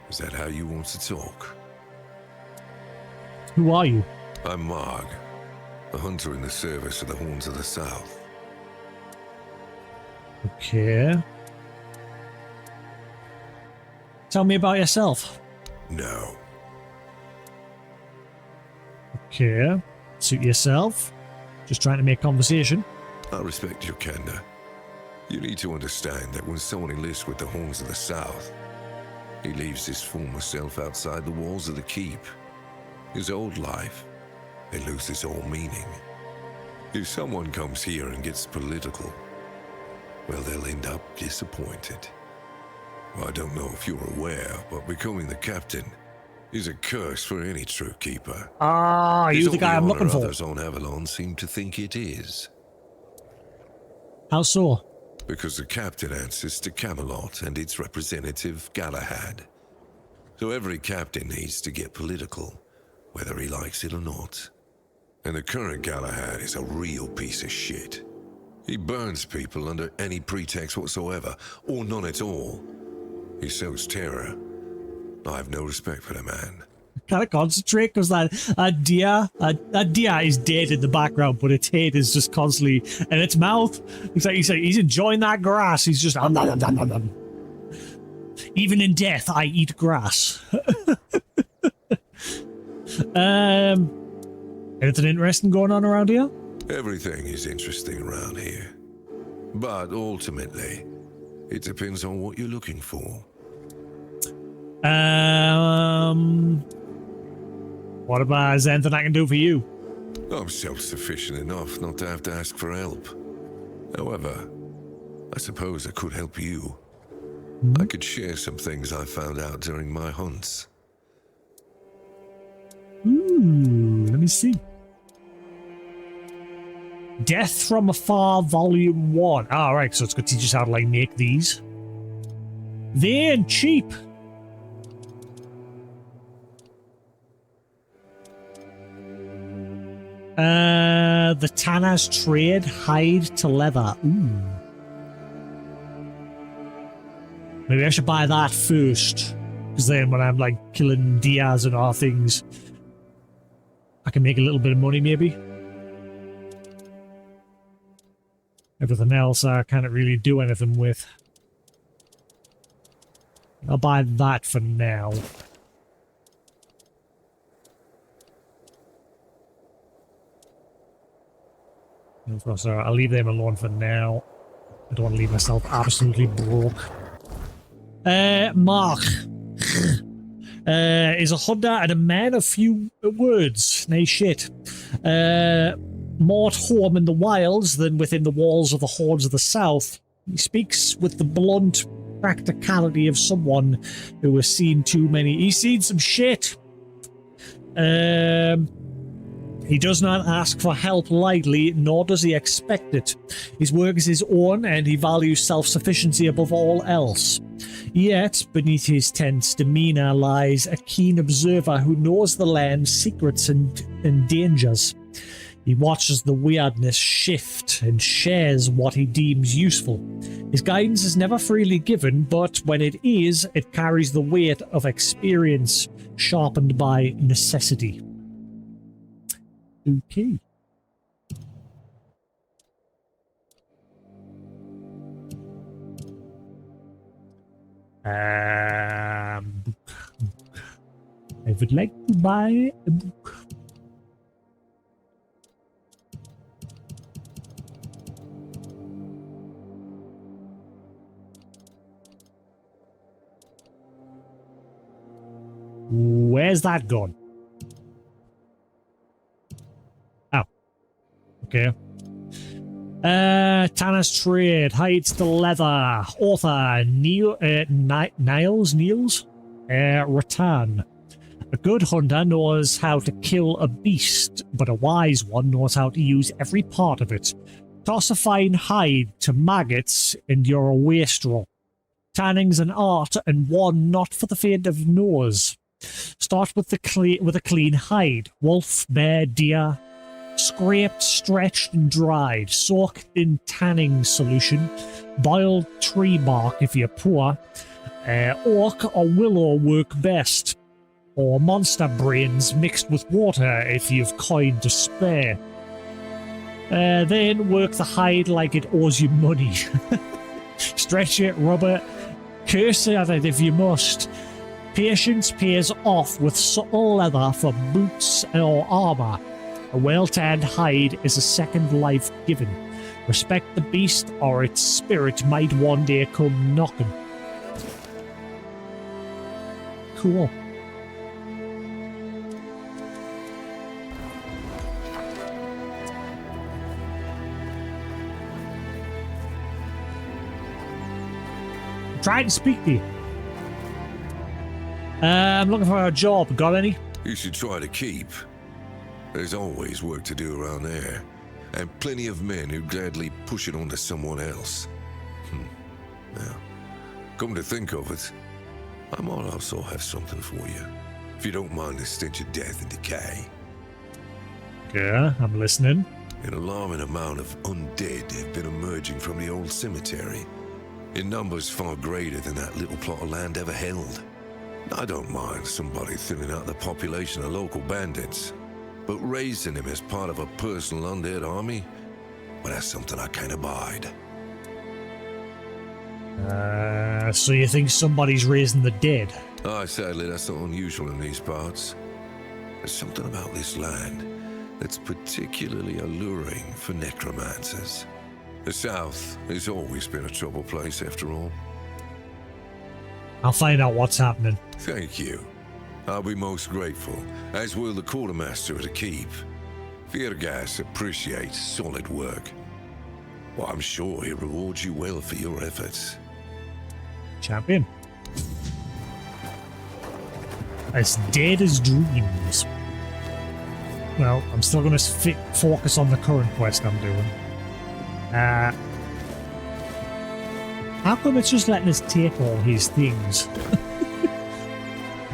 Is that how you want to talk? Who are you? I'm Marg, a hunter in the service of the Horns of the South. Okay. Tell me about yourself. No. Okay. Suit yourself. Just trying to make conversation. I respect your candor. You need to understand that when someone enlists with the Horns of the South, he leaves his former self outside the walls of the keep. His old life, it loses all meaning. If someone comes here and gets political, well, they'll end up disappointed. Well, I don't know if you're aware, but becoming the captain is a curse for any true keeper. Ah, you the guy I'm looking for. Others on Avalon seem to think it is. How so? Because the captain answers to Camelot and its representative, Galahad. So every captain needs to get political, whether he likes it or not. And the current Galahad is a real piece of shit. He burns people under any pretext whatsoever, or none at all. He sows terror. I have no respect for the man. Gotta concentrate because that deer is dead in the background, but its head is just constantly in its mouth. It's like he's enjoying that grass. He's just even in death, I eat grass. Anything interesting going on around here? Everything is interesting around here. But ultimately, it depends on what you're looking for. What about, is there anything I can do for you? I'm self-sufficient enough not to have to ask for help. However, I suppose I could help you. I could share some things I found out during my hunts. Ooh, let me see. Death from Afar, Volume 1. Ah, right, so it's going to teach us how to, like, make these. They ain't cheap. The Tanner's Trade, hide to leather. Ooh. Maybe I should buy that first. Because then when I'm, like, killing deers and all things, I can make a little bit of money, maybe. Everything else I can't really do anything with. I'll buy that for now. So I'll leave them alone for now. I don't want to leave myself absolutely broke. Mark is a hunter and a man of few words. Nay shit. More at home in the wilds than within the walls of the hordes of the south. He speaks with the blunt practicality of someone who has seen too many. He's seen some shit. He does not ask for help lightly, nor does he expect it. His work is his own, and he values self-sufficiency above all else. Yet, beneath his tense demeanor lies a keen observer who knows the land's secrets and dangers. He watches the weirdness shift and shares what he deems useful. His guidance is never freely given, but when it is, it carries the weight of experience, sharpened by necessity. Okay. Book. I would like to buy a book. Where's that gone? Oh. Okay. Tanner's Trade, hides to leather. Author, Niles? Rattan. A good hunter knows how to kill a beast, but a wise one knows how to use every part of it. Toss a fine hide to maggots and you're a wastrel. Tanning's an art and one not for the faint of nose. Start with a clean hide. Wolf, bear, deer. Scraped, stretched and dried. Soaked in tanning solution. Boiled tree bark if you're poor. Oak or willow work best. Or monster brains mixed with water if you've coin to spare. Then work the hide like it owes you money. Stretch it, rub it. Curse at it if you must. Patience pays off with subtle leather for boots or armor. A well-tanned hide is a second life given. Respect the beast or its spirit might one day come knocking. Cool. I'm trying to speak to you. I'm looking for a job. Got any? You should try to keep. There's always work to do around there, and plenty of men who gladly push it onto someone else. Yeah. Come to think of it, I might also have something for you. If you don't mind the stench of death and decay. Yeah, I'm listening. An alarming amount of undead have been emerging from the old cemetery, in numbers far greater than that little plot of land ever held. I don't mind somebody thinning out the population of local bandits, but raising them as part of a personal undead army, well, that's something I can't abide. So you think somebody's raising the dead? Aye, sadly, that's not unusual in these parts. There's something about this land that's particularly alluring for necromancers. The South has always been a trouble place, after all. I'll find out what's happening. Thank you. I'll be most grateful, as will the quartermaster of the keep. Virgas appreciates solid work. Well, I'm sure he rewards you well for your efforts. Champion. As dead as dreams. Well, I'm still going to focus on the current quest I'm doing. How come it's just letting us take all his things? I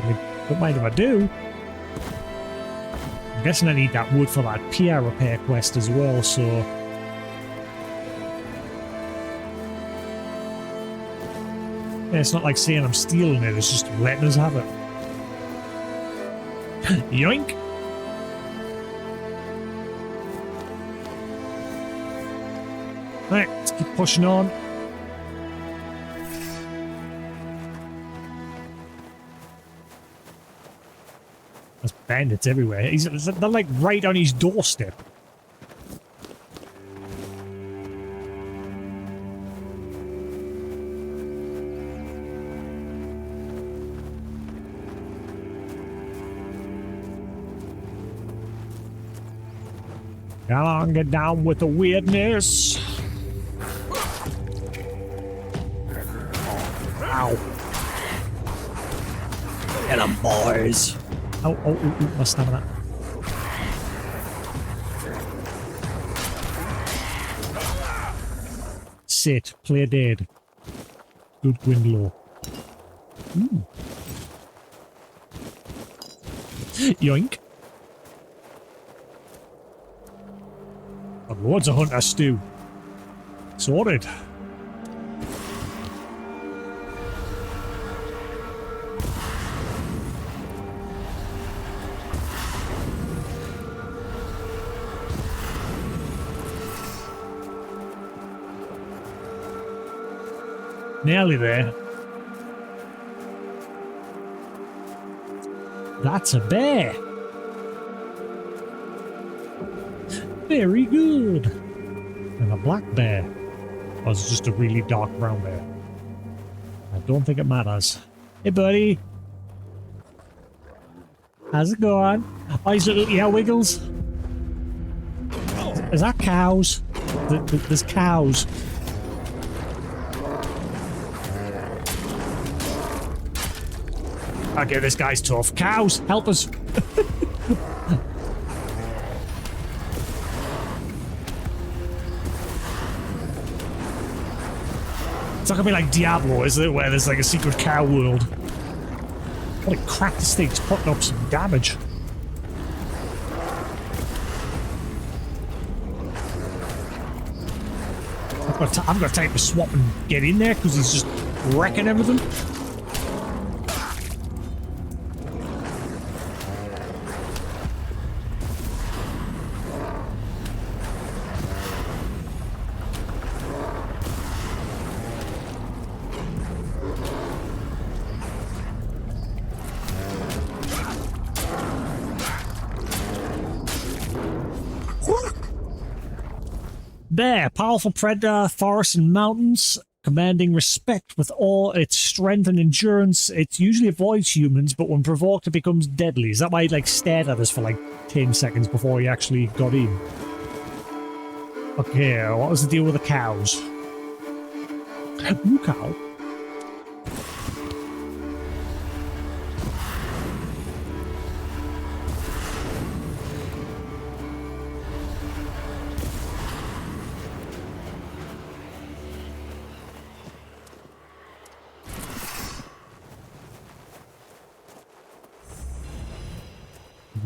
mean, don't mind if I do. I'm guessing I need that wood for that pier repair quest as well, so... Yeah, it's not like saying I'm stealing it, it's just letting us have it. Yoink! Right, let's keep pushing on. There's bandits everywhere. They're like right on his doorstep. Come on, get down with the weirdness. Ow. Get 'em, boys. Oh, my stamina. Sit, play dead. Good Gwendolyn. Yoink. Loads of hunter stew. Sorted. Nearly there. That's a bear. Very good. And a black bear. Or is it just a really dark brown bear? I don't think it matters. Hey, buddy. How's it going? Oh, he's little ear wiggles. Is that cows? There's cows. Okay, this guy's tough. Cows, help us. It's not gonna be like Diablo, is it? Where there's like a secret cow world. Holy crap, this thing's putting up some damage. I've got time to swap and get in there because he's just wrecking everything. Bear, powerful predator, forests and mountains, commanding respect with all its strength and endurance. It usually avoids humans, but when provoked, it becomes deadly. Is that why he like stared at us for like 10 seconds before he actually got in? Okay, what was the deal with the cows? Ooh, cow.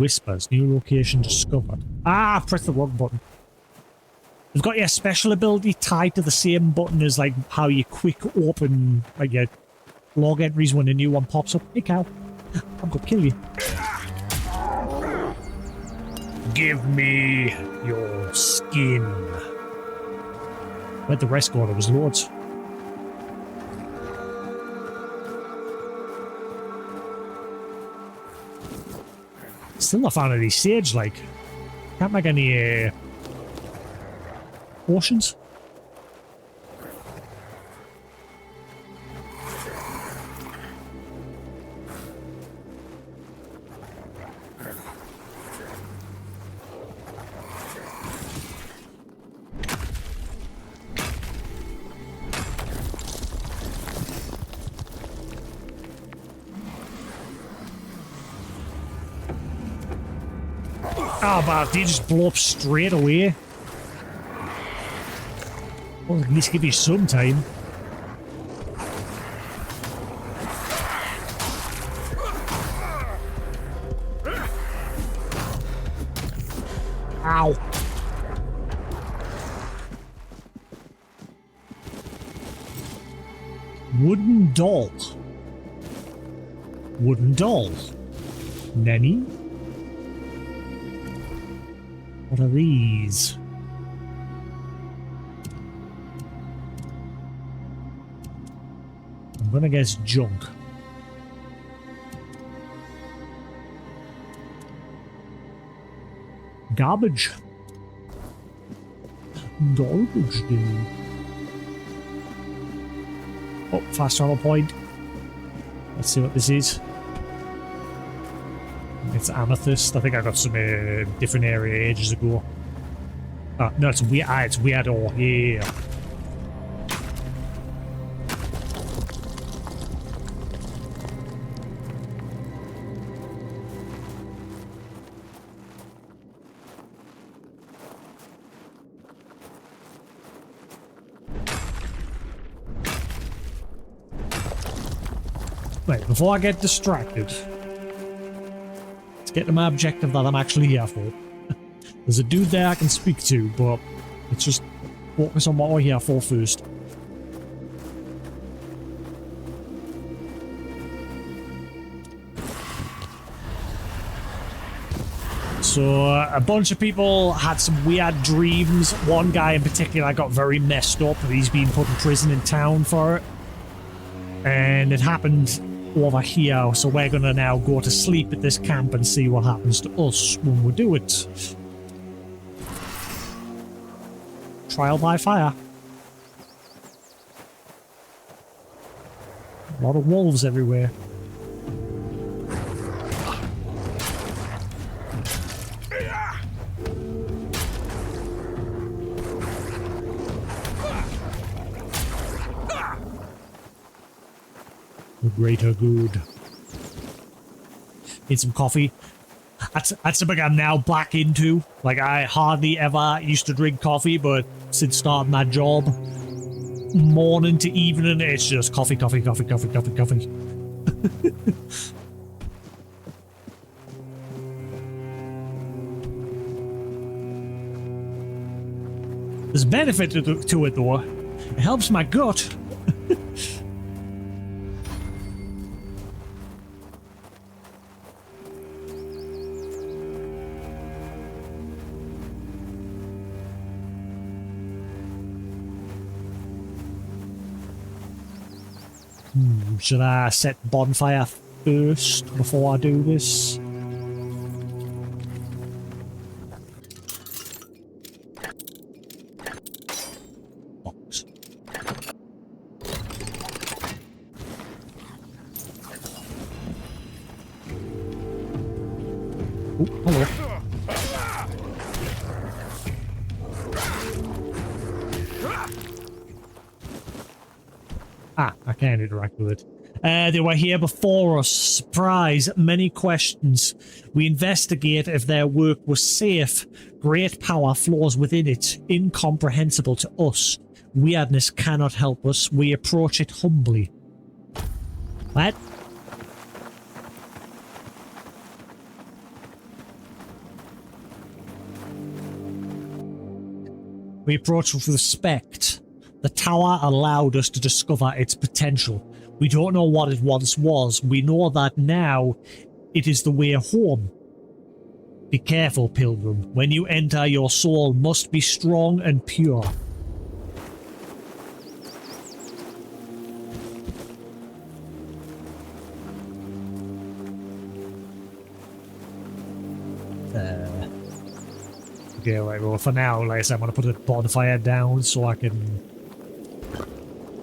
whispers. New location discovered. Ah, press the wrong button. You've got your special ability tied to the same button as like how you quick open like your log entries when a new one pops up. Hey cow, I'm gonna kill you. Give me your skin. Where'd the rest go? There was loads. Still not found any sage, like. Can't make any potions. Oh, but they just blow up straight away. Well, at least give you some time. Ow. Wooden doll. Wooden doll. Nanny? What are these? I'm gonna guess junk. Garbage. Garbage, dude. Oh, fast travel point. Let's see what this is. It's amethyst. I think I got some different area ages ago. No, it's weird. It's weird. Oh, yeah. Right, before I get distracted. Get to my objective that I'm actually here for. There's a dude there I can speak to, but let's just focus on what we're here for first. So, a bunch of people had some weird dreams. One guy in particular got very messed up. He's been put in prison in town for it. And it happened over here, so we're gonna now go to sleep at this camp and see what happens to us when we do it. Trial by fire. A lot of wolves everywhere. The greater good. Need some coffee. That's something I'm now back into. Like, I hardly ever used to drink coffee, but since starting my job, morning to evening, it's just coffee, coffee, coffee, coffee, coffee, coffee. There's a benefit to it, though. It helps my gut. Should I set bonfire first before I do this? Box. Oh, hello. Ah, I can't interact with it. They were here before us. Surprise. Many questions. We investigate if their work was safe. Great power flows within it. Incomprehensible to us. Weirdness cannot help us. We approach it humbly. What? We approach with respect. The tower allowed us to discover its potential. We don't know what it once was. We know that now it is the way home. Be careful, pilgrim. When you enter, your soul must be strong and pure. Okay, right, well, for now, like I said, I'm going to put a bonfire down so I can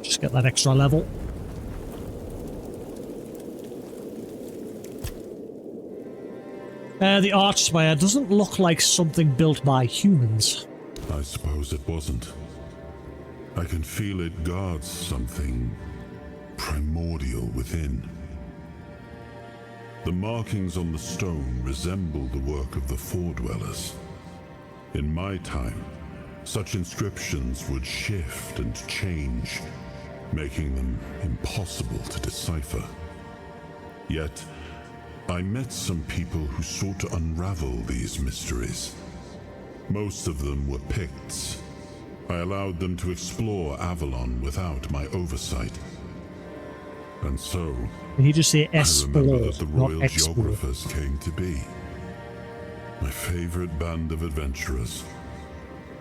just get that extra level. The Archspire doesn't look like something built by humans. I suppose it wasn't. I can feel it guards something primordial within. The markings on the stone resemble the work of the Foredwellers. In my time, such inscriptions would shift and change, making them impossible to decipher. Yet, I met some people who sought to unravel these mysteries. Most of them were Picts. I allowed them to explore Avalon without my oversight. And so, Did he just say I remember explore, that the not royal explore? geographers came to be. My favorite band of adventurers.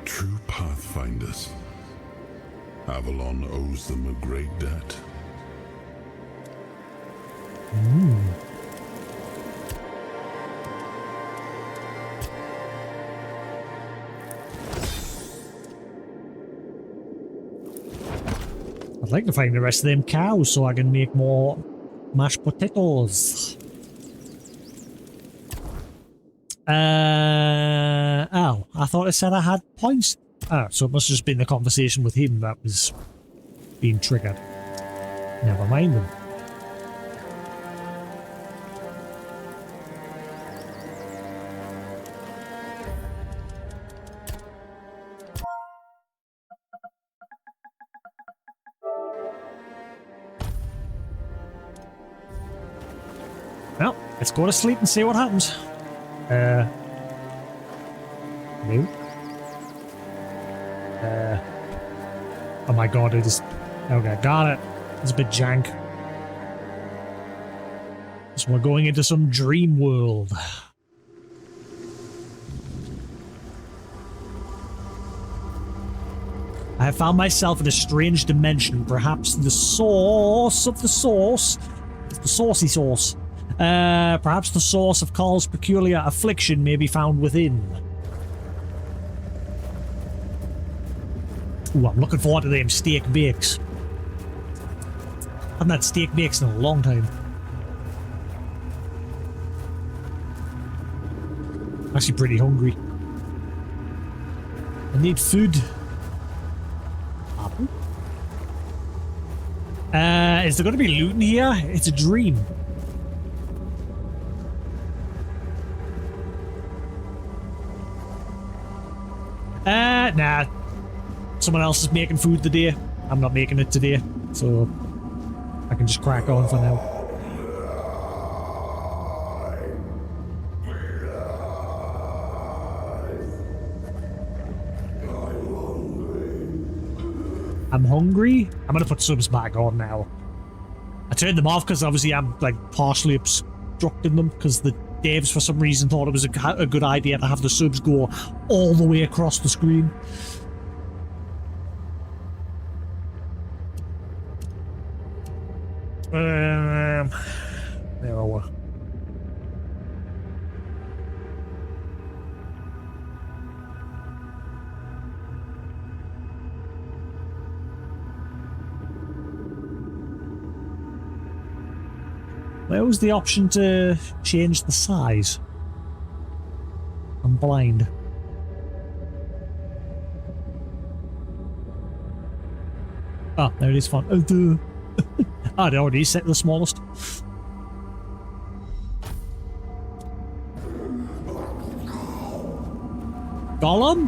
True pathfinders. Avalon owes them a great debt. I'd like to find the rest of them cows so I can make more mashed potatoes. Oh, I thought it said I had points. Oh, so it must have just been the conversation with him that was being triggered. Never mind then. Well, let's go to sleep and see what happens. No. Oh my god, it is... Okay, got it. It's a bit jank. So we're going into some dream world. I have found myself in a strange dimension. Perhaps the source of the sauce is the saucy sauce. Perhaps the source of Carl's peculiar affliction may be found within. Ooh, I'm looking forward to them steak bakes. I haven't had steak bakes in a long time. Actually pretty hungry. I need food. Apple? Is there going to be loot in here? It's a dream. Nah. Someone else is making food today. I'm not making it today, so I can just crack on for now. I'm hungry. I'm gonna put subs back on now. I turned them off because obviously I'm like partially obstructing them because the devs for some reason thought it was a good idea to have the subs go all the way across the screen. There we were. Where was the option to change the size? I'm blind. Oh, there it is. Fun. Oh, it already set to the smallest. Gollum?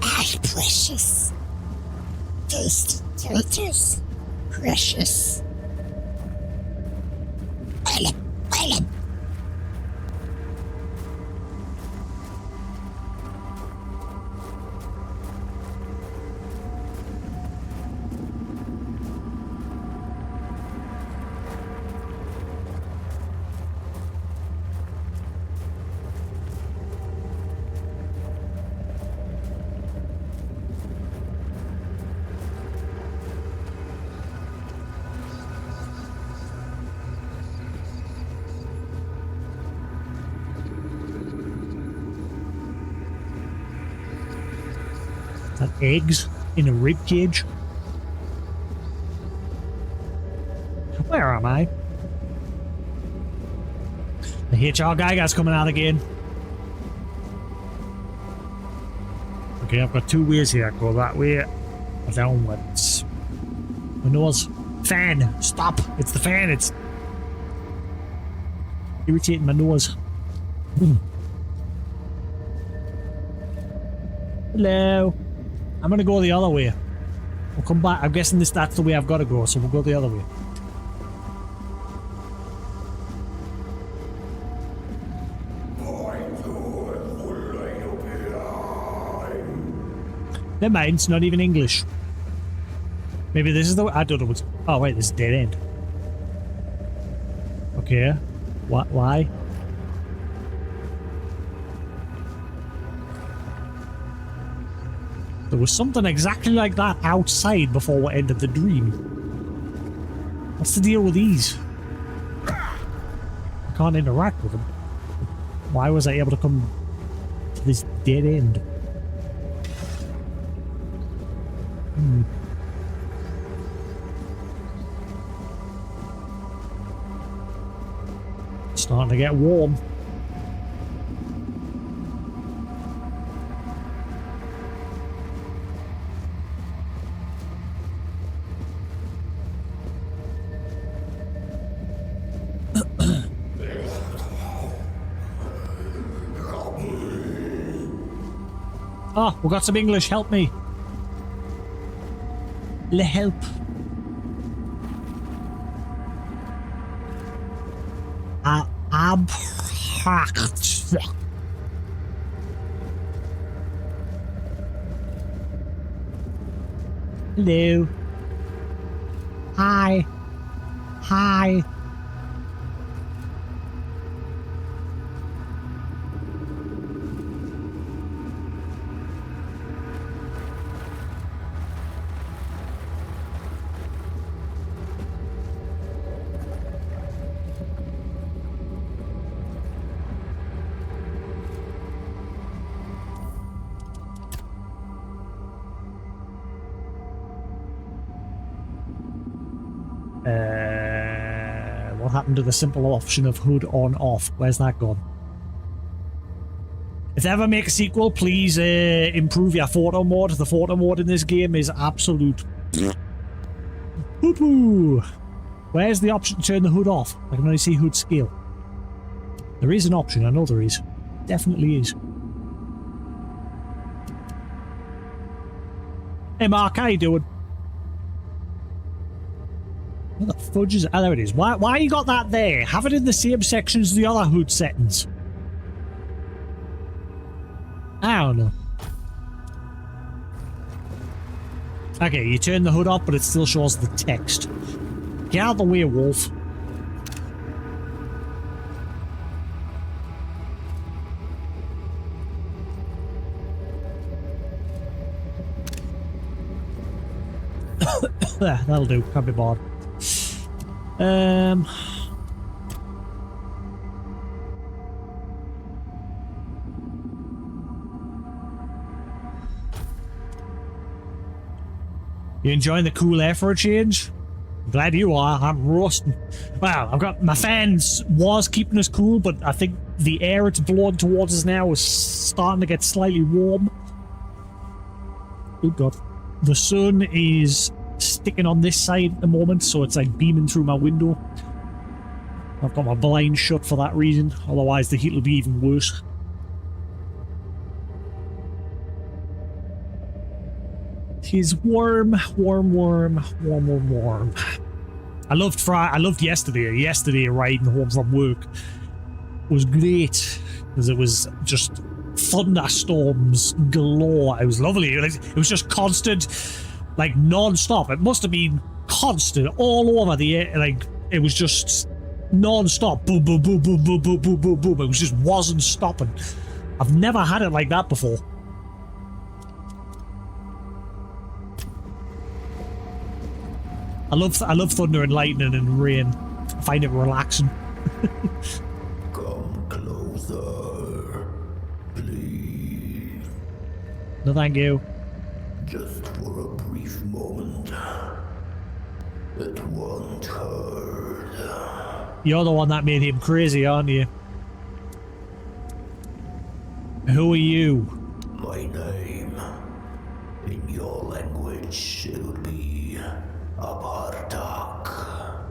Ah, precious. Tasty taters. Precious. Willem. Is that eggs in a rib cage? Where am I? The HR guy's coming out again. Okay, I've got two ways here. Go that way or downwards. My nose. Fan! Stop! It's the fan! It's irritating my nose. Hello. I'm gonna go the other way. We'll come back. I'm guessing that's the way I've got to go, so we'll go the other way. Never mind, it's not even English. Maybe this is the way. I don't know what's. Oh, wait, this is dead end. Okay. What? Why? There was something exactly like that outside before we ended the dream. What's the deal with these? I can't interact with them. Why was I able to come to this dead end? Starting to get warm. Ah, we got some English. Help me. Help. Abhakt. Hello. Hi. Hi. What happened to the simple option of hood on off? Where's that gone? If they ever make a sequel, please improve your photo mode. The photo mode in this game is absolute poo-poo. Where's the option to turn the hood off? I can only see hood scale. There is an option, I know there is. Definitely is. Hey Mark, how you doing? What the fudge is it? Oh, there it is. Why you got that there? Have it in the same section as the other hood settings. I don't know. Okay, you turn the hood up, but it still shows the text. Get out of the way, wolf. There, that'll do. Can't be bothered. You enjoying the cool air for a change? I'm glad you are. I'm roasting. Well, I've got my fans was keeping us cool, but I think the air it's blowing towards us now is starting to get slightly warm. Oh god. The sun is sticking on this side at the moment, so it's like beaming through my window. I've got my blind shut for that reason, otherwise the heat will be even worse. It is warm. I loved yesterday. Yesterday riding home from work was great because it was just thunderstorms galore. It was lovely. It was just constant, like non-stop. It must have been constant all over the air. Like it was just non-stop. Boom, boom, boom, boom, boom, boom, boom, boom, boom. It was just wasn't stopping. I've never had it like that before. I love thunder and lightning and rain. I find it relaxing. Come closer, please. No, thank you. Just for a brief moment. It won't hurt. You're the one that made him crazy, aren't you? Who are you? My name. In your language, it would be Abartak.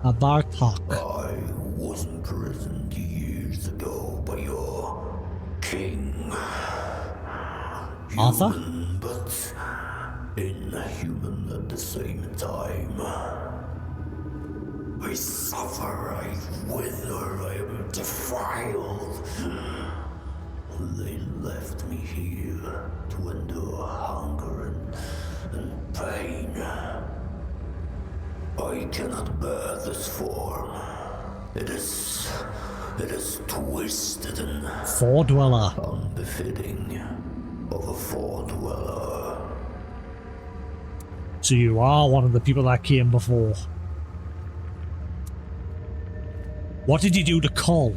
Abartak. I was imprisoned years ago by your king. Arthur? Human, but inhuman at the same time. I suffer, I wither, I am defiled. They left me here to endure hunger and pain. I cannot bear this form. It is twisted and Four dweller. unbefitting of a four dweller. So you are one of the people that came before. What did you do to Cull?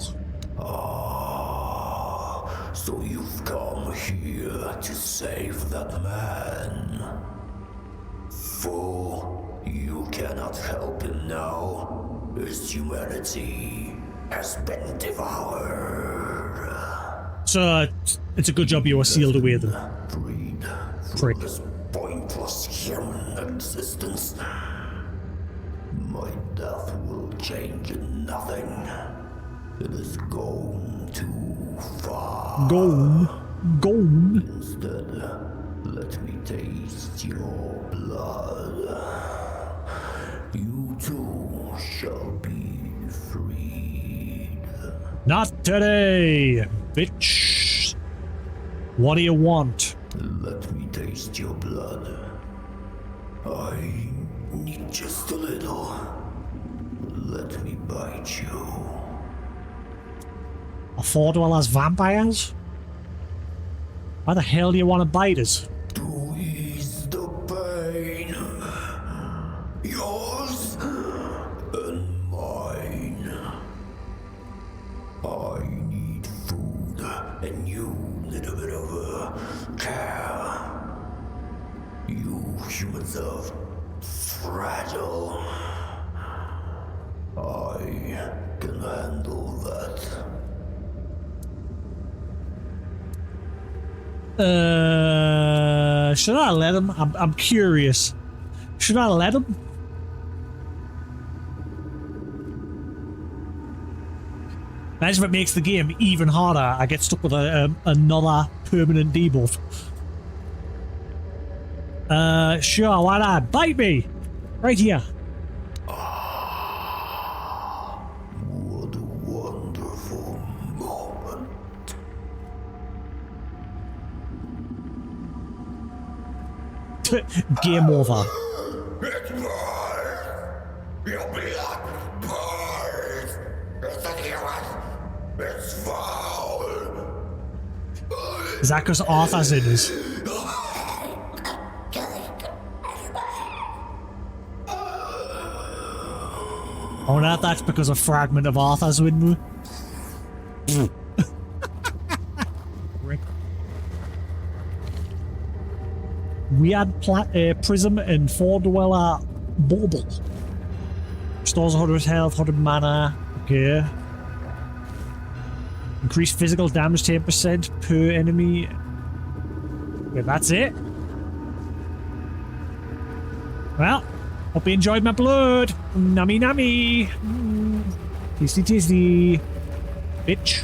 So you've come here to save that man. Fool, you cannot help him now. His humanity has been devoured. So it's a good job you were sealed away then. Freed Prick. from this pointless human existence. My death will change nothing. It is gone too far. Gone. Instead, let me taste your blood. You too shall be freed. Not today, bitch. What do you want? Let me taste your blood. I need just a little. Let me bite you. A four dwellers vampires? Why the hell do you want to bite us? To ease the pain. Yours and mine. I need food, and you need a bit of care. You humans are fragile. I can handle that. Should I let him? I'm curious. Should I let him? Imagine if it makes the game even harder. I get stuck with another permanent debuff. Sure, why not? Bite me! Right here. What a wonderful moment. Game over. It's mine! Your blood burns! It's inhuman! It's foul! Is that because Arthur's in us? Oh, no, that's because a fragment of Arthur's in me. We had Prism and Four Dweller Bauble. Restores 100 health, 100 mana. Okay. Increase physical damage 10% per enemy. Okay, that's it. Well, hope you enjoyed my blood. Nummy nummy. Tasty tasty. Bitch.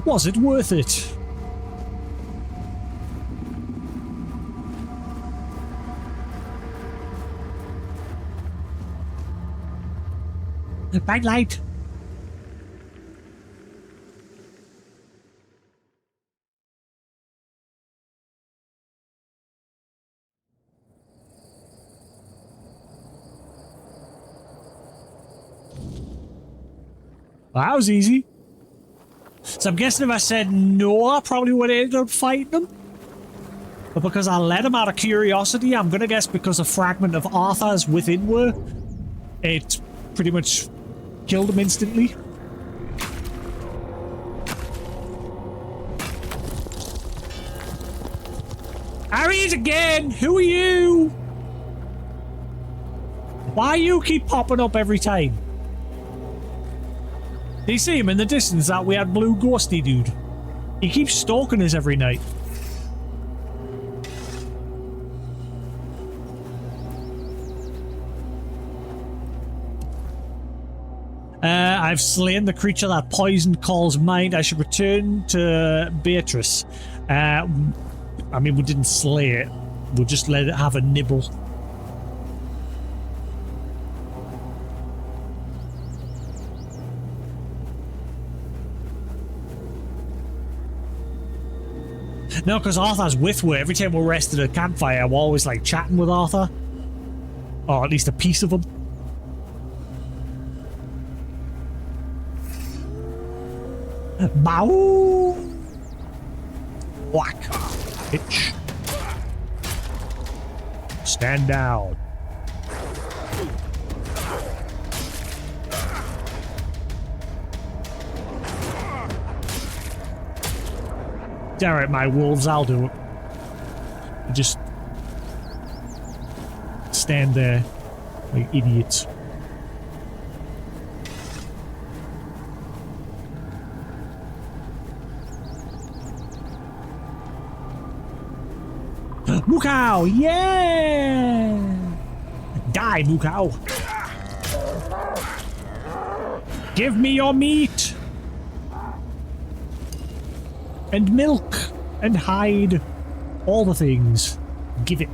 Was it worth it? Bright light. Well, that was easy. So I'm guessing if I said no, I probably would have ended up fighting him. But because I let him out of curiosity, I'm gonna guess because a fragment of Arthur's within were, it pretty much killed him instantly. guys again! Who are you? Why you keep popping up every time? Do you see him in the distance, that weird blue ghosty dude? He keeps stalking us every night. I've slain the creature that poisoned Call's mind. I should return to Beatrice. I mean, we didn't slay it. We'll just let it have a nibble. No, because Arthur's with her. Every time we're rested at a campfire, we're always like chatting with Arthur. Or at least a piece of him. Bow! Whack! Bitch. Stand down. Alright, my wolves, I'll do it. Just stand there like idiots. Mukau! Yeah! Die, Mukau! Give me your meat! And milk! And hide! All the things. Give it.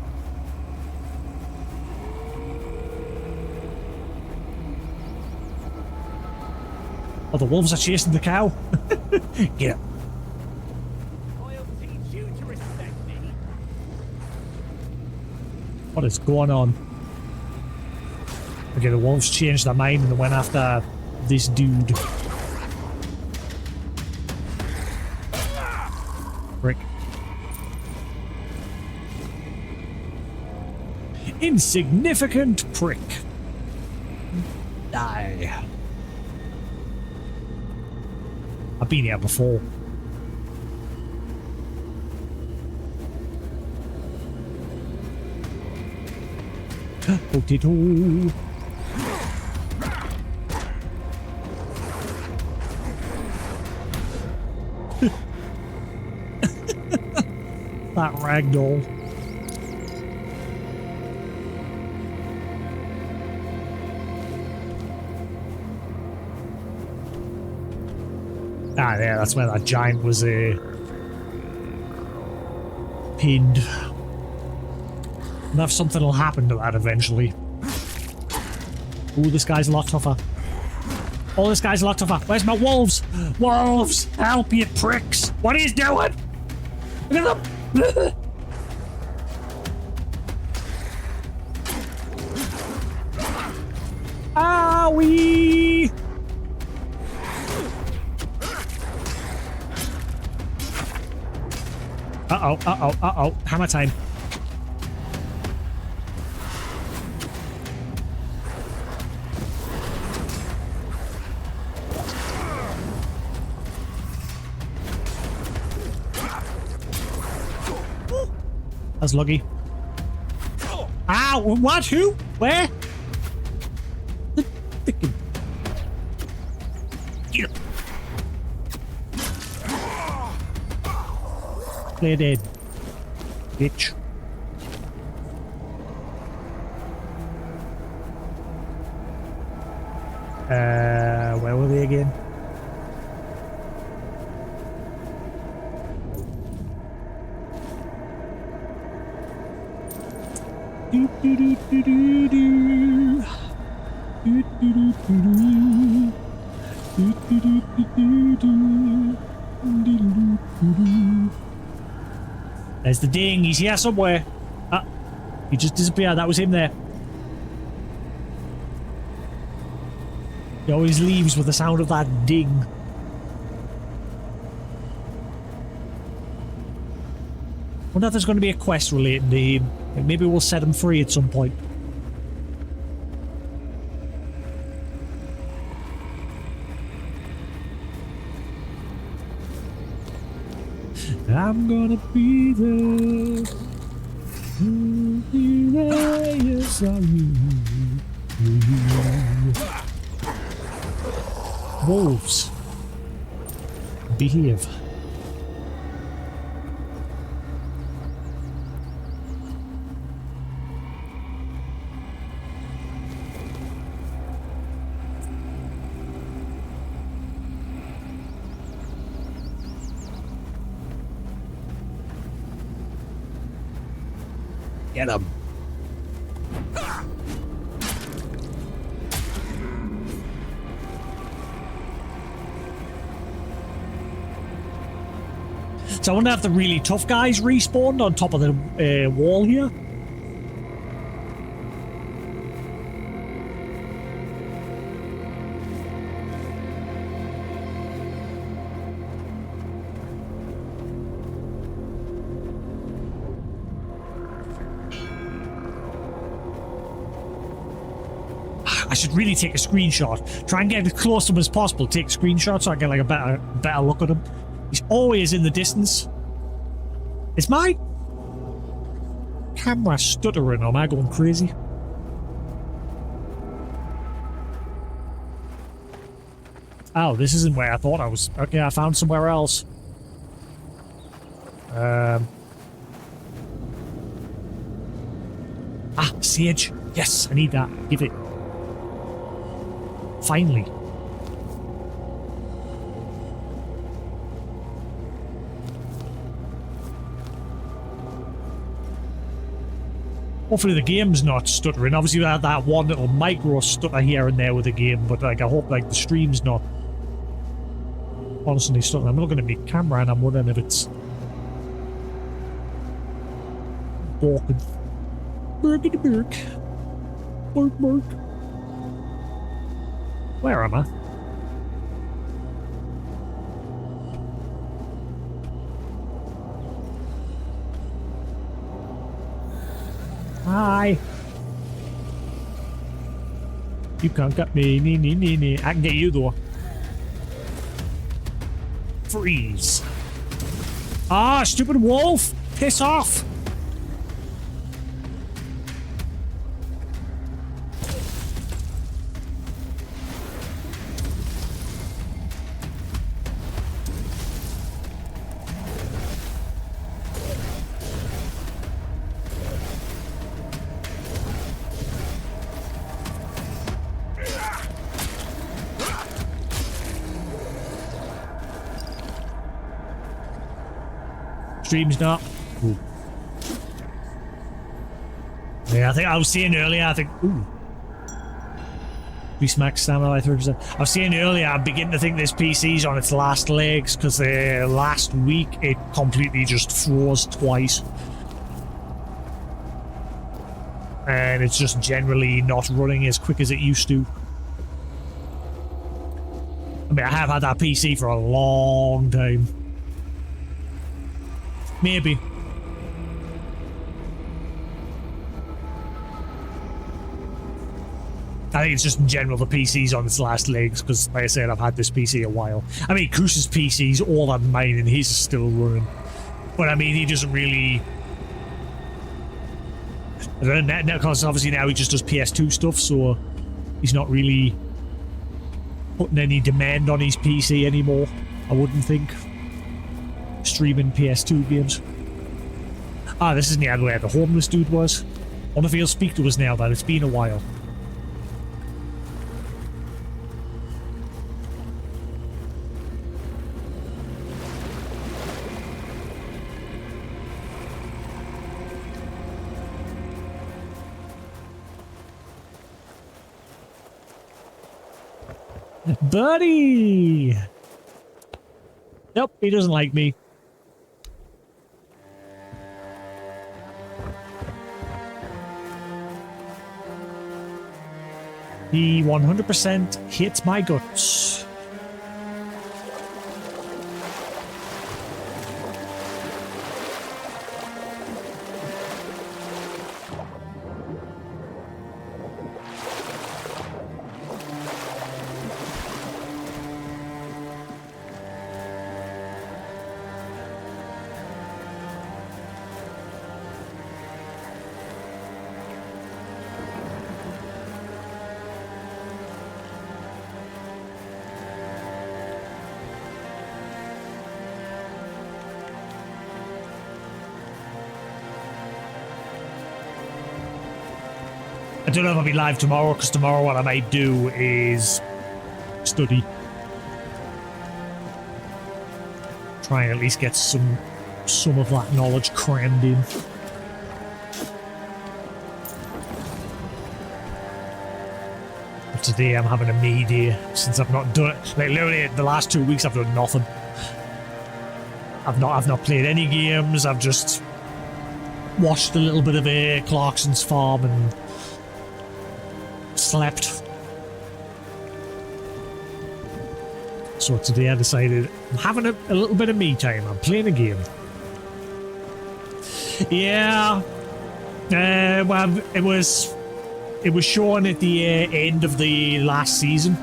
Oh, the wolves are chasing the cow. Get up. What is going on? Okay, the wolves changed their mind and went after this dude. Frick. Insignificant prick. Die. I've been here before. Potato. That ragdoll. Ah, yeah, that's where that giant was pinned. Enough something will happen to that eventually. Ooh, this guy's a lot tougher. Oh, this guy's a lot tougher. Where's my wolves? Wolves! Help, you pricks! What are you doing? Look at them! Owie! Uh-oh, uh-oh, uh-oh. Hammer time. That's lucky. Ow! What? Who? Where? Get up. Play dead. Bitch. Where were they again? There's the ding. He's here somewhere. Ah, he just disappeared. That was him there. He always leaves with the sound of that ding. Wonder if there's going to be a quest relating to him. Maybe we'll set him free at some point. I'm gonna be there. Wolves. Behave. Get him. So I wonder if the really tough guys respawned on top of the wall here. I should really take a screenshot. Try and get as close to him as possible. Take a screenshot so I get like a better look at him. He's always in the distance. Is my camera stuttering or am I going crazy? Oh, this isn't where I thought I was. Okay, I found somewhere else. Sage. Yes, I need that. Give it. Finally. Hopefully the game's not stuttering. Obviously we had that one little micro stutter here and there with the game, but like I hope like the stream's not constantly stuttering. I'm looking at my camera and I'm wondering if it's walking. Burgity burk. Burk burk. Where am I? Hi. You can't get me. Nee. I can get you though. Freeze. Ah, stupid wolf. Piss off. Stream's not. Ooh. Yeah, I think I was saying earlier, ooh. Max stamina by 30%. I was saying earlier, I'm beginning to think this PC's on its last legs, because last week it completely just froze twice. And it's just generally not running as quick as it used to. I mean, I have had that PC for a long time. Maybe. I think it's just in general the PC's on its last legs because, like I said, I've had this PC a while. I mean, Kush's PC's all on mine and his is still running. But I mean, he doesn't really... I don't know, because obviously now he just does PS2 stuff, so he's not really putting any demand on his PC anymore, I wouldn't think. Streaming PS2 games. Ah, this isn't where the homeless dude was. I wonder if he'll speak to us now that it's been a while. Buddy! Nope, he doesn't like me. He 100% hits my guts. I don't know if I'll be live tomorrow, because tomorrow what I might do is study. Try and at least get some of that knowledge crammed in. But today I'm having a me day, since I've not done it. Like literally the last 2 weeks I've done nothing. I've not played any games. I've just watched a little bit of Clarkson's farm and slept. So today I decided I'm having a little bit of me time. I'm playing a game. Yeah. Well, it was shown at the end of the last season.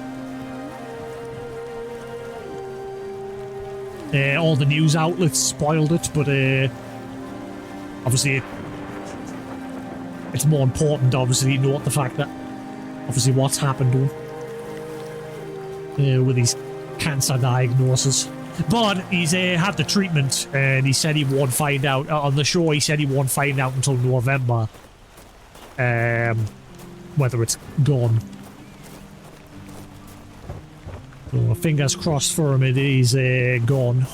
All the news outlets spoiled it, but obviously it's more important, obviously, to note the fact that obviously what's happened to him with his cancer diagnosis. But he's had the treatment, and he said he won't find out on the show. He said he won't find out until November whether it's gone. So fingers crossed for him, it is gone.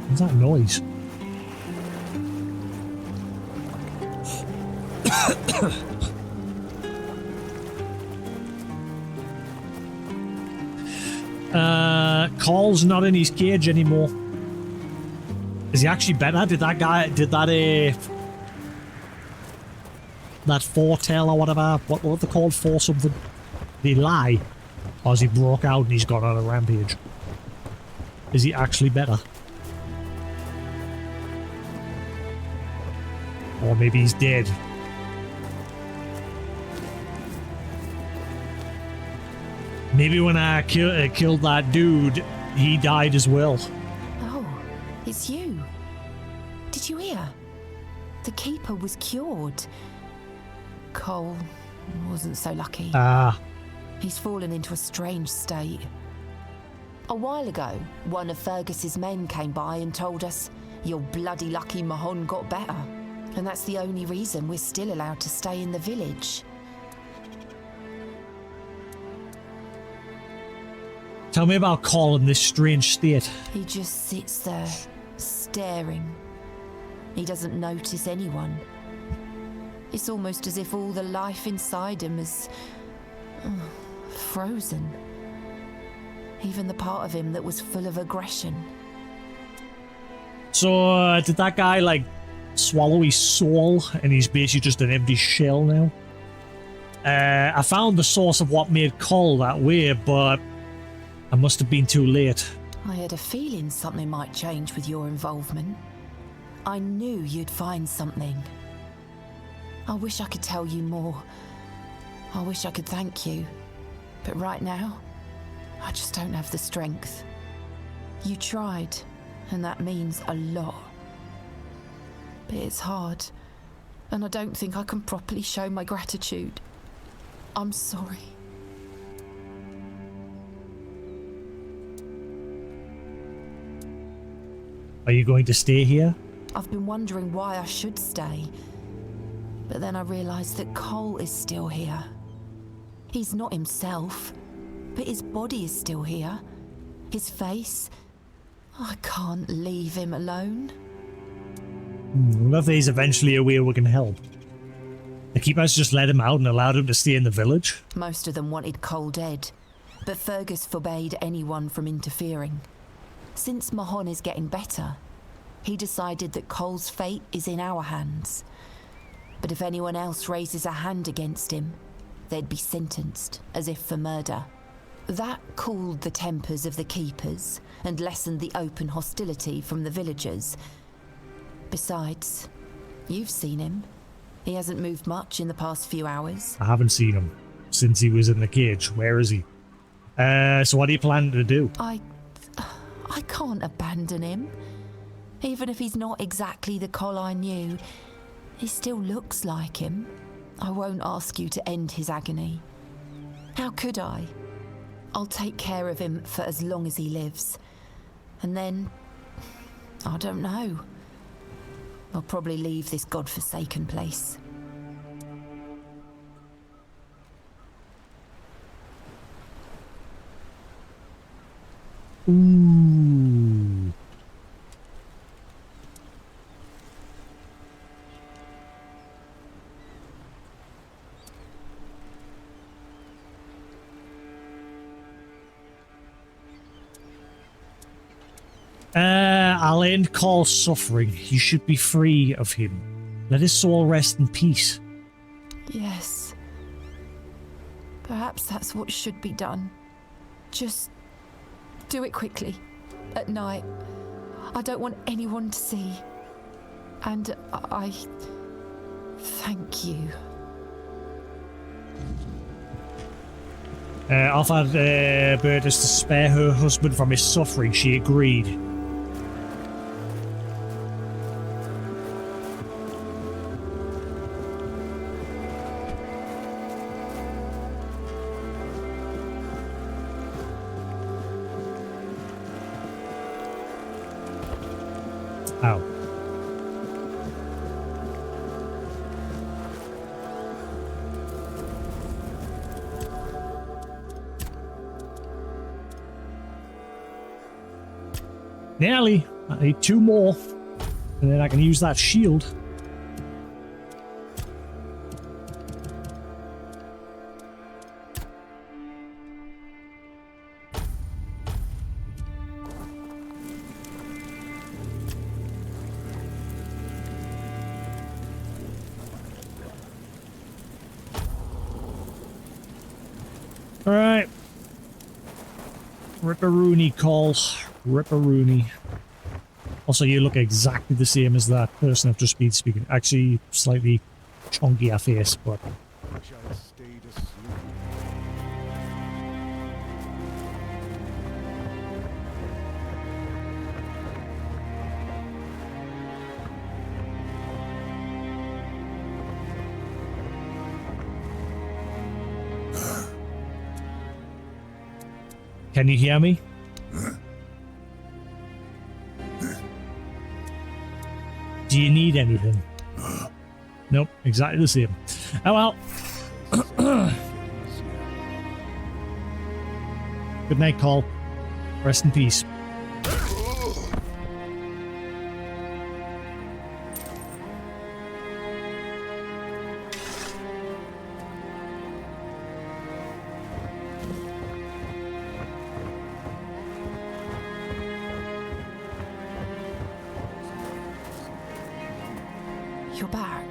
What's that noise? Call's not in his cage anymore. Is he actually better? Did that foretell or whatever? What are they called? For something? Did he lie? Or has he broke out and he's gone on a rampage? Is he actually better? Or maybe he's dead. Maybe when I killed that dude, he died as well. Oh, it's you. Did you hear? The Keeper was cured. Cole wasn't so lucky. Ah. He's fallen into a strange state. A while ago, one of Fergus's men came by and told us, "You're bloody lucky Mahon got better." And that's the only reason we're still allowed to stay in the village. Tell me about Cole in this strange state. He just sits there, staring. He doesn't notice anyone. It's almost as if all the life inside him is frozen. Even the part of him that was full of aggression. So, did that guy, like, swallow his soul and he's basically just an empty shell now? I found the source of what made Cole that way, but I must have been too late. I had a feeling something might change with your involvement. I knew you'd find something. I wish I could tell you more. I wish I could thank you. But right now, I just don't have the strength. You tried, and that means a lot. But it's hard, and I don't think I can properly show my gratitude. I'm sorry. Are you going to stay here? I've been wondering why I should stay. But then I realised that Cole is still here. He's not himself, but his body is still here. His face. I can't leave him alone. What if there's eventually a way we can help? The Keepers just let him out and allowed him to stay in the village? Most of them wanted Cole dead, but Fergus forbade anyone from interfering. Since Mahon is getting better, he decided that Cole's fate is in our hands. But if anyone else raises a hand against him, they'd be sentenced, as if for murder. That cooled the tempers of the Keepers and lessened the open hostility from the villagers. Besides, you've seen him. He hasn't moved much in the past few hours. I haven't seen him since he was in the cage. Where is he? So what are you planning to do? I can't abandon him. Even if he's not exactly the Cole I knew, he still looks like him. I won't ask you to end his agony. How could I? I'll take care of him for as long as he lives. And then, I don't know. I'll probably leave this godforsaken place. Ooh. I'll end Cole's suffering. You should be free of him. Let his soul rest in peace. Yes. Perhaps that's what should be done. Just do it quickly. At night. I don't want anyone to see. And I thank you. Offered Bertus to spare her husband from his suffering. She agreed. Ow. Nearly. I need 2 more. And then I can use that shield. Alright. Ripperoonie, Cole. Ripperoonie. Also, you look exactly the same as that person I've just been speaking. Actually, slightly chunkier face, but... Can you hear me? Do you need anything? Nope, exactly the same. Oh well. Good night, Cole. Rest in peace. You're back.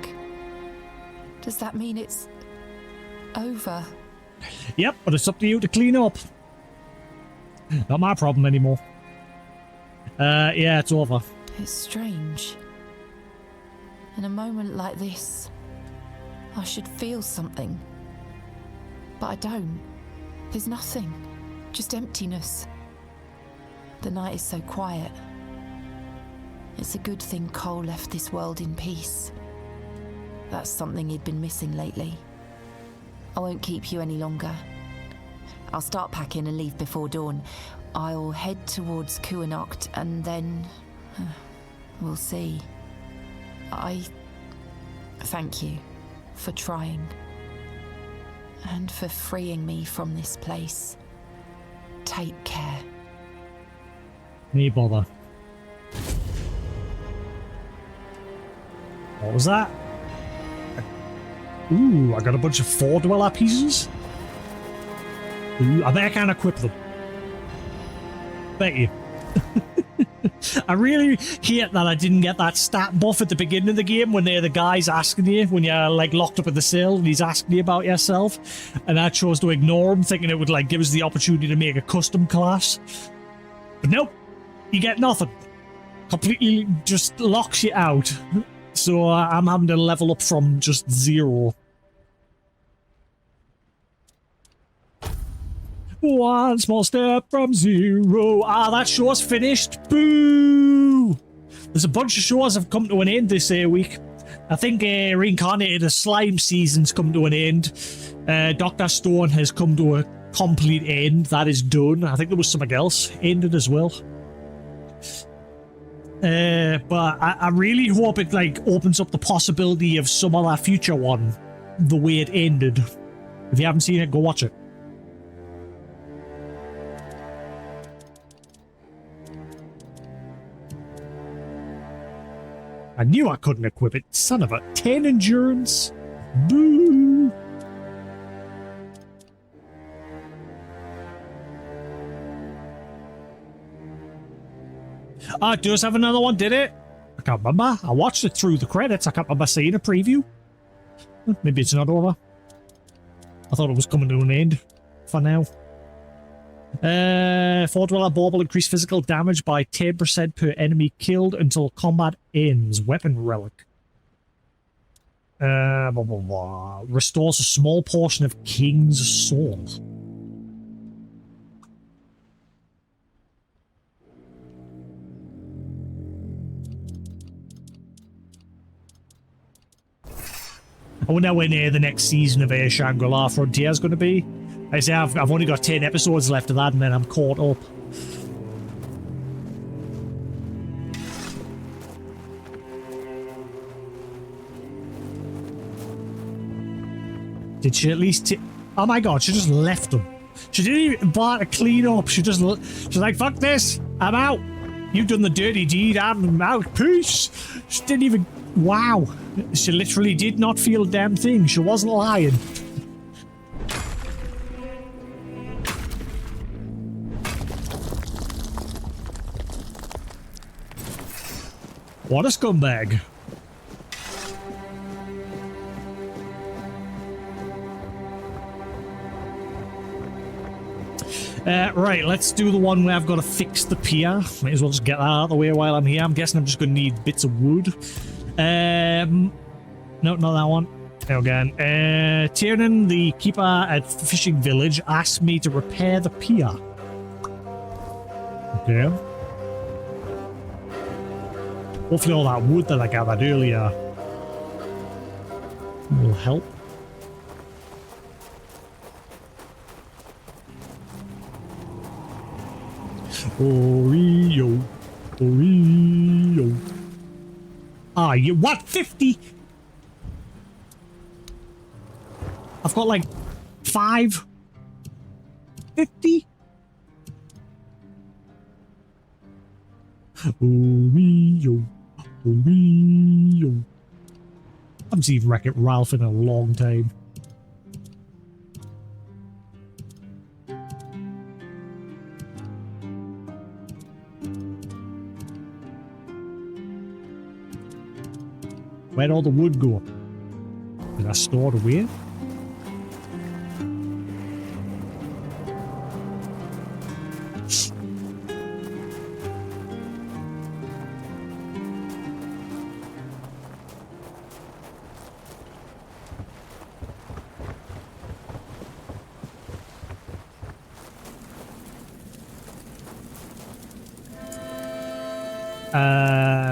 Does that mean it's over? Yep, but it's up to you to clean up. Not my problem anymore. Yeah, it's over. It's strange. In a moment like this, I should feel something. But I don't. There's nothing. Just emptiness. The night is so quiet. It's a good thing Cole left this world in peace. That's something he'd been missing lately. I won't keep you any longer. I'll start packing and leave before dawn. I'll head towards Kuanocht and then... we'll see. I thank you for trying. And for freeing me from this place. Take care. Me bother. What was that? Ooh, I got a bunch of 4 dweller pieces. Ooh, I bet I can't equip them. Bet you. I really hate that I didn't get that stat buff at the beginning of the game when they're the guys asking you, when you're like locked up in the cell and he's asking you about yourself. And I chose to ignore him, thinking it would like give us the opportunity to make a custom class. But nope, you get nothing. Completely just locks you out. So I'm having to level up from just 0. One small step from 0. Ah, that show's finished. Boo! There's a bunch of shows have come to an end this week. I think Reincarnated as Slime season's come to an end. Dr. Stone has come to a complete end. That is done. I think there was something else ended as well. But I really hope it like opens up the possibility of some other future one the way it ended. If you haven't seen it, go watch it. I knew I couldn't equip it. Son of a 10 endurance. Boo! It does have another one, did it? I can't remember. I watched it through the credits. I can't remember seeing a preview. Maybe it's not over. I thought it was coming to an end for now. Fort Dweller Bauble increase physical damage by 10% per enemy killed until combat ends. Weapon relic. Blah, blah, blah. Restores a small portion of King's Soul. I wonder when the next season of Shangri-La Frontier is going to be. I say I've only got 10 episodes left of that, and then I'm caught up. Did she at least? Oh my god! She just left them. She didn't even bother to clean up. She's like, "Fuck this! I'm out. You've done the dirty deed. I'm out. Peace." She didn't even. Wow. She literally did not feel a damn thing. She wasn't lying. What a scumbag. Right, let's do the one where I've got to fix the pier. Might as well just get that out of the way while I'm here. I'm guessing I'm just going to need bits of wood. No, not that one. Again. Tiernan, the keeper at the fishing village, asked me to repair the pier. Okay. Hopefully all that wood that I gathered earlier will help. Oreo. Oreo. Ah, you what? 50? I've got like 5. 50? Oreo. Oreo. I haven't seen Wreck-It Ralph in a long time. Where'd all the wood go? Did I store it away?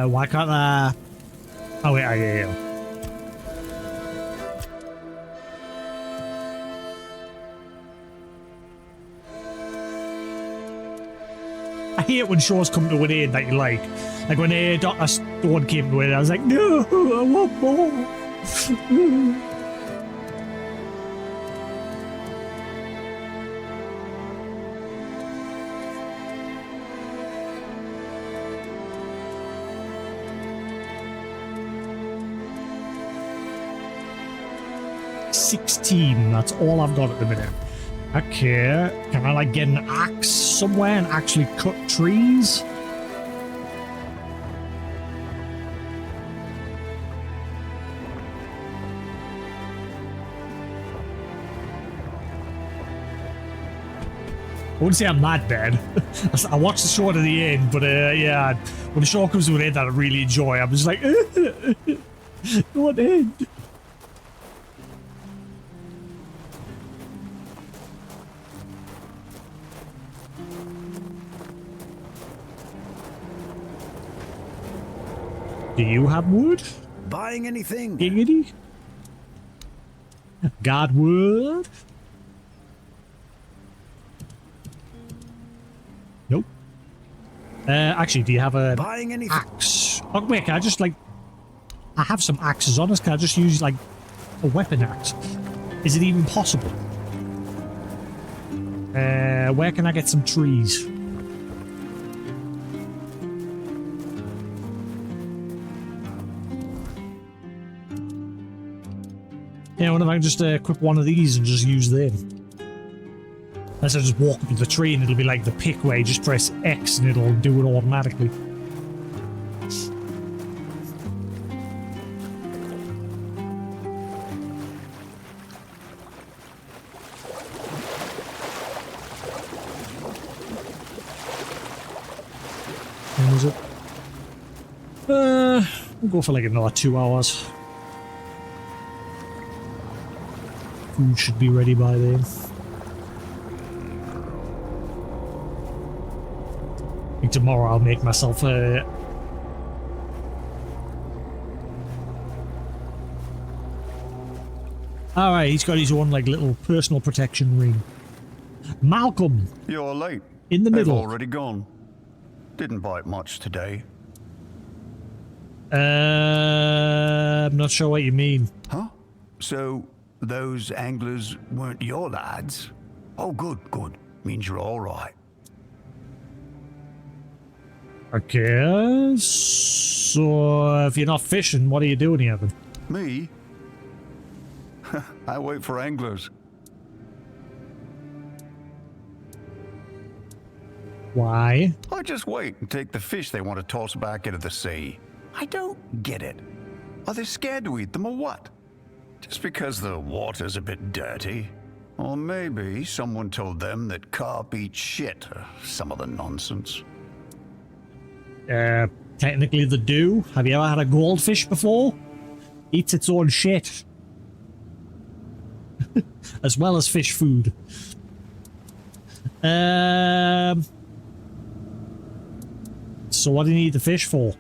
Why can't I? Oh wait, yeah. I hate when shows come to an end that you like when Dr. Stone came to it, I was like, no, I want more. 16, that's all I've got at the minute. Okay, can I like get an axe somewhere and actually cut trees? I wouldn't say I'm that bad. I watched the show to the end, but yeah, when the show comes to an end that I really enjoy, I'm just like, Go on in. Do you have wood? Buying anything? Giggity? Got wood? Nope. Actually, do you have a Buying anything? axe? Oh, wait, can I just, like... I have some axes on us. Can I just use, like, a weapon axe? Is it even possible? Where can I get some trees? Yeah, what if I can just equip one of these and just use them? Unless I just walk up to the tree and it'll be like the pick where you just press X and it'll do it automatically. When was it? We'll go for like another 2 hours. Food should be ready by then. I think tomorrow I'll make myself a... Alright, he's got his own like little personal protection ring. Malcolm! You're late. In the They've middle. already gone. Didn't bite much today. I'm not sure what you mean. Huh? So, those anglers weren't your lads? Oh, good, good. Means you're all right. Okay, so if you're not fishing, what are you doing here then? Me? I wait for anglers. Why? I just wait and take the fish they want to toss back into the sea. I don't get it. Are they scared to eat them or what? Just because the water's a bit dirty? Or maybe someone told them that carp eat shit or some other nonsense. Technically they do. Have you ever had a goldfish before? Eats its own shit. As well as fish food. So what do you need the fish for?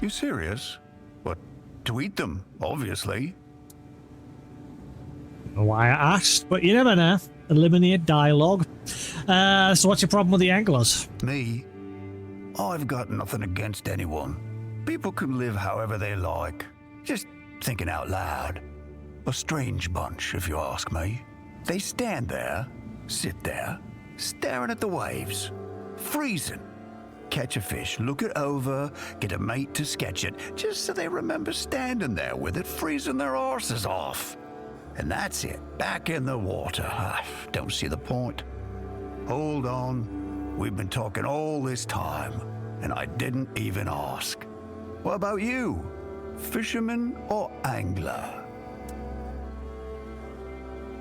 You serious? But to eat them, obviously. Don't know why I asked, but you never know. Eliminate dialogue. So what's your problem with the anglers? Me? I've got nothing against anyone. People can live however they like. Just thinking out loud. A strange bunch, if you ask me. They stand there, sit there, staring at the waves, freezing. Catch a fish, look it over, get a mate to sketch it, just so they remember standing there with it, freezing their arses off. And that's it, back in the water. I don't see the point. Hold on, we've been talking all this time, and I didn't even ask. What about you? Fisherman or angler?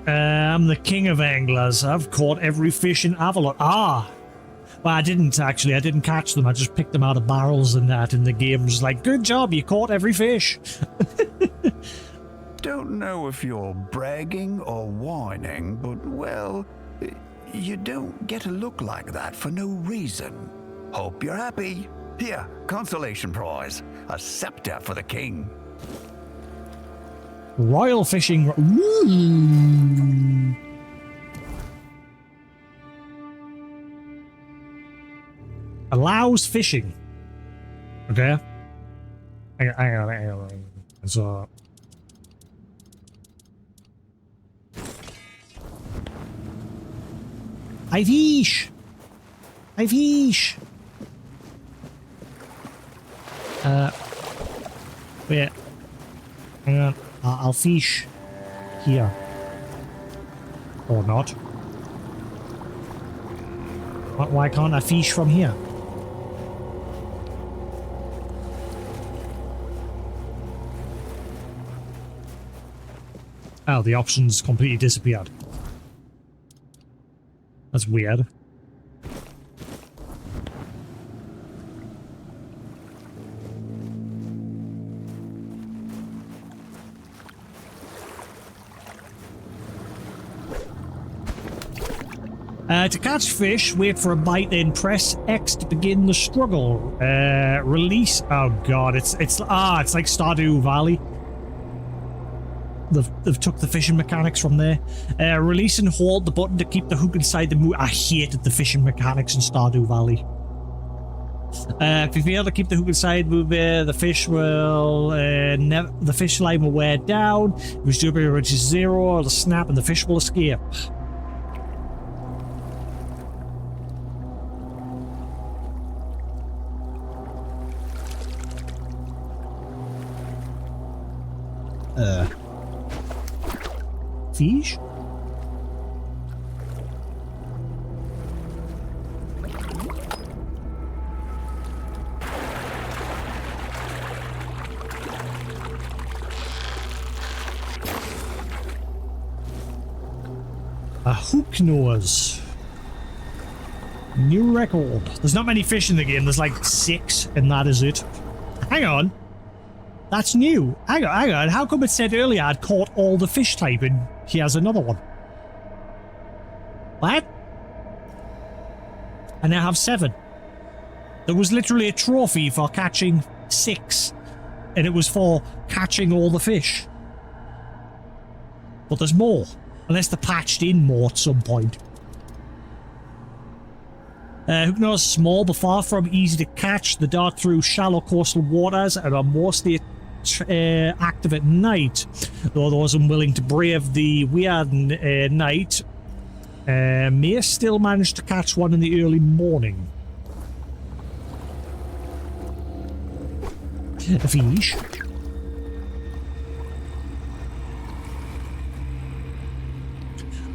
I'm the king of anglers. I've caught every fish in Avalon. Ah! Well, I didn't actually. I didn't catch them. I just picked them out of barrels and that in the game. Just like, good job, you caught every fish. Don't know if you're bragging or whining, but, well, you don't get to look like that for no reason. Hope you're happy. Here, consolation prize. A scepter for the king. Royal fishing. Ooh. Allows fishing. Okay. Hang on. So. I fish. Wait. Hang on. I'll fish here. Or not. Why can't I fish from here? Oh, the options completely disappeared. That's weird. To catch fish, wait for a bite, then press X to begin the struggle. Release. Oh god, it's like Stardew Valley. They've took the fishing mechanics from there. Release and hold the button to keep the hook inside the mood. I hated the fishing mechanics in Stardew Valley. If you fail to keep the hook inside, the fish will the fish line will wear down. If its durability reaches 0, it'll snap and the fish will escape. Fish? A hook nose. New record. There's not many fish in the game. There's like 6, and that is it. Hang on. That's new. Hang on. How come it said earlier I'd caught all the fish type and here's another one? What? I now have 7. There was literally a trophy for catching 6, and it was for catching all the fish. But there's more. Unless they patched in more at some point. Hook nose is small but far from easy to catch. They dart through shallow coastal waters and are mostly active at night. Though those unwilling to brave the weird night may still manage to catch one in the early morning. A fish.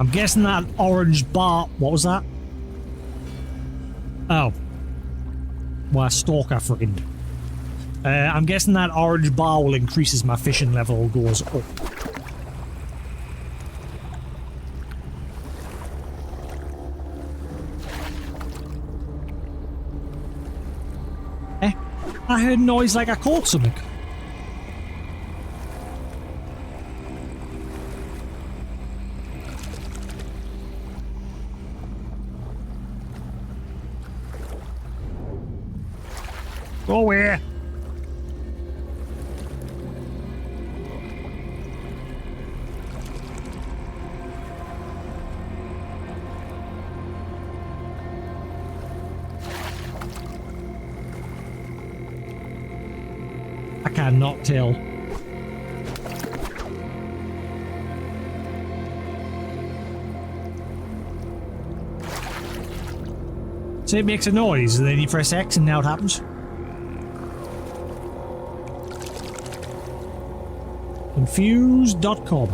I'm guessing that orange bar... What was that? Oh. My stalker friend. I'm guessing that orange bar will increase as my fishing level goes up. I heard a noise like I caught something. Go away. I cannot tell. So it makes a noise and then you press X and now it happens. Confused.com.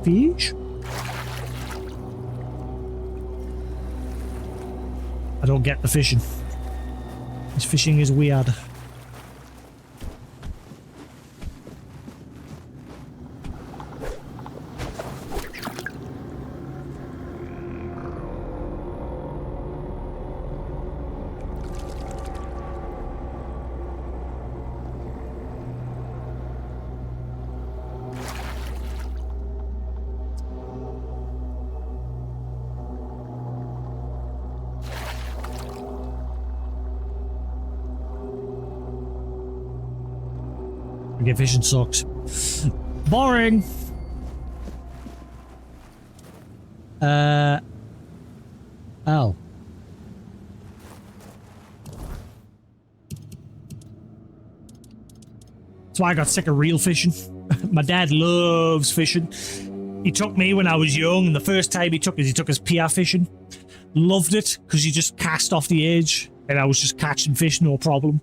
Fish? I don't get the fishing. This fishing is weird. Get fishing sucks. Boring. Oh. That's why I got sick of real fishing. My dad loves fishing. He took me when I was young, and the first time he took us pier fishing. Loved it, because you just cast off the edge. And I was just catching fish, no problem.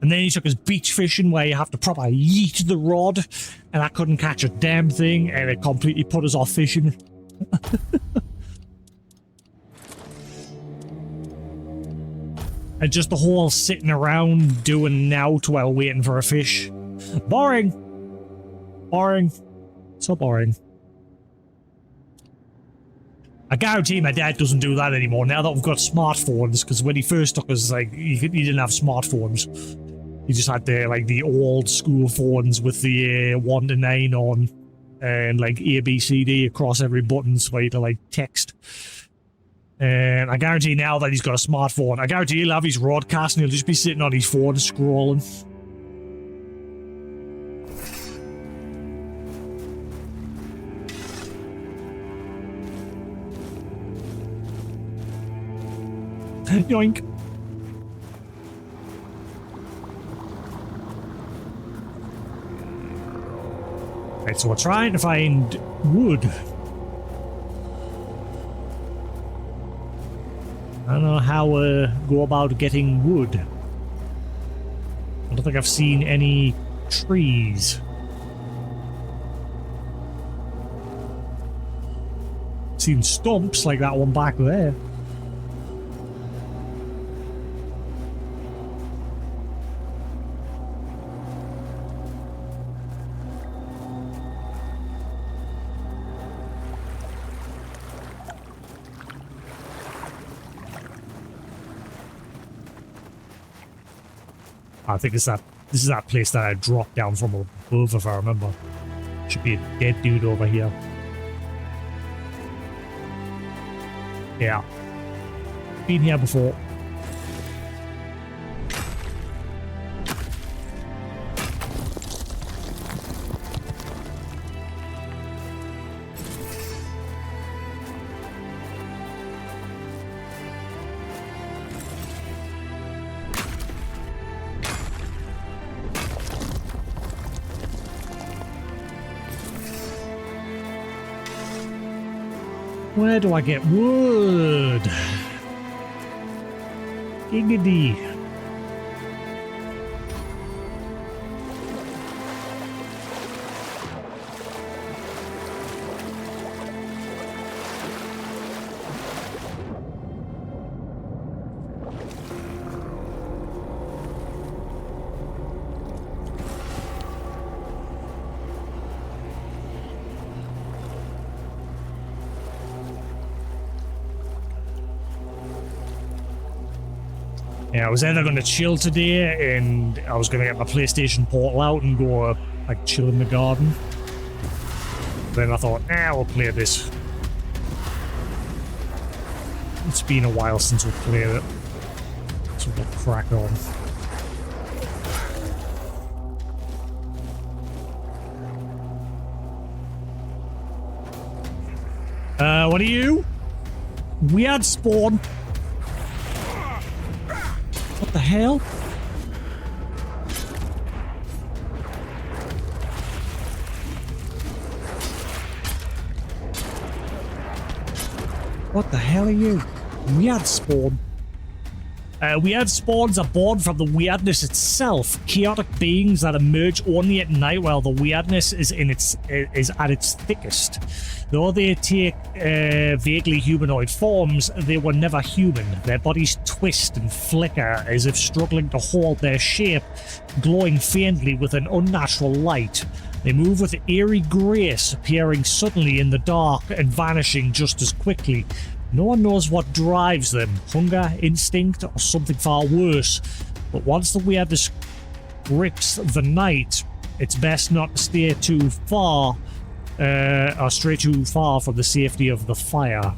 And then he took us beach fishing, where you have to proper yeet the rod, and I couldn't catch a damn thing, and it completely put us off fishing. And just the whole sitting around doing nout while waiting for a fish. Boring. Boring. So boring. I guarantee my dad doesn't do that anymore now that we've got smartphones, because when he first took us, like, he didn't have smartphones. He just had the old school phones with the 1 to 9 on, and like A, B, C, D across every button so you to like text. And I guarantee now that he's got a smartphone, I guarantee he'll have his broadcast and he'll just be sitting on his phone scrolling. Yoink. Right, so we're trying to find wood. I don't know how go about getting wood. I don't think I've seen any trees. Seen stumps like that one back there. I think this is that place that I dropped down from above, if I remember. Should be a dead dude over here. Yeah. Been here before. Where do I get wood? Giggity. Yeah, I was either going to chill today and I was going to get my PlayStation Portal out and go like chill in the garden. Then I thought, nah, we'll play this. It's been a while since we played it. So we'll crack on. What are you? Weird spawn. What the hell? What the hell are you? Weird spawn. Weird spawns are born from the weirdness itself. Chaotic beings that emerge only at night while the weirdness is at its thickest. Though they take vaguely humanoid forms, they were never human. Their bodies twist and flicker as if struggling to hold their shape, glowing faintly with an unnatural light. They move with eerie grace, appearing suddenly in the dark and vanishing just as quickly. No one knows what drives them, hunger, instinct, or something far worse. But once the weirdness grips the night, it's best not to stay too far, or stray too far from the safety of the fire.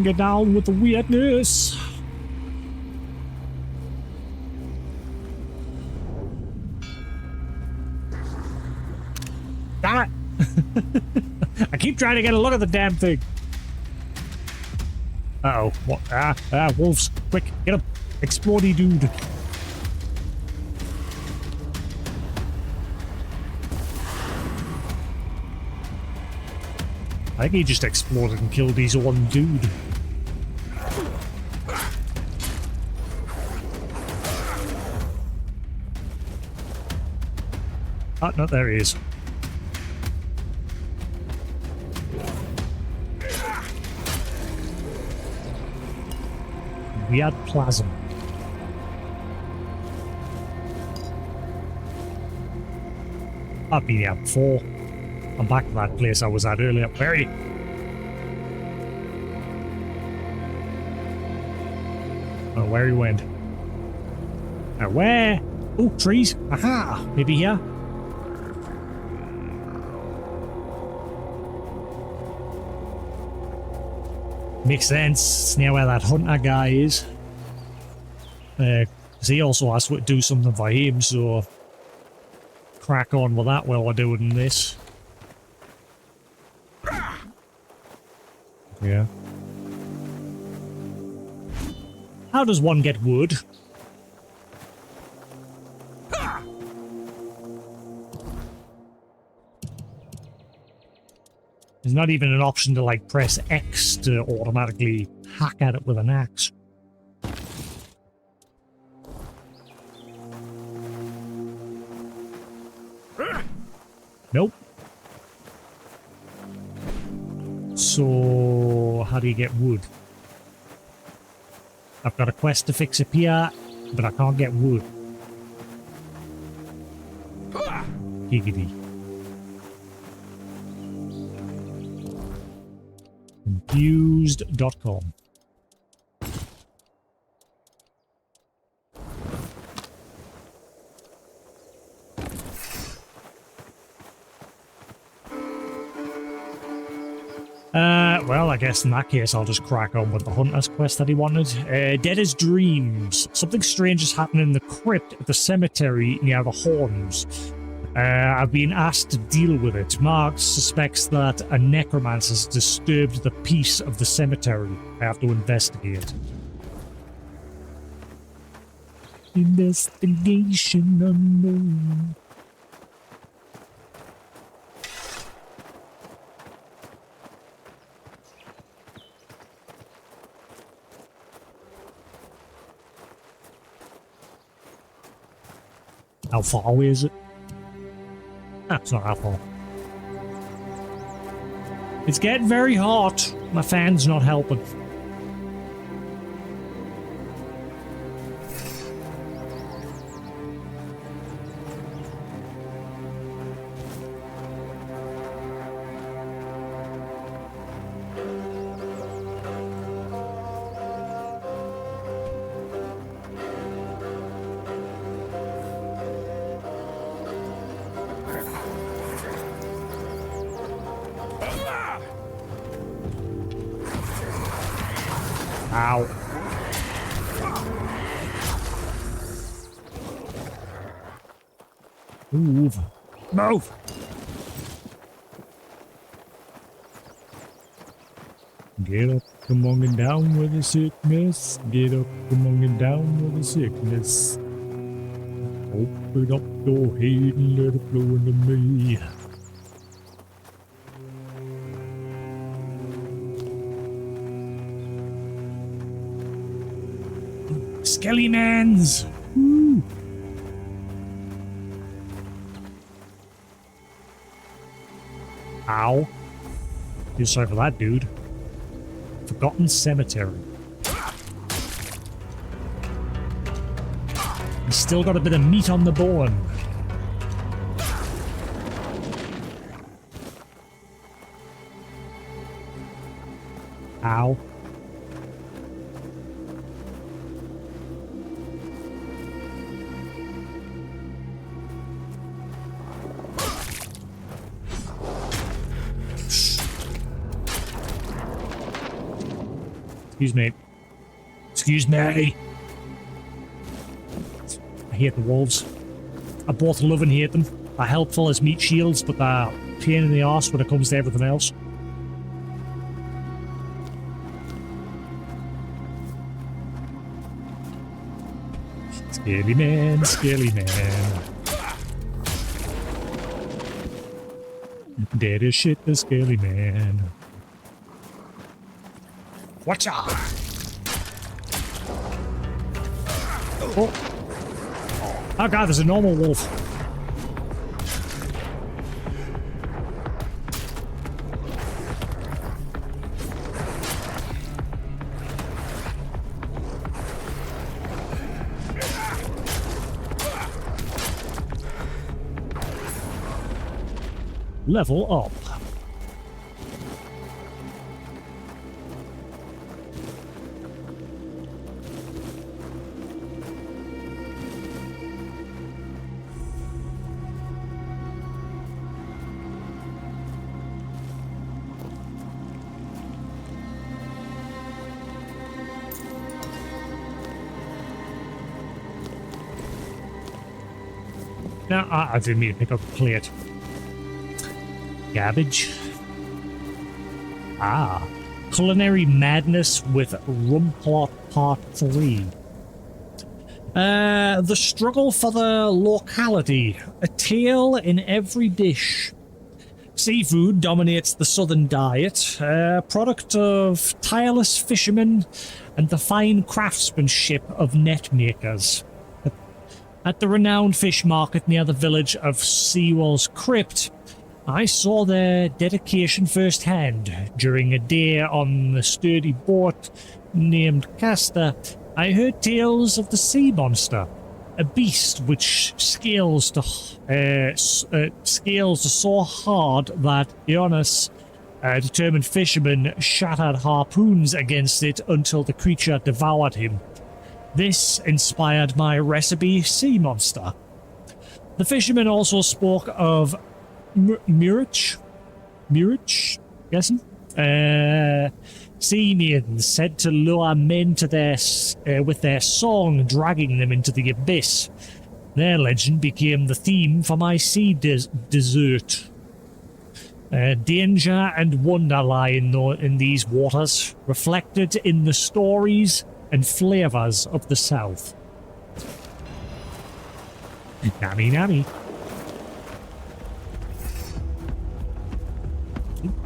Get down with the weirdness. Damn it! I keep trying to get a look at the damn thing. Uh-oh. What? Wolves. Quick, get him. Explodey dude. I think he just exploded and killed his one dude. Oh, no, there he is. We had plasm. I've been here before. I'm back to that place I was at earlier. Very. Oh, where he went. Now where? Oh, trees. Aha! Maybe here. Makes sense. It's near where that hunter guy is. Because he also has to do something for him, so crack on with that while we're doing this. Yeah. How does one get wood? There's not even an option to like press X to automatically hack at it with an axe. Nope. So how do you get wood? I've got a quest to fix a pier, but I can't get wood. Giggity. Confused.com. Well, I guess in that case I'll just crack on with the Hunter's quest that he wanted. Dead as Dreams. Something strange has happened in the crypt at the cemetery near the Horns. I've been asked to deal with it. Mark suspects that a necromancer has disturbed the peace of the cemetery. I have to investigate. Investigation unknown. How far away is it? That's not that far. It's getting very hot. My fan's not helping. Ow. Move. Move! Get up, come on and down with the sickness. Get up, come on and down with the sickness. Open up your head and let it flow into me. Skellymans! Woo! Ow. Feel sorry for that dude. Forgotten Cemetery. He's still got a bit of meat on the bone. Ow. Excuse me. Excuse me. I hate the wolves. I both love and hate them. They're helpful as meat shields, but they're a pain in the arse when it comes to everything else. Scaly man, scaly man. Dead as shit, the scaly man. Watch out! Oh. Oh god, there's a normal wolf. Level up. No, I didn't mean to pick up a plate. Garbage. Ah. Culinary Madness with Rumplot Part 3. The struggle for the locality. A tale in every dish. Seafood dominates the southern diet, a product of tireless fishermen and the fine craftsmanship of net makers. At the renowned fish market near the village of Seawall's Crypt, I saw their dedication firsthand. During a day on the sturdy boat named Castor, I heard tales of the sea monster, a beast which scales so hard that Ionis, a determined fisherman, shattered harpoons against it until the creature devoured him. This inspired my recipe, Sea Monster. The fisherman also spoke of Murich, guessing? Sea maidens said to lure men to their with their song, dragging them into the abyss. Their legend became the theme for my sea dessert. Danger and wonder lie in these waters, reflected in the stories and flavors of the South. Nammy nammy.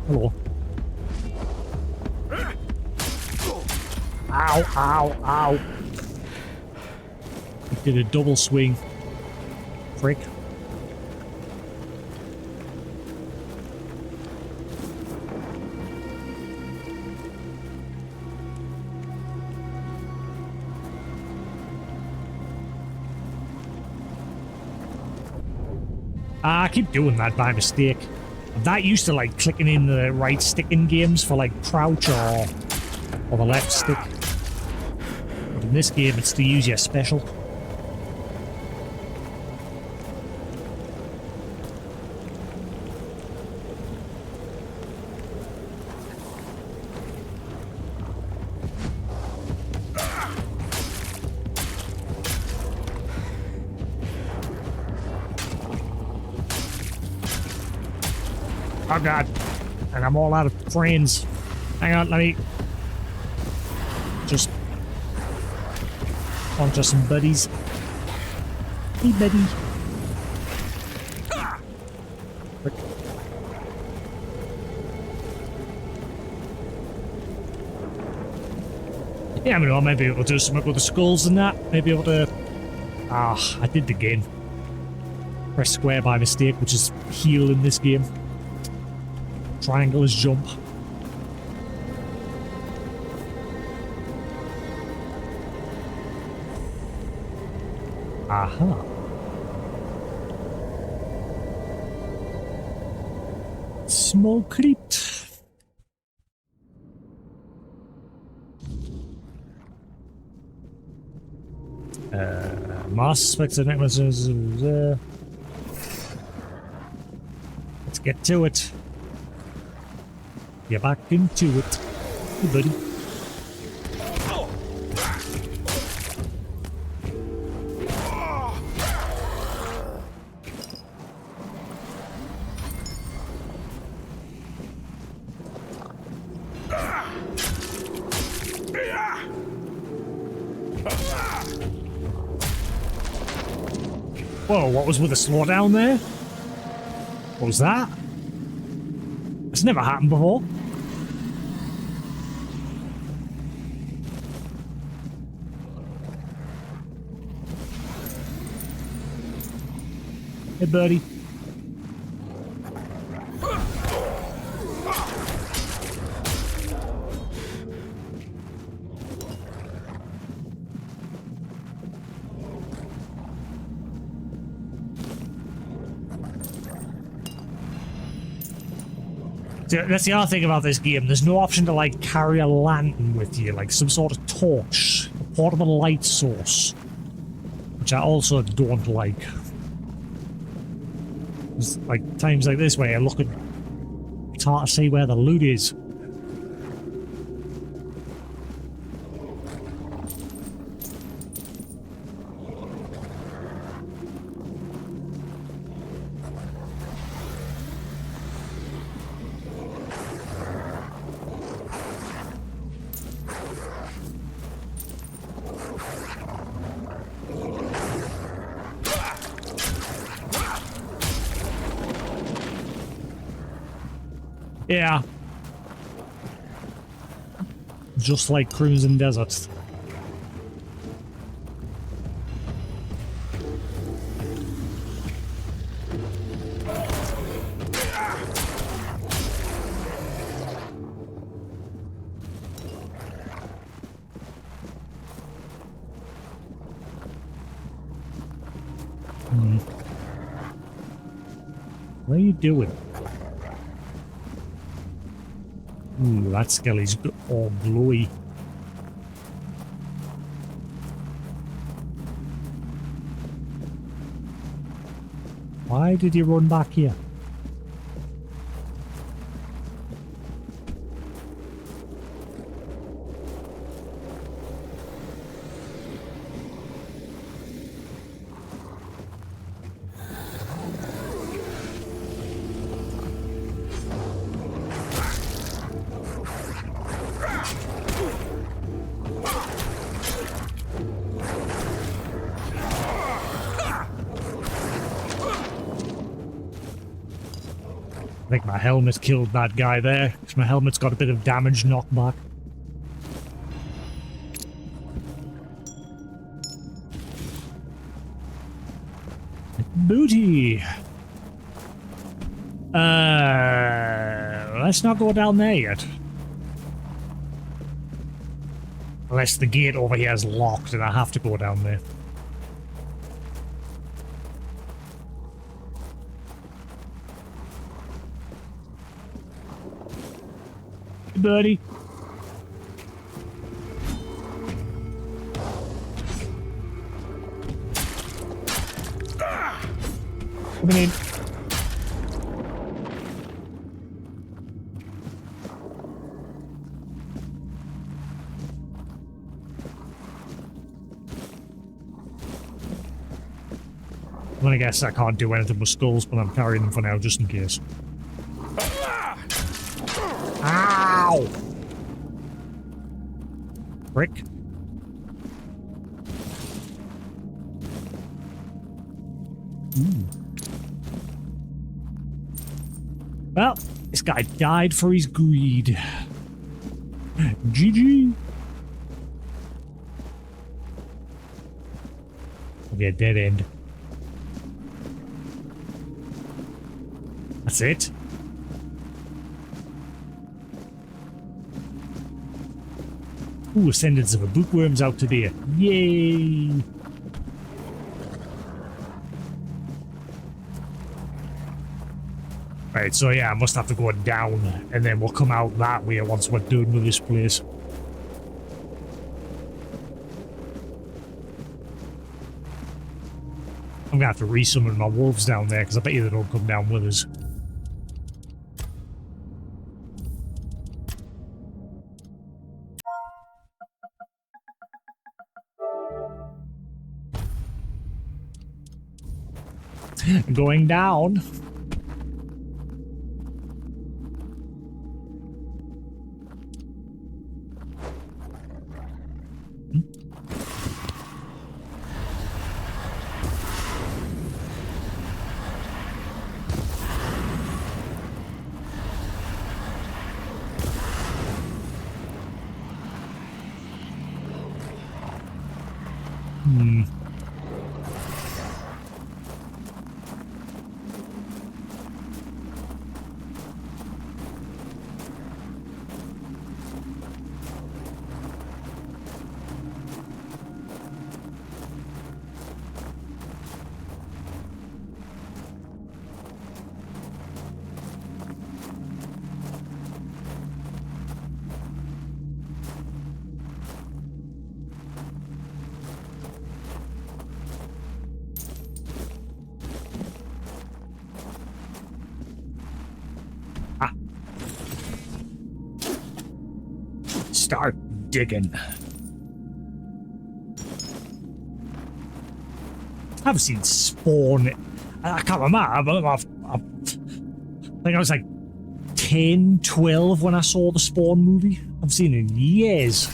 Hello. Ow, ow, ow. He did a double swing. Frick. I keep doing that by mistake. I'm that used to like clicking in the right stick in games for like crouch or the left stick. But in this game it's to use your special. Oh god, and I'm all out of friends. Hang on, let me just onto some buddies. Hey buddy. Frick. Yeah, I mean, I might be able to do something with the skulls and that. Maybe able to... Ah, I did it again. Press square by mistake, which is heal in this game. Triangle is jump. Aha. Small crypt. Mass suspects and necklaces. Let's get to it. Get back into it. Hey, buddy. Whoa, what was with the slowdown there? What was that? It's never happened before. Hey, buddy. So that's the other thing about this game. There's no option to, like, carry a lantern with you, like some sort of torch, a portable light source, which I also don't like. There's, like, times like this where you're looking, it's hard to see where the loot is. Yeah. Just like cruising deserts. What are you doing? Ooh, that skelly's all glowy. Why did you run back here? I think my helmet killed that guy there, because my helmet's got a bit of damage knockback. Booty! Let's not go down there yet. Unless the gate over here is locked and I have to go down there. Hey, buddy. Coming in. I'm gonna guess I can't do anything with skulls, but I'm carrying them for now just in case. Ow! Brick. Well, this guy died for his greed. GG. It'll be a dead end. That's it. Ooh, ascendants of a bookworms out today. Yay! Right, so yeah, I must have to go down, and then we'll come out that way once we're done with this place. I'm gonna have to resummon my wolves down there, because I bet you they don't come down with us. Going down. Start digging. I've seen Spawn. I can't remember. I think I was like 10, 12 when I saw the Spawn movie. I've seen it in years.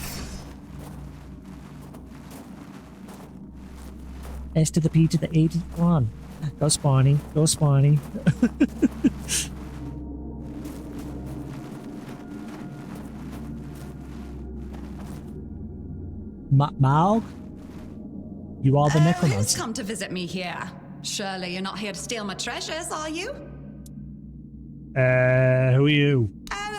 S to the P to the A to the 1. Go Spawny. Go Spawny. Maug? You are the necromancer. Who's come to visit me here? Surely you're not here to steal my treasures, are you? Who are you?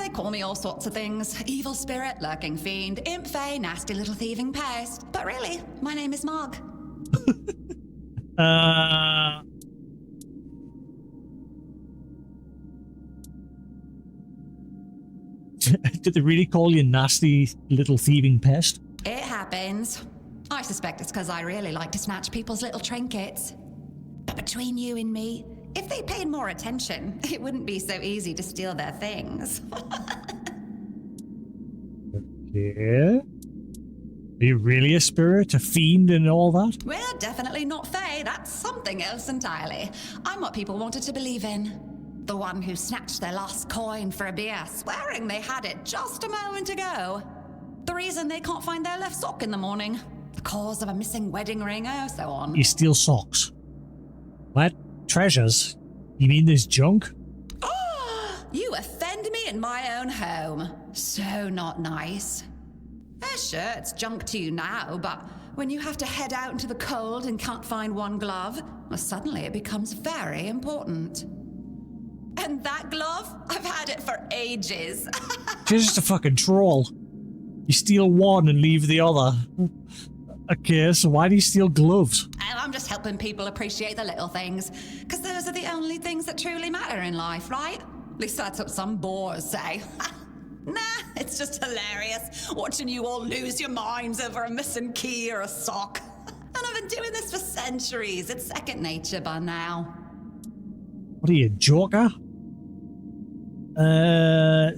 They call me all sorts of things. Evil spirit, lurking fiend, imp fae, nasty little thieving pest. But really, my name is Marg. Did they really call you nasty little thieving pest? It happens. I suspect it's because I really like to snatch people's little trinkets. But between you and me, if they paid more attention, it wouldn't be so easy to steal their things. Yeah? Are you really a spirit, a fiend and all that? We're definitely not fae, that's something else entirely. I'm what people wanted to believe in. The one who snatched their last coin for a beer, swearing they had it just a moment ago. The reason they can't find their left sock in the morning. The cause of a missing wedding ring, oh, so on. You steal socks. What? Treasures? You mean there's junk? You offend me in my own home. So not nice. Sure, it's junk to you now, but when you have to head out into the cold and can't find one glove, well, suddenly it becomes very important. And that glove? I've had it for ages. You're just a fucking troll. You steal one and leave the other. Okay, so why do you steal gloves? I'm just helping people appreciate the little things, because those are the only things that truly matter in life, right? At least that's what some bores say. Nah, it's just hilarious, watching you all lose your minds over a missing key or a sock. And I've been doing this for centuries. It's second nature by now. What are you, Joker?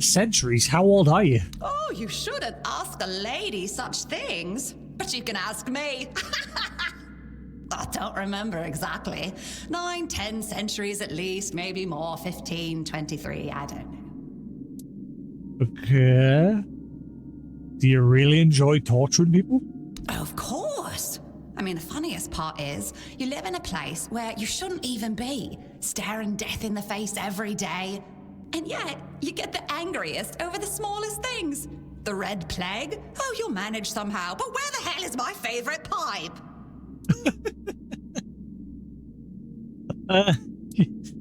Centuries? How old are you? Oh, you shouldn't ask a lady such things. But you can ask me. I don't remember exactly. 9, 10 centuries at least, maybe more, 15, 23, I don't know. Okay. Do you really enjoy torturing people? Of course. I mean, the funniest part is, you live in a place where you shouldn't even be, staring death in the face every day. And yet, you get the angriest over the smallest things. The Red Plague? Oh, you'll manage somehow, but where the hell is my favorite pipe?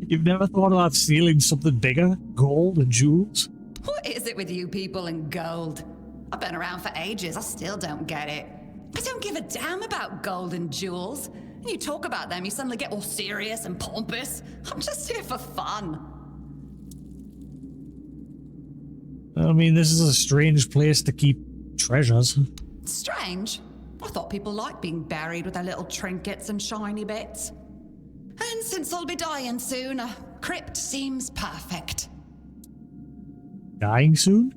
You've never thought about stealing something bigger? Gold and jewels? What is it with you people and gold? I've been around for ages, I still don't get it. I don't give a damn about gold and jewels. And you talk about them, you suddenly get all serious and pompous. I'm just here for fun. I mean, this is a strange place to keep treasures. Strange? I thought people liked being buried with their little trinkets and shiny bits. And since I'll be dying soon, a crypt seems perfect. Dying soon?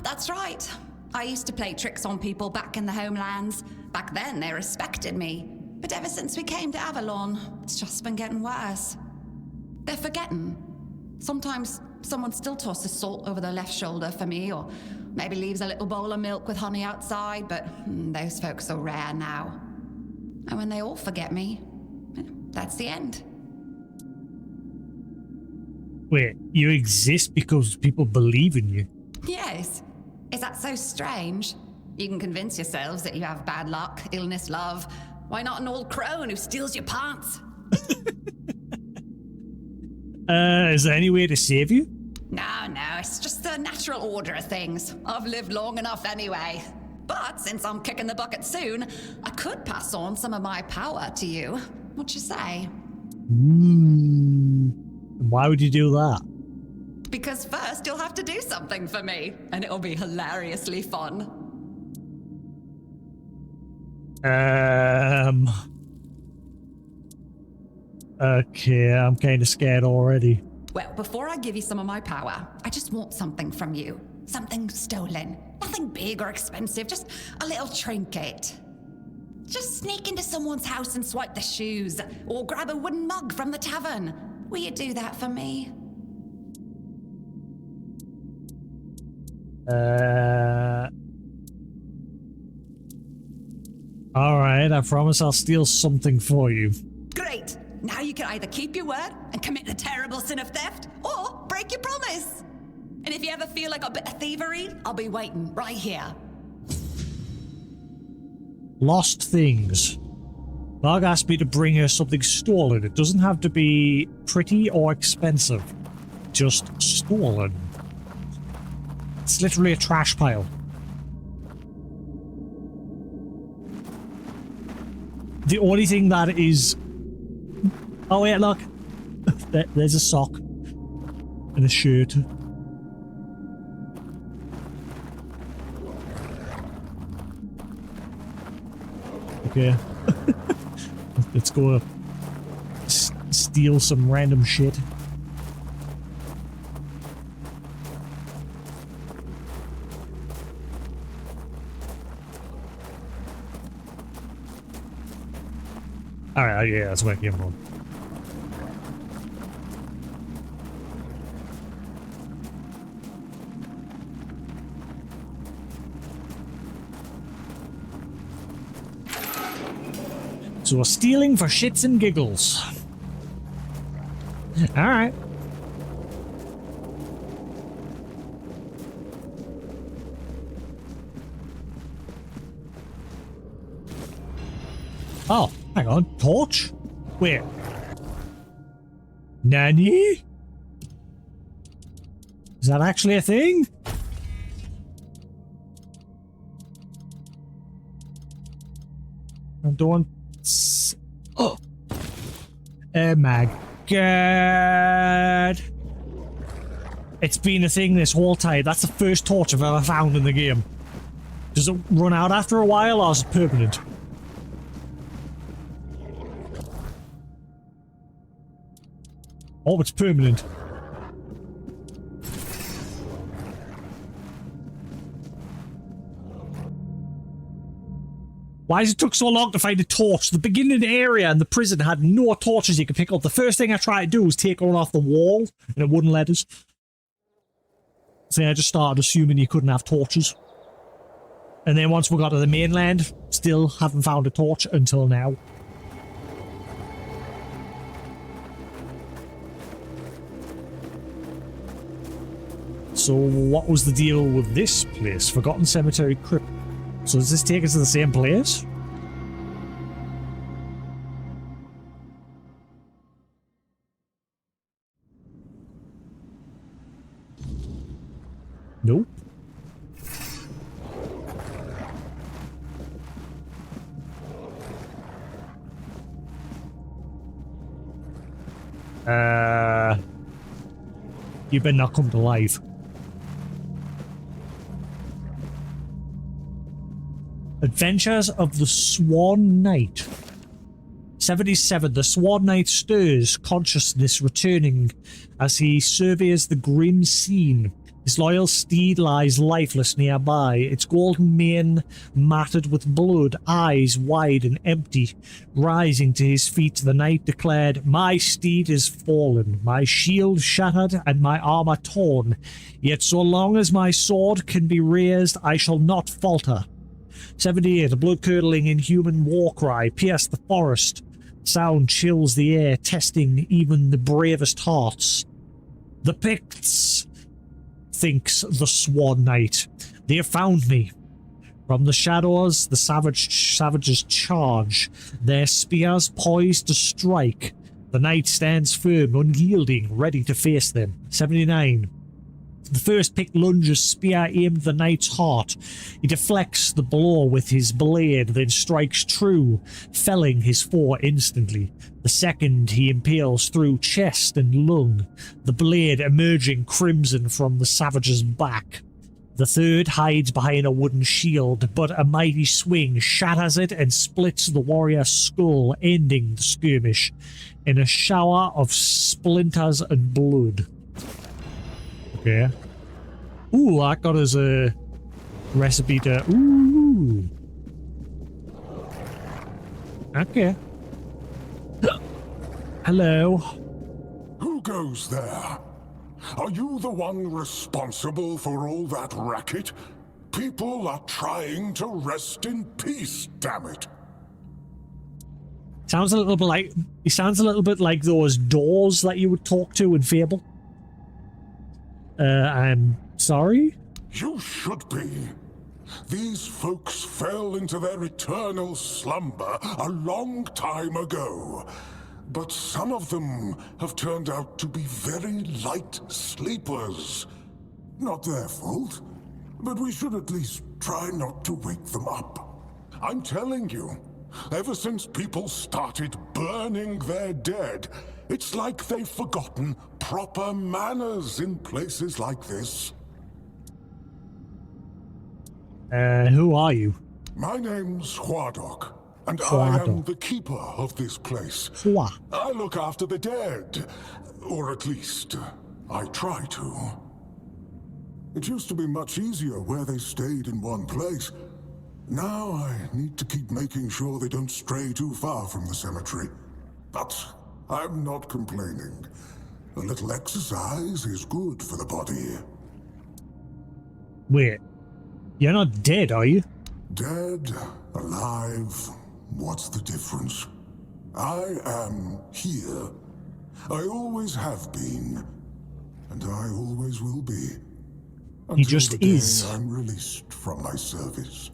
That's right. I used to play tricks on people back in the homelands. Back then, they respected me. But ever since we came to Avalon, it's just been getting worse. They're forgetting. Sometimes someone still tosses salt over their left shoulder for me, or maybe leaves a little bowl of milk with honey outside, but those folks are rare now. And when they all forget me, that's the end. Wait, you exist because people believe in you? Yes. Is that so strange? You can convince yourselves that you have bad luck, illness, love. Why not an old crone who steals your pants? Is there any way to save you? No, it's just the natural order of things. I've lived long enough anyway. But since I'm kicking the bucket soon, I could pass on some of my power to you. What you say? Why would you do that? Because first you'll have to do something for me, and it'll be hilariously fun. Okay, I'm kind of scared already. Well, before I give you some of my power, I just want something from you. Something stolen. Nothing big or expensive, just a little trinket. Just sneak into someone's house and swipe the shoes, or grab a wooden mug from the tavern. Will you do that for me? Alright, I promise I'll steal something for you. Great! Now you can either keep your word and commit the terrible sin of theft, or break your promise. And if you ever feel like a bit of thievery, I'll be waiting right here. Lost things. Marg asked me to bring her something stolen. It doesn't have to be pretty or expensive. Just stolen. It's literally a trash pile. The only thing that is... Oh wait, look. There's a sock. And a shirt. Okay. Let's go steal some random shit. Alright, yeah, that's where I came from. So we're stealing for shits and giggles. Alright. Oh, hang on. Torch? Where? Nani? Is that actually a thing? I don't... Oh! Oh my god! It's been a thing this whole time. That's the first torch I've ever found in the game. Does it run out after a while, or is it permanent? Oh, it's permanent. Why has it took so long to find a torch? The beginning area in the prison had no torches you could pick up. The first thing I tried to do was take one off the wall, and it wouldn't let us. So I just started assuming you couldn't have torches. And then once we got to the mainland, still haven't found a torch until now. So what was the deal with this place? Forgotten Cemetery Crypt. So does this take us to the same place? Nope. You better not come to life. Adventures of the Swan Knight. 77. The Swan Knight stirs, consciousness returning as he surveys the grim scene. His loyal steed lies lifeless nearby, its golden mane matted with blood, eyes wide and empty. Rising to his feet, the knight declared, "My steed is fallen, my shield shattered, and my armor torn. Yet so long as my sword can be raised, I shall not falter." 78. A blood-curdling inhuman war cry pierced the forest. Sound chills the air, testing even the bravest hearts. "The Picts," thinks the Swan Knight. "They have found me." From the shadows, the savages charge, their spears poised to strike. The knight stands firm, unyielding, ready to face them. 79. The first Pict lunges, spear aimed the knight's heart. He deflects the blow with his blade, then strikes true, felling his foe instantly. The second he impales through chest and lung, the blade emerging crimson from the savage's back. The third hides behind a wooden shield, but a mighty swing shatters it and splits the warrior's skull, ending the skirmish in a shower of splinters and blood. Okay. Ooh, that got us a recipe to... Ooh. Okay. Hello. Who goes there? Are you the one responsible for all that racket? People are trying to rest in peace, damn it. Sounds a little bit like... He sounds a little bit like those doors that you would talk to in Fable. I'm sorry? You should be. These folks fell into their eternal slumber a long time ago. But some of them have turned out to be very light sleepers. Not their fault, but we should at least try not to wake them up. I'm telling you, ever since people started burning their dead, it's like they've forgotten proper manners in places like this. Who are you? My name's Huardok, and I am the keeper of this place. I look after the dead, or at least, I try to. It used to be much easier where they stayed in one place. Now I need to keep making sure they don't stray too far from the cemetery. But I'm not complaining. A little exercise is good for the body. Wait, you're not dead, are you? Dead, alive, what's the difference? I am here. I always have been, and I always will be. He just until the is. day I'm released from my service.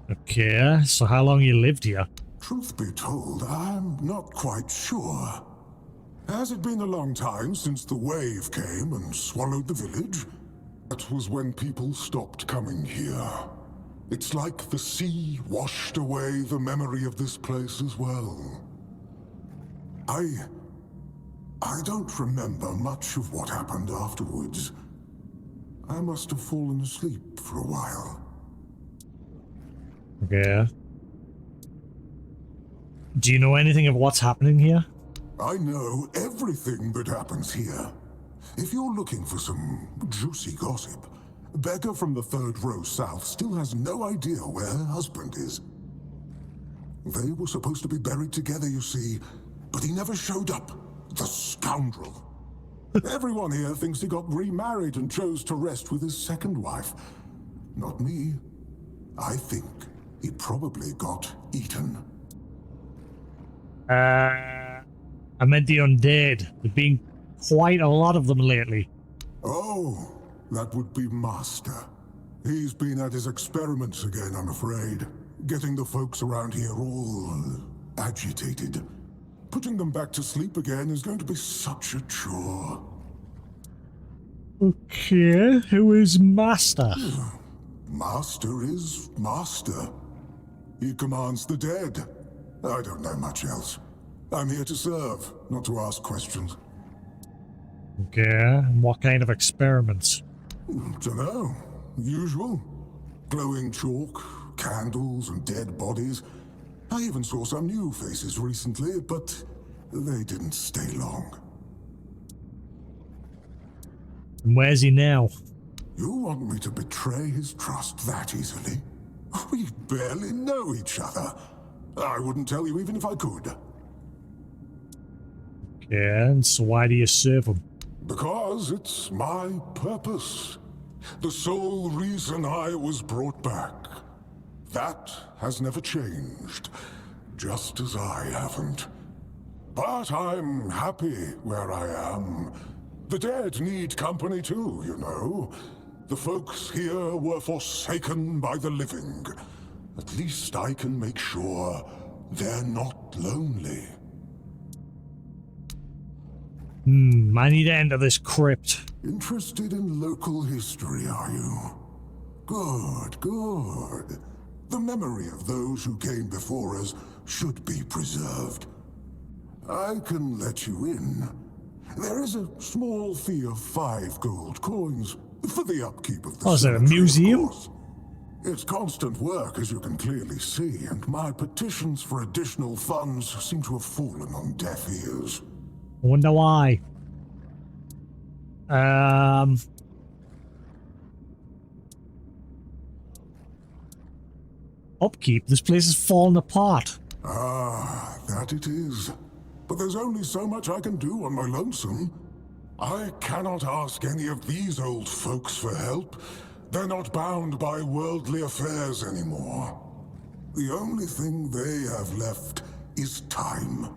Okay, so how long you lived here? Truth be told, I'm not quite sure. Has it been a long time since the wave came and swallowed the village? That was when people stopped coming here. It's like the sea washed away the memory of this place as well. I don't remember much of what happened afterwards. I must have fallen asleep for a while. Okay. Do you know anything of what's happening here? I know everything that happens here. If you're looking for some juicy gossip, Beggar from the third row south still has no idea where her husband is. They were supposed to be buried together, you see, but he never showed up. The scoundrel. Everyone here thinks he got remarried and chose to rest with his second wife. Not me. I think he probably got eaten. I meant the undead. There've been quite a lot of them lately. Oh, that would be Master. He's been at his experiments again, I'm afraid. Getting the folks around here all agitated. Putting them back to sleep again is going to be such a chore. Okay, who is Master? Master is Master. He commands the dead. I don't know much else. I'm here to serve, not to ask questions. Okay, and what kind of experiments? Dunno. Usual. Glowing chalk, candles, and dead bodies. I even saw some new faces recently, but they didn't stay long. And where's he now? You want me to betray his trust that easily? We barely know each other. I wouldn't tell you even if I could. Okay, and so why do you serve him? Because it's my purpose. The sole reason I was brought back. That has never changed, just as I haven't. But I'm happy where I am. The dead need company too, you know. The folks here were forsaken by the living. At least I can make sure they're not lonely. I need to enter this crypt. Interested in local history, are you? Good, good. The memory of those who came before us should be preserved. I can let you in. There is a small fee of 5 gold coins for the upkeep of the is it a cemetery, museum? of course. It's constant work, as you can clearly see, and my petitions for additional funds seem to have fallen on deaf ears. I wonder why. Upkeep? This place is falling apart. Ah, that it is. But there's only so much I can do on my lonesome. I cannot ask any of these old folks for help. They're not bound by worldly affairs anymore. The only thing they have left is time,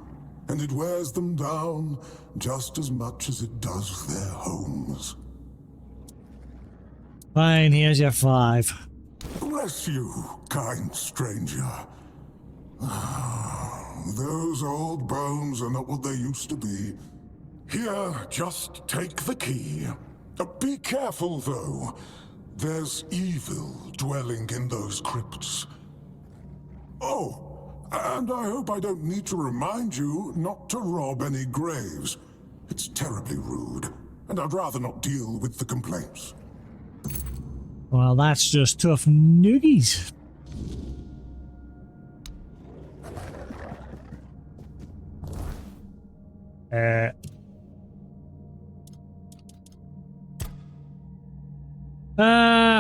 and it wears them down just as much as it does their homes. Fine, here's your 5. Bless you, kind stranger. Those old bones are not what they used to be. Here, just take the key. Be careful, though. There's evil dwelling in those crypts. Oh, and I hope I don't need to remind you not to rob any graves. It's terribly rude, and I'd rather not deal with the complaints. Well, that's just tough noogies.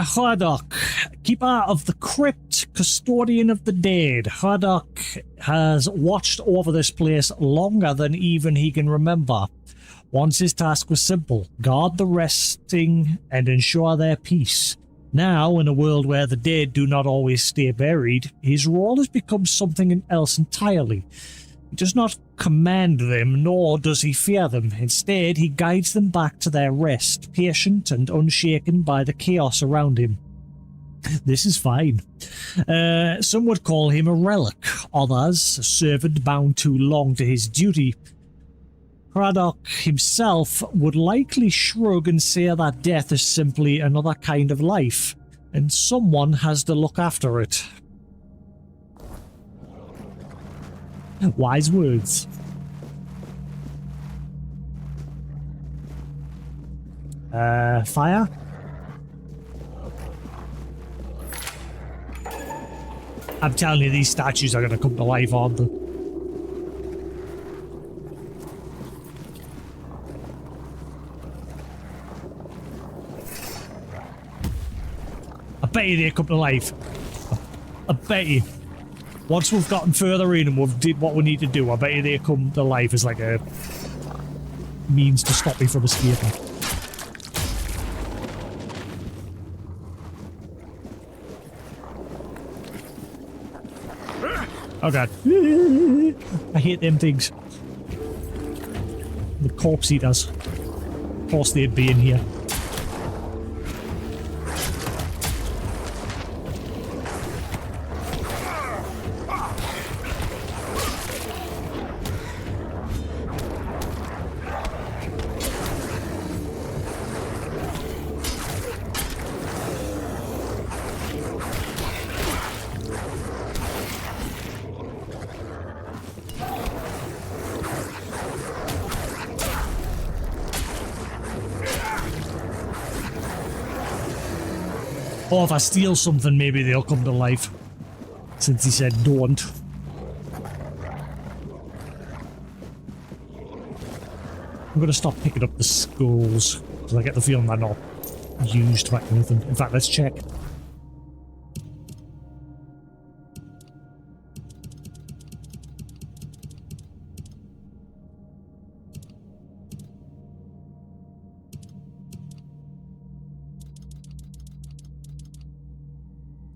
Hardok, keeper of the crypt, custodian of the dead. Hardok has watched over this place longer than even he can remember. Once his task was simple: guard the resting and ensure their peace. Now, in a world where the dead do not always stay buried, his role has become something else entirely. He does not command them, nor does he fear them. Instead, he guides them back to their rest, patient and unshaken by the chaos around him. This is fine. Some would call him a relic, others a servant bound too long to his duty. Hradok himself would likely shrug and say that death is simply another kind of life, and someone has to look after it. Wise words. Fire? I'm telling you, these statues are going to come to life, aren't they? I bet you they come to life. I bet you. Once we've gotten further in and we've did what we need to do, I bet you they come to life as like a means to stop me from escaping. Oh god. I hate them things. The corpse eaters. Of course they'd be in here. Or if I steal something, maybe they'll come to life. Since he said don't. I'm gonna stop picking up the skulls, because I get the feeling they're not used for anything. In fact, let's check.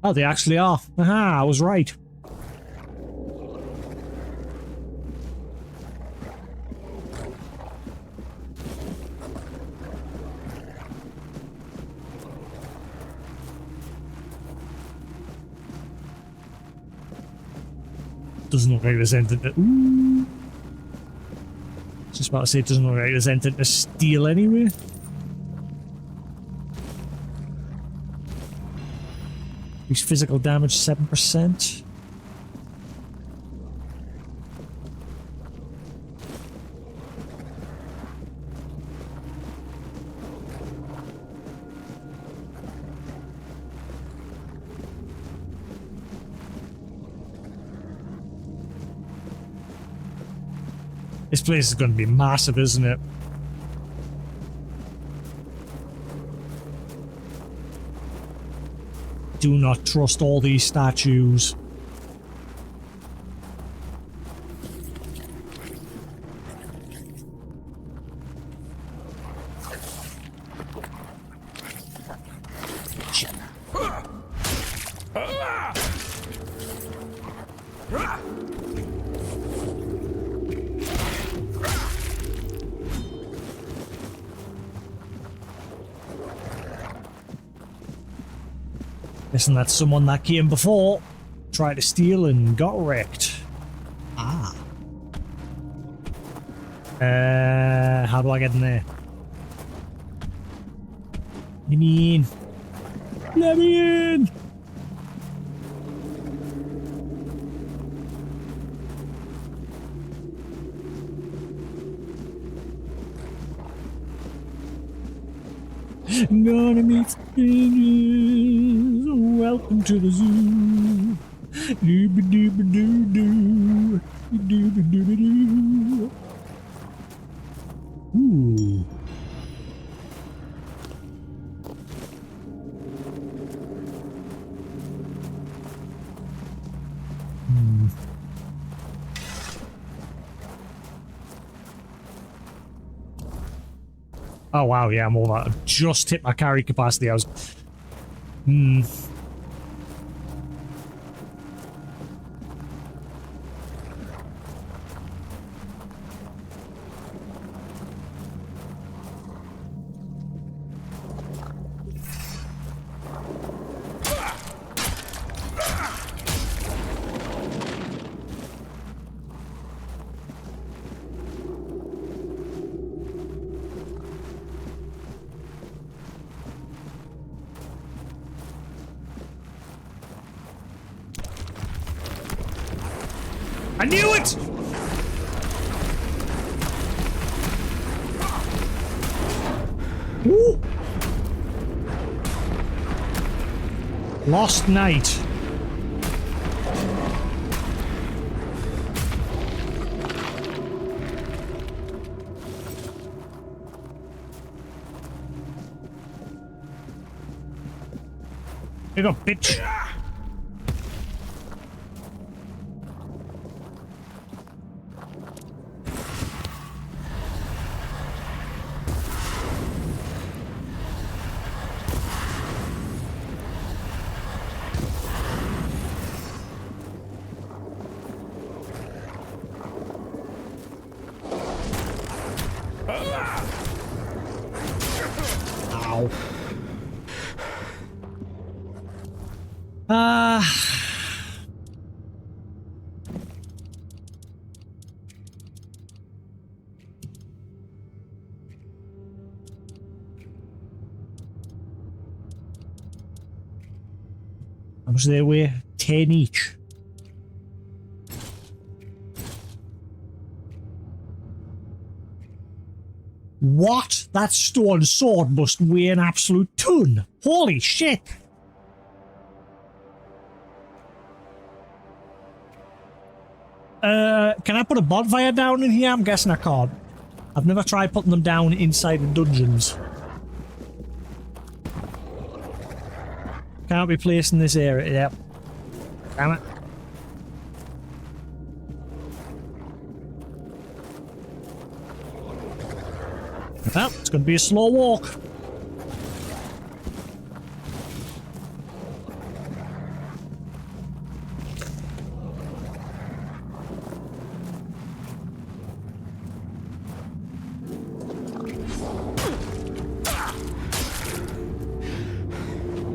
Oh, they actually are. Aha, I was right. Doesn't look like there's anything to... Ooh. Just about to say it doesn't look like there's anything to steal anyway. Physical damage 7%. This place is going to be massive, isn't it? do not trust all these statues. Listen, that's someone that came before, tried to steal and got wrecked. Ah. How do I get in there? Let me in. Let me in! I'm gonna meet strangers. Welcome to the zoo. Dooba-dooba-doo-doo. Dooba-dooba-doo. Ooh. Oh wow, yeah, I'm over. I just hit my carry capacity. I was... I knew it! Woo! Lost Night. Here you go, bitch. Ow. How much do they weigh? 10 each. What? That stone sword must weigh an absolute ton. Holy shit. Can I put a bonfire down in here? I'm guessing I can't. I've never tried putting them down inside the dungeons. Can't be placed in this area. Yep. Damn it. Well, it's going to be a slow walk.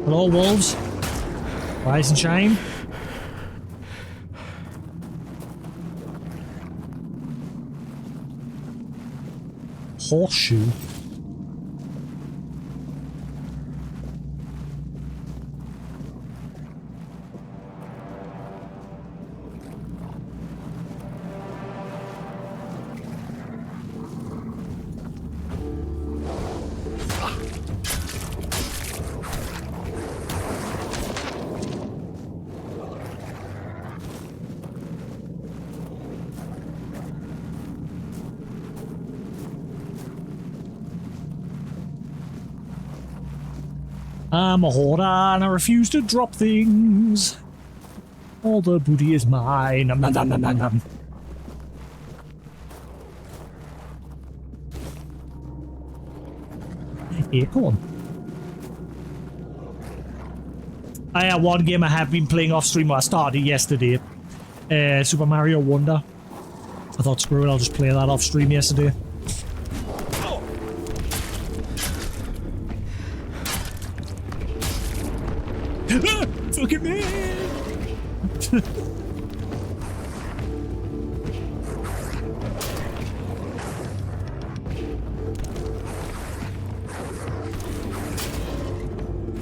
Hello, wolves. Rise and shine. Horseshoe. I'm a hoarder and I refuse to drop things. All the booty is mine. Nom, nom, nom, nom, nom, nom. Here, come on. I have one game I have been playing off stream. I started it yesterday. Super Mario Wonder. I thought, screw it, I'll just play that off stream yesterday. Fucking man!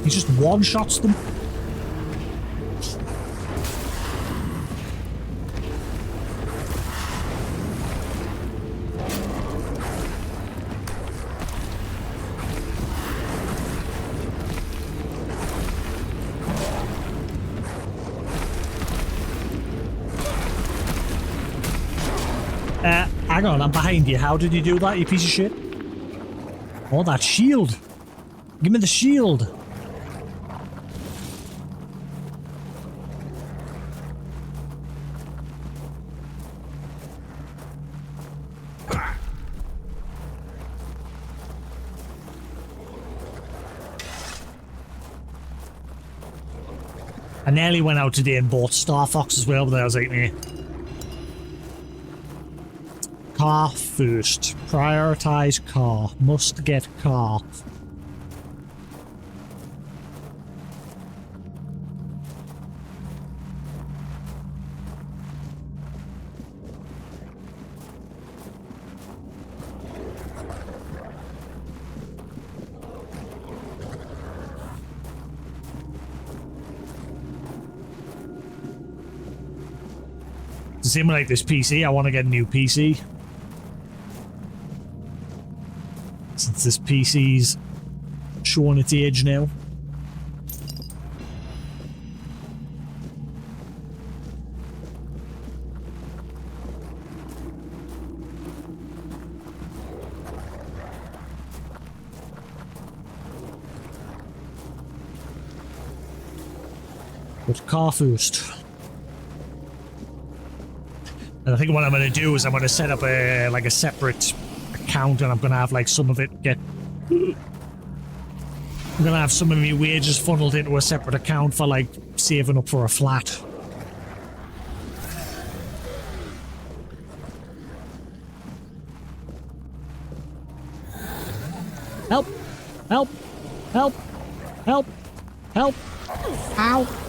He just one-shots them. Hang on, I'm behind you. How did you do that, you piece of shit? Oh, that shield. Give me the shield. I nearly went out today and bought Star Fox as well, but I was like, meh. Car first. Prioritize car. Must get car. To simulate this PC, I want to get a new PC. Since this PC's showing its age now. But car first. And I think what I'm going to do is I'm going to set up a like a separate account, and I'm going to have like some of it get... I'm going to have some of my wages funneled into a separate account for like saving up for a flat. Help! Help! Help! Help! Help! Ow!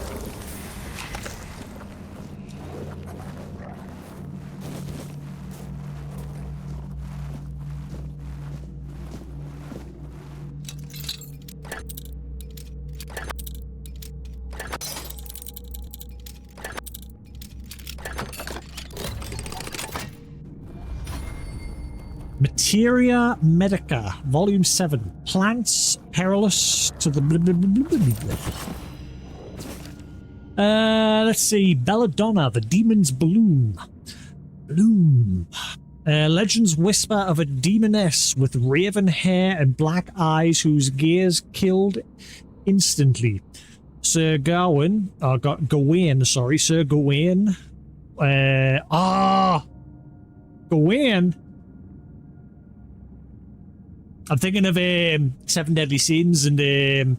Materia Medica, Volume 7. Plants perilous to the... let's see. Belladonna, the Demon's Bloom. Legends whisper of a demoness with raven hair and black eyes whose gaze killed instantly. Sir Gawain, Gawain, sorry, Sir Gawain. Gawain. I'm thinking of Seven Deadly Sins and the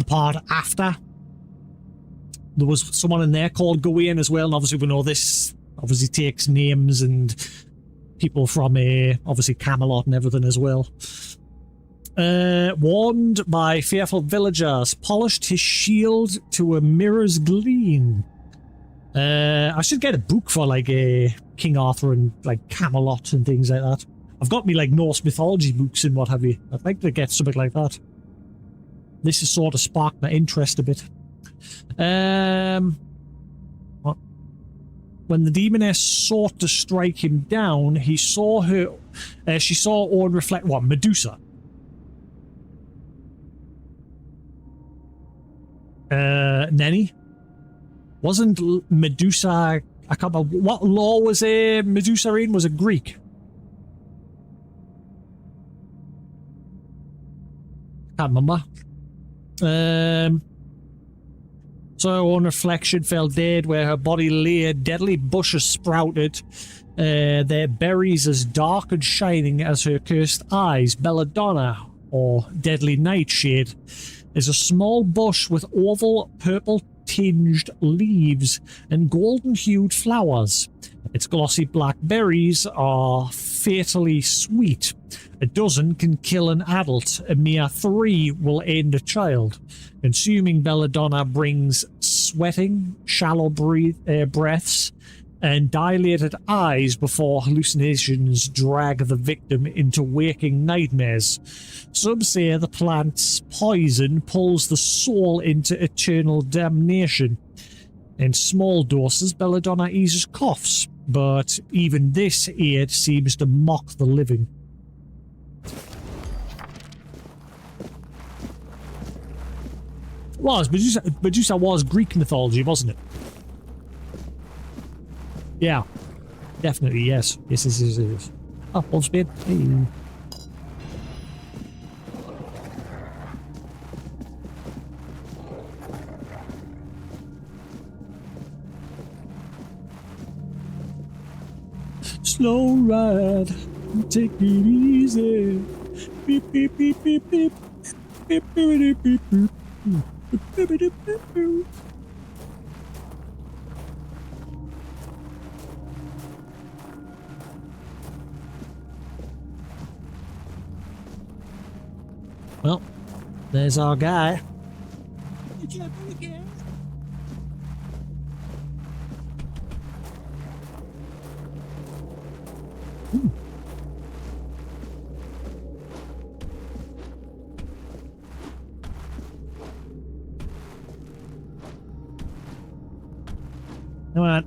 part after. There was someone in there called Gawain as well, and obviously we know this obviously takes names and people from obviously Camelot and everything as well. Warned by fearful villagers, polished his shield to a mirror's gleam. I should get a book for like King Arthur and like Camelot and things like that. I've got me like Norse mythology books and what have you. I'd like to get something like that. This has sort of sparked my interest a bit. What? When the demoness sought to strike him down, he saw her. She saw her own reflect. What? Medusa. Nenny? Wasn't Medusa? I can't remember. What law was Medusa in? Was it Greek? Can't remember. So on reflection fell dead where her body lay. Deadly bushes sprouted, their berries as dark and shining as her cursed eyes. Belladonna, or deadly nightshade, is a small bush with oval purple-tinged leaves and golden-hued flowers. Its glossy black berries are fatally sweet. A dozen can kill an adult. A mere 3 will end a child. Consuming belladonna brings sweating, shallow breaths, and dilated eyes before hallucinations drag the victim into waking nightmares. Some say the plant's poison pulls the soul into eternal damnation. In small doses, belladonna eases coughs, but even this aid seems to mock the living. It was. Medusa was Greek mythology, wasn't it? Yeah. Definitely, yes. Yes. Oh, full speed. Hey. Slow ride. Take it easy. Beep, beep, beep, beep, beep. Beep, beep, beep, beep, beep. Well, there's our guy. Ooh. Come on.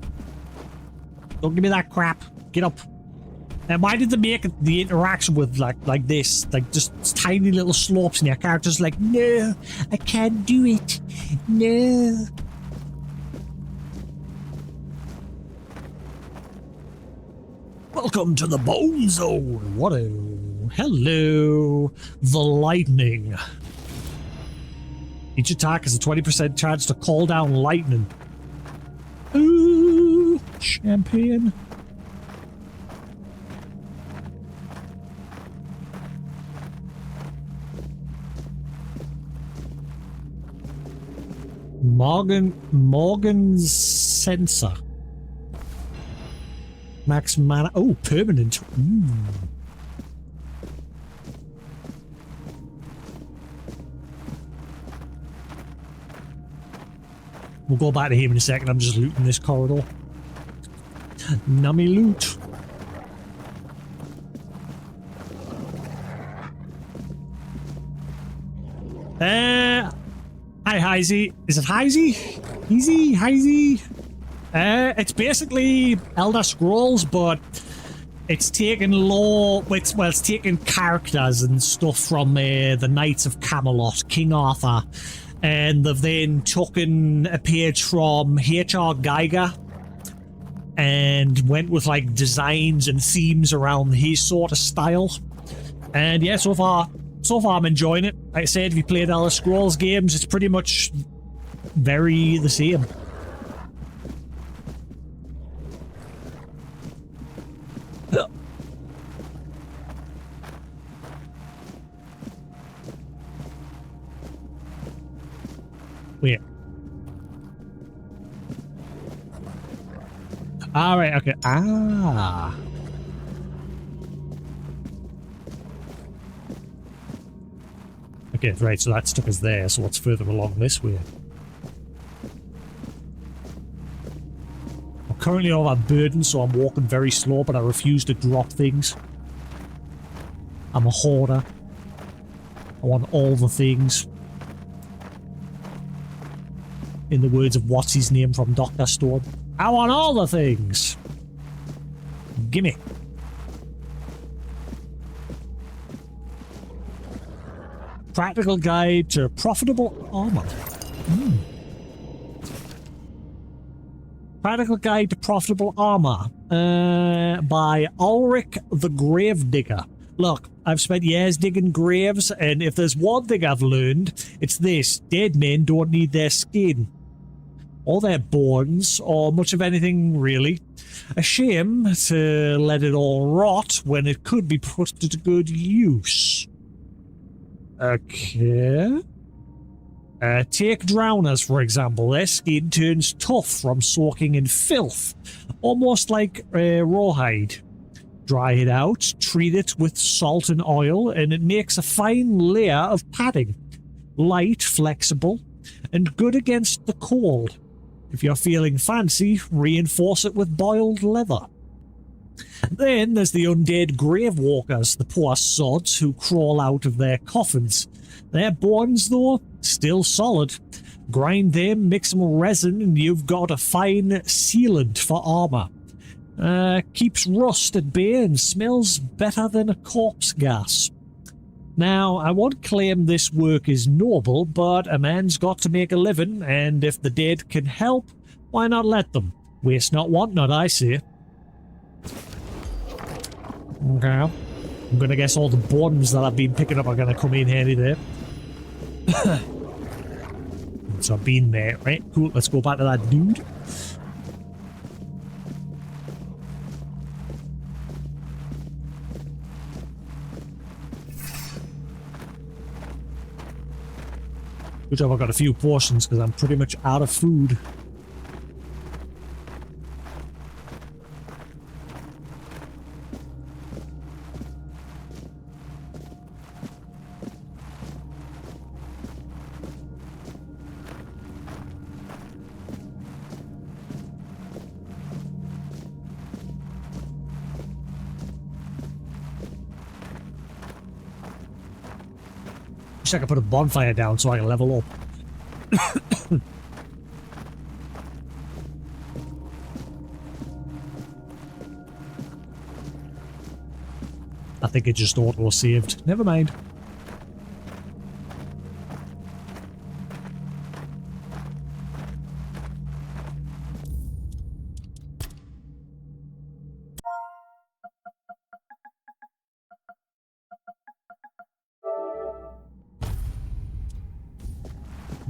Don't give me that crap. Get up. And why did they make the interaction with like this? Like just tiny little slopes and your character's like, no, I can't do it. No. Welcome to the Bone Zone. What a... Hello. The lightning. Each attack has a 20% chance to call down lightning. Ooh, champagne. Morgan's sensor. Max mana. Oh, permanent. Ooh. We'll go back to him in a second. I'm just looting this corridor. Nummy loot. Hi, Heisey. Is it Heisey? Easy? Heisey? It's basically Elder Scrolls, but it's taken it's taken characters and stuff from the Knights of Camelot, King Arthur, and they've then taken a page from H.R. Geiger and went with like designs and themes around his sort of style. And yeah, so far I'm enjoying it. Like I said, if you played Elder Scrolls games, it's pretty much very the same. Wait. Alright, okay. Ah. Okay, right, so that stuff is there, so what's further along this way? I'm currently overburdened, so I'm walking very slow, but I refuse to drop things. I'm a hoarder. I want all the things. In the words of what's his name from Dr. Stone, I want all the things. Gimme. Practical Guide to Profitable Armor. Practical Guide to Profitable Armor by Ulrich the Gravedigger. Look, I've spent years digging graves, and if there's one thing I've learned, it's this. Dead men don't need their skin. Or their bones, or much of anything, really. A shame to let it all rot when it could be put to good use. Okay. Take drowners, for example. Their skin turns tough from soaking in filth, almost like rawhide. Dry it out, treat it with salt and oil, and it makes a fine layer of padding. Light, flexible, and good against the cold. If you're feeling fancy, reinforce it with boiled leather. Then there's the undead grave walkers, the poor sods who crawl out of their coffins. Their bones, though, still solid. Grind them, mix them with resin, and you've got a fine sealant for armor. Keeps rust at bay and smells better than a corpse gas. Now, I won't claim this work is noble, but a man's got to make a living, and if the dead can help, why not let them? Waste not, want not, I say. Okay. I'm gonna guess all the bones that I've been picking up are gonna come in handy there. So I've been there, right? Cool, let's go back to that dude. Good job I got a few portions because I'm pretty much out of food. I can put a bonfire down so I can level up. I think it just auto-saved. Never mind.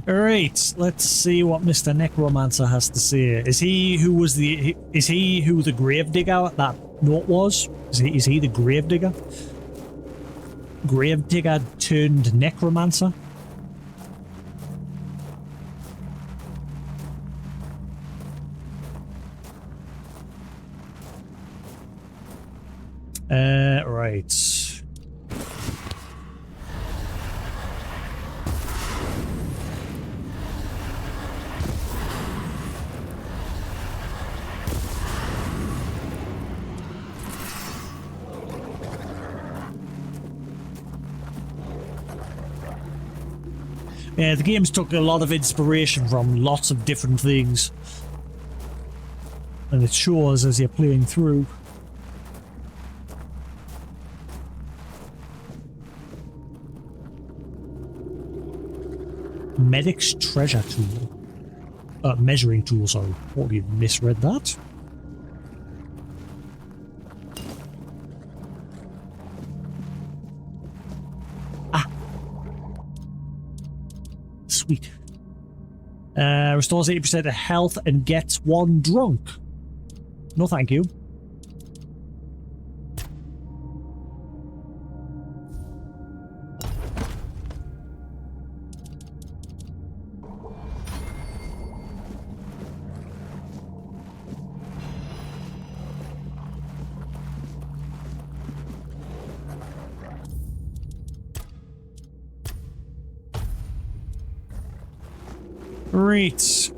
Alright, let's see what Mr. Necromancer has to say. Is he who the gravedigger that note was? Is he the gravedigger? Gravedigger turned necromancer? Right. Yeah, the games took a lot of inspiration from lots of different things. And it shows as you're playing through. Medic's treasure tool. Measuring tool, sorry. What, you misread that? Sweet. Restores 80% of health and gets one drunk. No thank you. Right.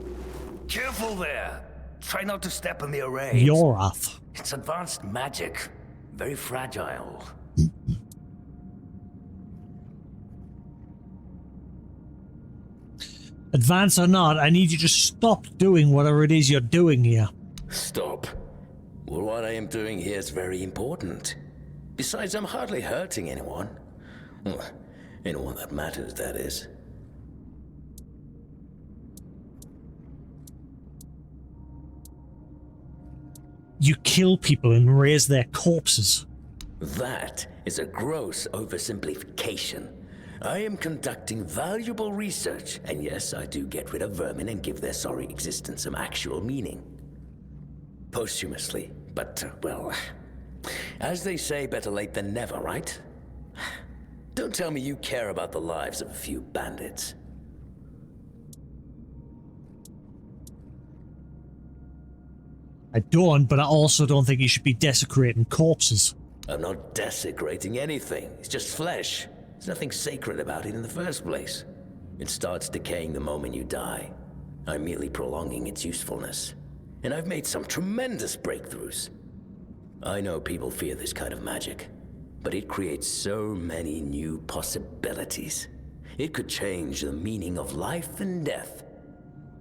Careful there. Try not to step on the array. Yorath. It's advanced magic. Very fragile. Advance or not, I need you to stop doing whatever it is you're doing here. Stop. Well, what I am doing here is very important. Besides, I'm hardly hurting anyone. Well, anyone that matters, that is. You kill people and raise their corpses. That is a gross oversimplification. I am conducting valuable research, and yes, I do get rid of vermin and give their sorry existence some actual meaning. Posthumously, but, well, as they say, better late than never, right? Don't tell me you care about the lives of a few bandits. I don't, but I also don't think you should be desecrating corpses. I'm not desecrating anything. It's just flesh. There's nothing sacred about it in the first place. It starts decaying the moment you die. I'm merely prolonging its usefulness. And I've made some tremendous breakthroughs. I know people fear this kind of magic, but it creates so many new possibilities. It could change the meaning of life and death.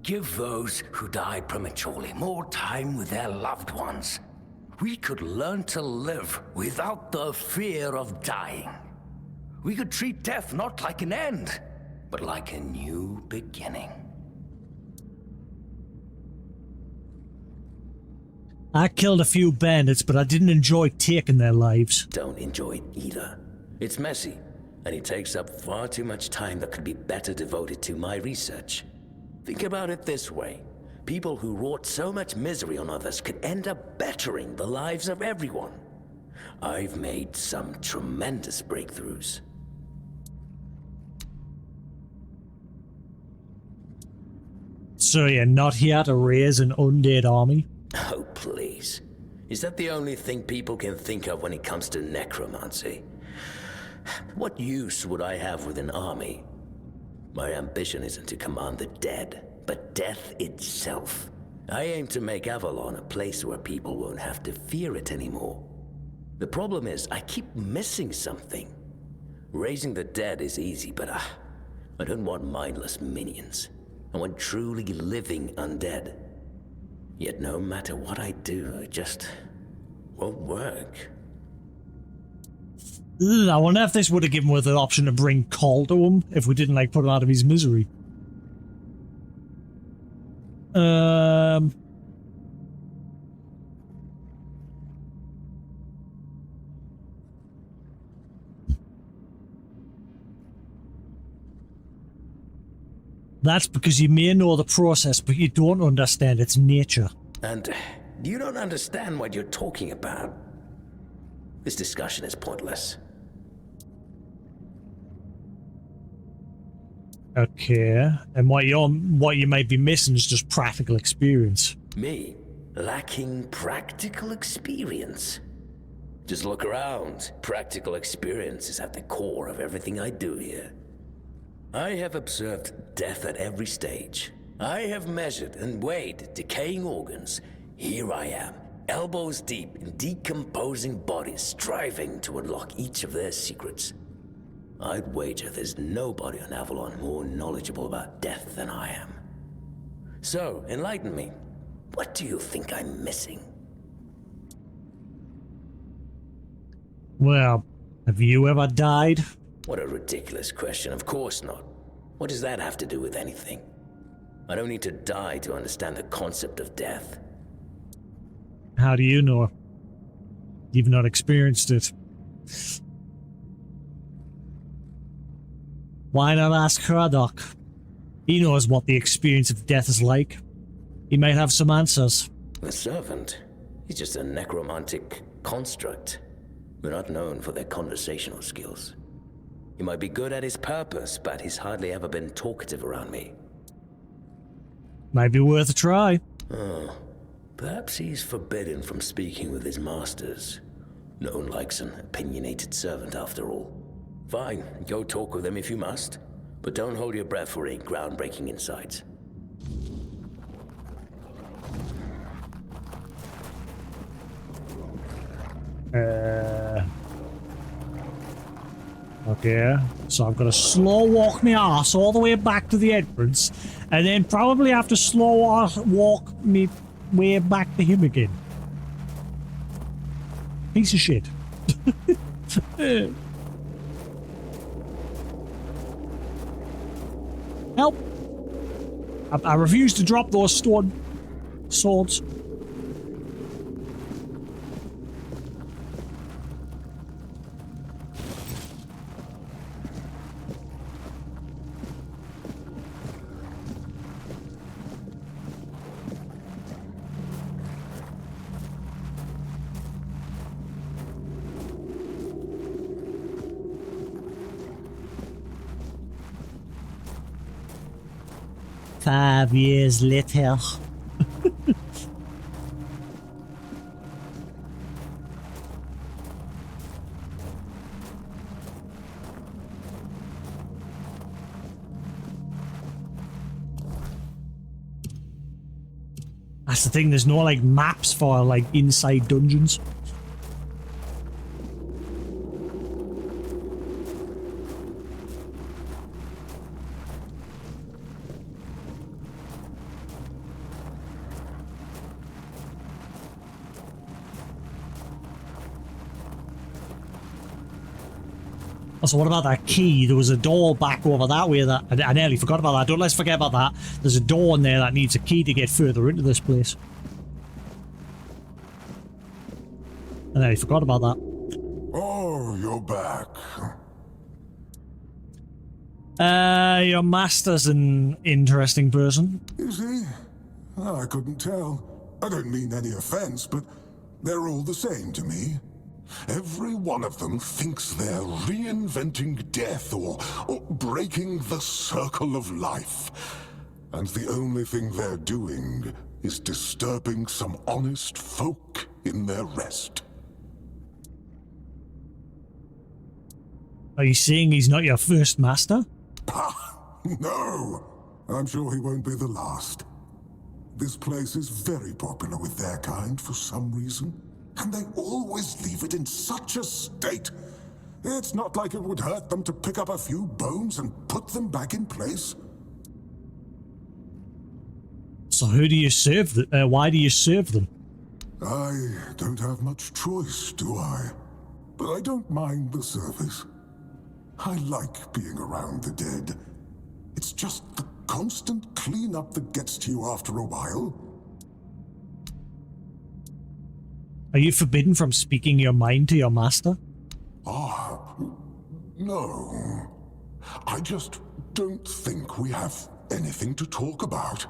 Give those who die prematurely more time with their loved ones. We could learn to live without the fear of dying. We could treat death not like an end, but like a new beginning. I killed a few bandits, but I didn't enjoy taking their lives. Don't enjoy it either. It's messy, and it takes up far too much time that could be better devoted to my research. Think about it this way. People who wrought so much misery on others could end up bettering the lives of everyone. I've made some tremendous breakthroughs. So you're not here to raise an undead army? Oh, please. Is that the only thing people can think of when it comes to necromancy? What use would I have with an army? My ambition isn't to command the dead, but death itself. I aim to make Avalon a place where people won't have to fear it anymore. The problem is, I keep missing something. Raising the dead is easy, but I don't want mindless minions. I want truly living undead. Yet no matter what I do, it just won't work. I wonder if this would have given us the option to bring Call to him if we didn't like put him out of his misery. That's because you may know the process, but you don't understand its nature. And you don't understand what you're talking about. This discussion is pointless. Okay, and what you might be missing is just practical experience. Me? Lacking practical experience? Just look around. Practical experience is at the core of everything I do here. I have observed death at every stage. I have measured and weighed decaying organs. Here I am, elbows deep in decomposing bodies, striving to unlock each of their secrets. I'd wager there's nobody on Avalon more knowledgeable about death than I am. So, enlighten me. What do you think I'm missing? Well, have you ever died? What a ridiculous question. Of course not. What does that have to do with anything? I don't need to die to understand the concept of death. How do you know? You've not experienced it. Why not ask Hradok? He knows what the experience of death is like. He might have some answers. The servant? He's just a necromantic construct. We're not known for their conversational skills. He might be good at his purpose, but he's hardly ever been talkative around me. Might be worth a try. Oh, perhaps he's forbidden from speaking with his masters. No one likes an opinionated servant after all. Fine, go talk with him if you must, but don't hold your breath for any groundbreaking insights. Okay, so I've got to slow walk my ass all the way back to the entrance, and then probably have to slow walk me way back to him again. Piece of shit. Help! I refuse to drop those stone swords. 5 years later. That's the thing, there's no like maps for like inside dungeons. So what about that key? There was a door back over that way that I nearly forgot about that. Don't let's forget about that. There's a door in there that needs a key to get further into this place. I nearly forgot about that. Oh, you're back. Your master's an interesting person. Is he? Oh, I couldn't tell. I don't mean any offense, but they're all the same to me. Every one of them thinks they're reinventing death or breaking the circle of life. And the only thing they're doing is disturbing some honest folk in their rest. Are you saying he's not your first master? No, I'm sure he won't be the last. This place is very popular with their kind for some reason. And they always leave it in such a state. It's not like it would hurt them to pick up a few bones and put them back in place. So who do you serve? Why do you serve them? I don't have much choice, do I? But I don't mind the service. I like being around the dead. It's just the constant cleanup that gets to you after a while. Are you forbidden from speaking your mind to your master? No. I just don't think we have anything to talk about.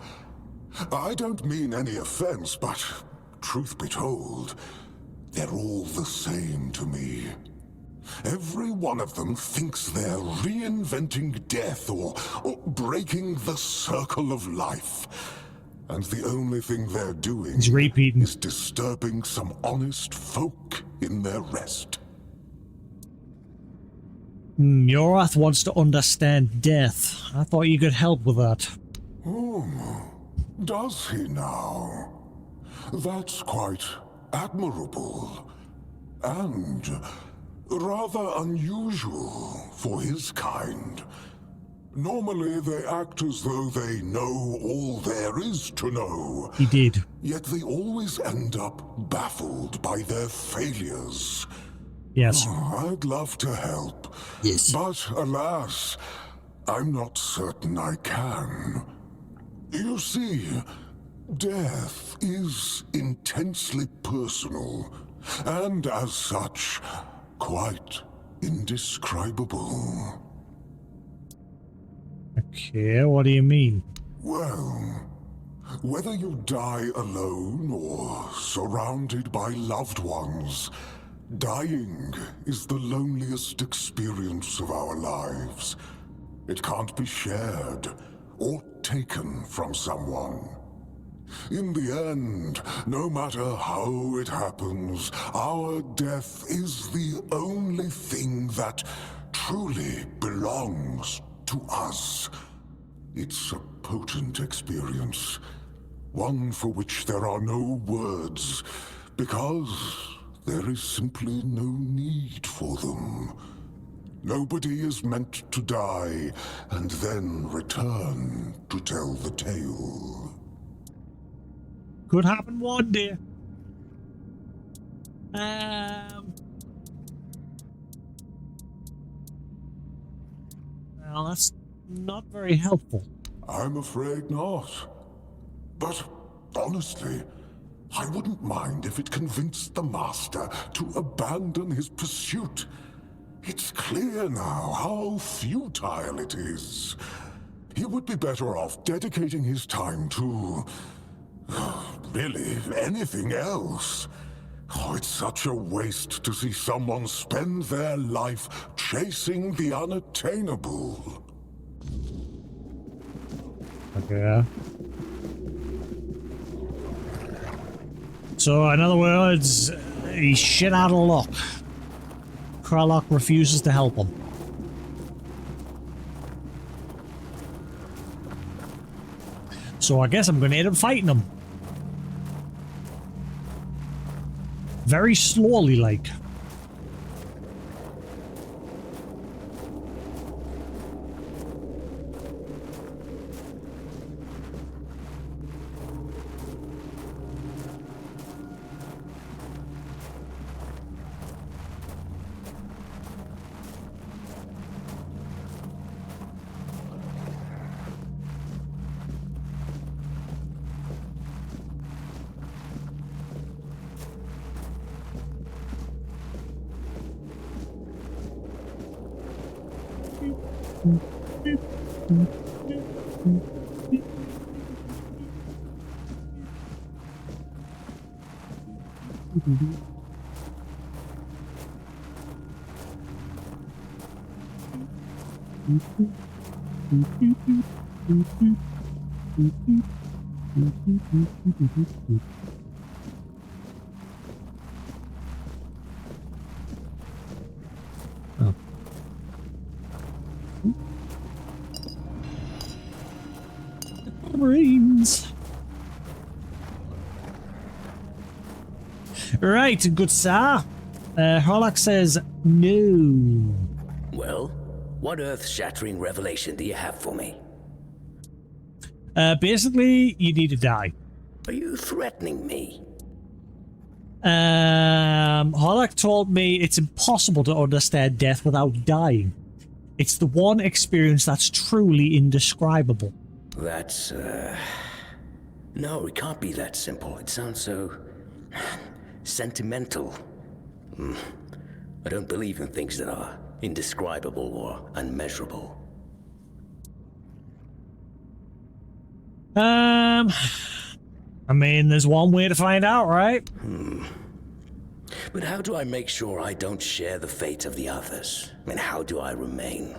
I don't mean any offense, but truth be told, they're all the same to me. Every one of them thinks they're reinventing death or breaking the circle of life. And the only thing they're doing is disturbing some honest folk in their rest. Yorath wants to understand death. I thought you could help with that. Oh, does he now? That's quite admirable. And rather unusual for his kind. Normally, they act as though they know all there is to know. He did. Yet they always end up baffled by their failures. Yes. Oh, I'd love to help. Yes. But alas, I'm not certain I can. You see, death is intensely personal, and as such, quite indescribable. Okay, what do you mean? Well, whether you die alone or surrounded by loved ones, dying is the loneliest experience of our lives. It can't be shared or taken from someone. In the end, no matter how it happens, our death is the only thing that truly belongs to us. It's a potent experience, one for which there are no words, because there is simply no need for them. Nobody is meant to die and then return to tell the tale. Could happen one day. Well, that's not very helpful. I'm afraid not. But honestly, I wouldn't mind if it convinced the Master to abandon his pursuit. It's clear now how futile it is. He would be better off dedicating his time to really anything else. Oh, it's such a waste to see someone spend their life chasing the unattainable. Yeah. So, in other words, he's shit out of luck. Kralok refuses to help him. So I guess I'm going to end up fighting him. Very slowly, like. Oh. Brains. Right, good sir. Harlock says no. Well, what earth-shattering revelation do you have for me? Basically, you need to die. Are you threatening me? Harlock told me it's impossible to understand death without dying. It's the one experience that's truly indescribable. That's, no, it can't be that simple. It sounds so sentimental. I don't believe in things that are indescribable or unmeasurable. I mean, there's one way to find out, right? But how do I make sure I don't share the fate of the others? And how do I remain?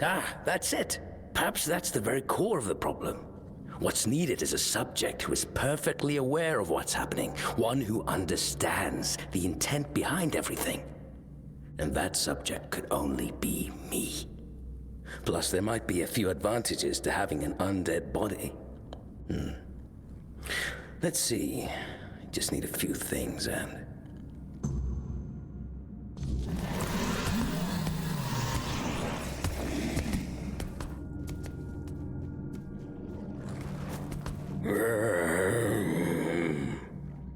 Ah, that's it. Perhaps that's the very core of the problem. What's needed is a subject who is perfectly aware of what's happening, one who understands the intent behind everything. And that subject could only be me. Plus, there might be a few advantages to having an undead body. Let's see. Just need a few things and...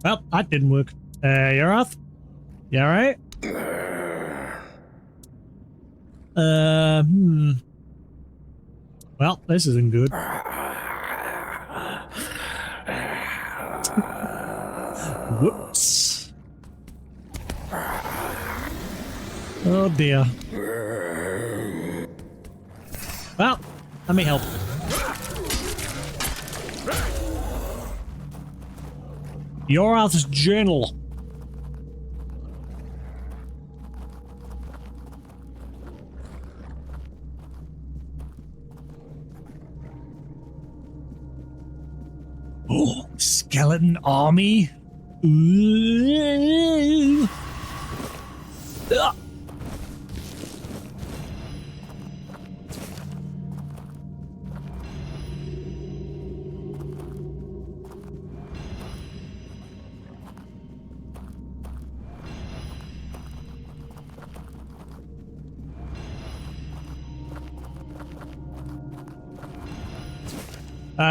Well, that didn't work. Yarath? You alright? Well, this isn't good. Whoops. Oh dear. Well, let me help. Yorath's journal. Oh, skeleton army. Ooh. Ugh.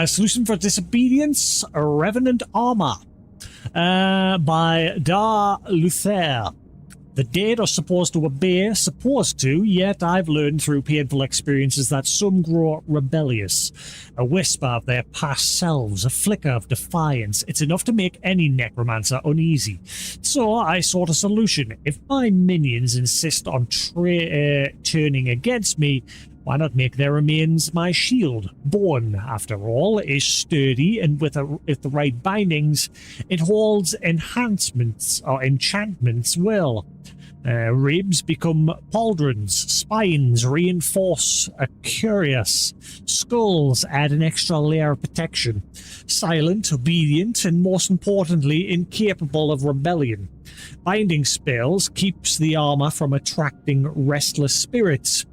Solution for Disobedience, Revenant Armor, by Dar Luther. The dead are supposed to obey, yet I've learned through painful experiences that some grow rebellious. A whisper of their past selves, a flicker of defiance, it's enough to make any necromancer uneasy. So I sought a solution. If my minions insist on turning against me, why not make their remains my shield? Bone, after all, is sturdy, and with the right bindings, it holds enhancements or enchantments well. Ribs become pauldrons, spines reinforce a cuirass, skulls add an extra layer of protection, silent, obedient, and most importantly, incapable of rebellion. Binding spells keeps the armor from attracting restless spirits.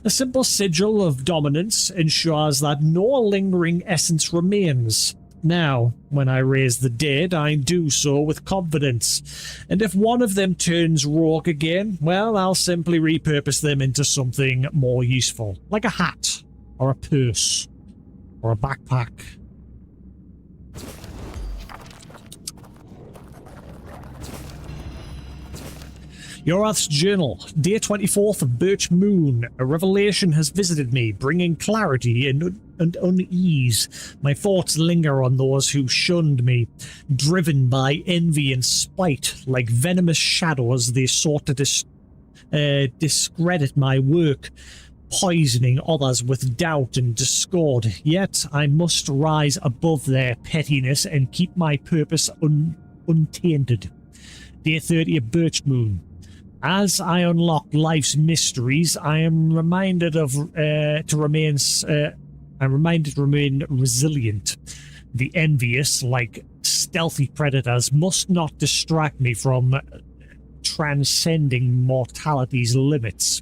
A simple sigil of dominance ensures that no lingering essence remains. Now, when I raise the dead, I do so with confidence, and if one of them turns rogue again, well, I'll simply repurpose them into something more useful, like a hat, or a purse, or a backpack. Yorath's Journal, day 24th of Birch Moon. A revelation has visited me, bringing clarity and unease. My thoughts linger on those who shunned me, driven by envy and spite. Like venomous shadows, they sought to discredit my work, poisoning others with doubt and discord. Yet I must rise above their pettiness and keep my purpose untainted. Day 30 of Birch Moon. As I unlock life's mysteries, I am reminded to remain resilient. The envious, like stealthy predators, must not distract me from transcending mortality's limits.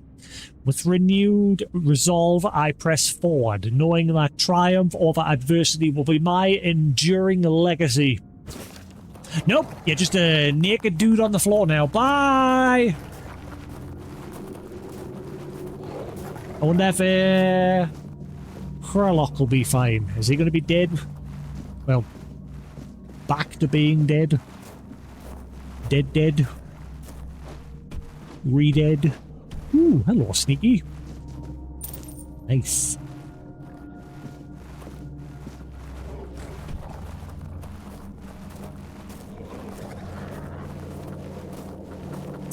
With renewed resolve, I press forward, knowing that triumph over adversity will be my enduring legacy. Nope, you're just a naked dude on the floor now. Bye! I wonder if Kralok will be fine. Is he going to be dead? Well, back to being dead. Dead. Re-dead. Ooh, hello, Sneaky. Nice.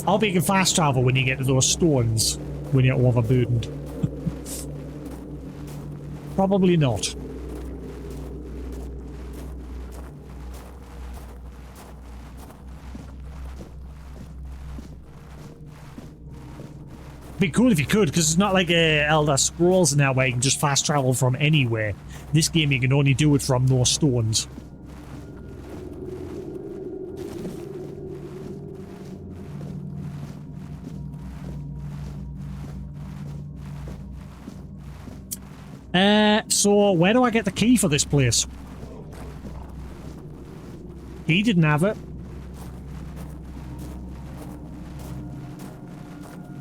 I'll be you can fast travel when you get to those stones when you're overburdened. Probably not. Be cool if you could, because it's not like Elder Scrolls now where you can just fast travel from anywhere. This game you can only do it from those stones. So where do I get the key for this place? He didn't have it.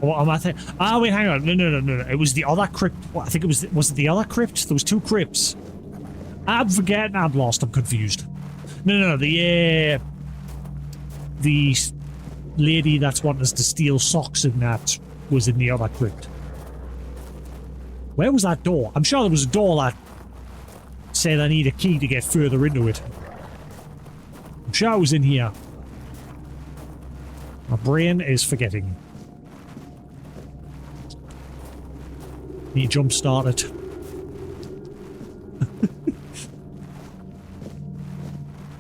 What am I thinking? Ah, wait, hang on. No. It was the other crypt. What, I think it was it the other crypt? There was two crypts. I'm forgetting. I'm lost. I'm confused. No. The lady that's wanting us to steal socks in that was in the other crypt. Where was that door? I'm sure there was a door that said I need a key to get further into it. I'm sure it was in here. My brain is forgetting. Need to jumpstart it.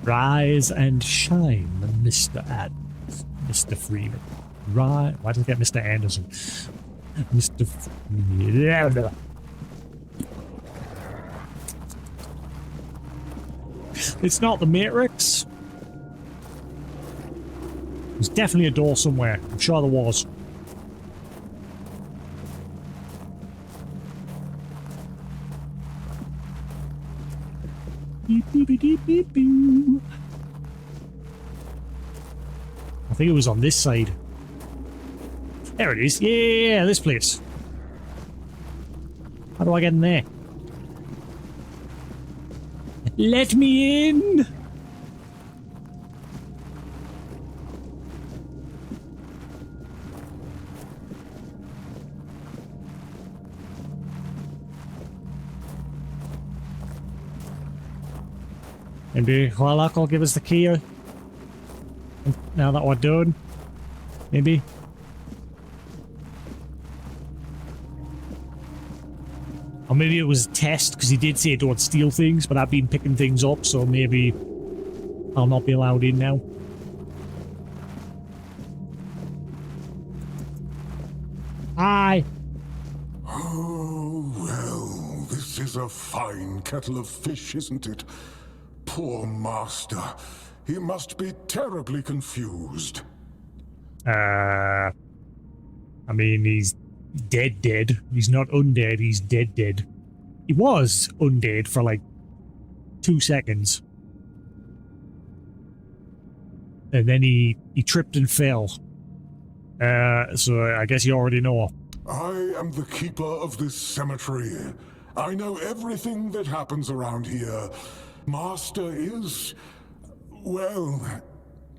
Rise and shine, Mr. Adams. Mr. Freeman. Right. Why did I get Mr. Anderson? Mr. Freeman. It's not the Matrix. There's definitely a door somewhere. I'm sure there was. Beep, beep, beep, beep, beep. I think it was on this side. There it is. Yeah, this place. How do I get in there? Let me in! Maybe Warlock will give us the key now that we're done. Maybe. Or maybe it was a test, because he did say don't steal things, but I've been picking things up, so maybe I'll not be allowed in now. Bye. Oh, well, this is a fine kettle of fish, isn't it? Poor master. He must be terribly confused. I mean, he's dead. He's not undead, he's dead. He was undead for like 2 seconds. And then he tripped and fell. So I guess you already know. I am the keeper of this cemetery. I know everything that happens around here. Master is... well,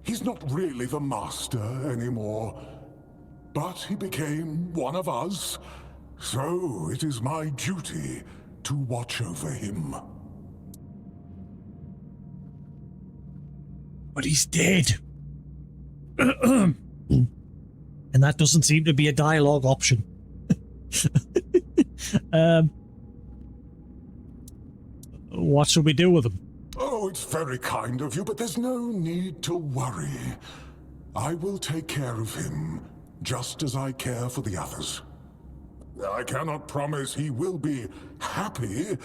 he's not really the master anymore. But he became one of us. So it is my duty to watch over him. But he's dead. And that doesn't seem to be a dialogue option. What should we do with him? Oh, it's very kind of you, but there's no need to worry. I will take care of him, just as I care for the others. I cannot promise he will be happy,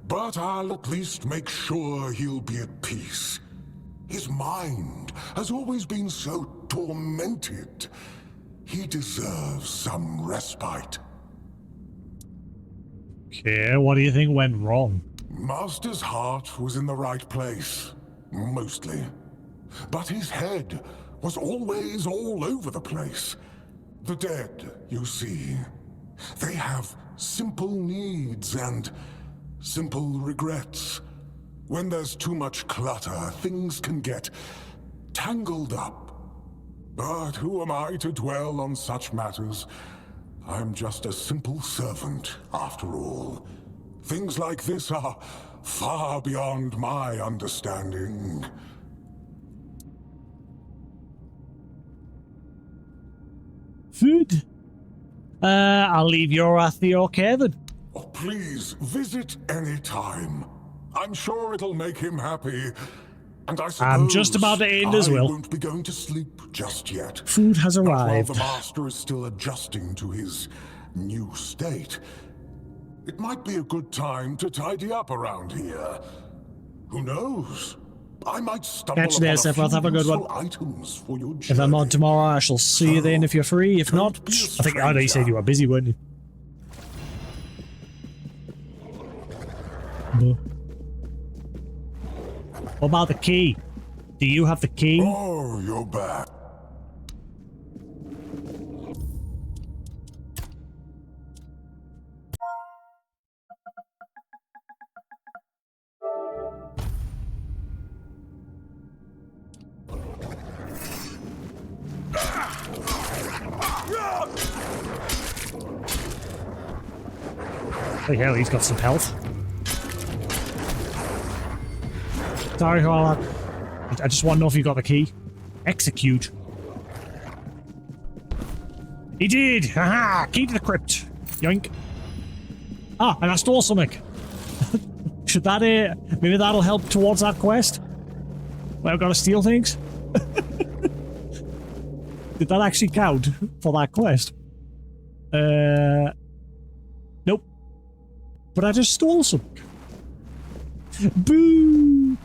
but I'll at least make sure he'll be at peace. His mind has always been so tormented. He deserves some respite. Okay, what do you think went wrong? Master's heart was in the right place, mostly. But his head was always all over the place. The dead, you see, they have simple needs and simple regrets. When there's too much clutter, things can get tangled up. But who am I to dwell on such matters? I'm just a simple servant, after all. Things like this are far beyond my understanding. Food? I'll leave your the okay then. Oh, please, visit any time. I'm sure it'll make him happy. And I suppose I'm just about to end as well. I won't be going to sleep just yet. Food has arrived. While the master is still adjusting to his new state, it might be a good time to tidy up around here. Who knows? I might stumble Catch you there, upon Sephiroth. Have a good one. items for your If I'm on journey. tomorrow, I shall see you then if you're free. If not, I think I know you said you were busy, weren't you? No. What about the key? Do you have the key? Oh, you're back. Oh hell, he's got some health. Sorry, Harlan. I just want to know if you got the key. Execute. He did! Haha! Key to the crypt. Yoink. Ah, and I stole something. Should that, maybe that'll help towards that quest? Well, I've got to steal things? Did that actually count for that quest? Nope. But I just stole some. Boo!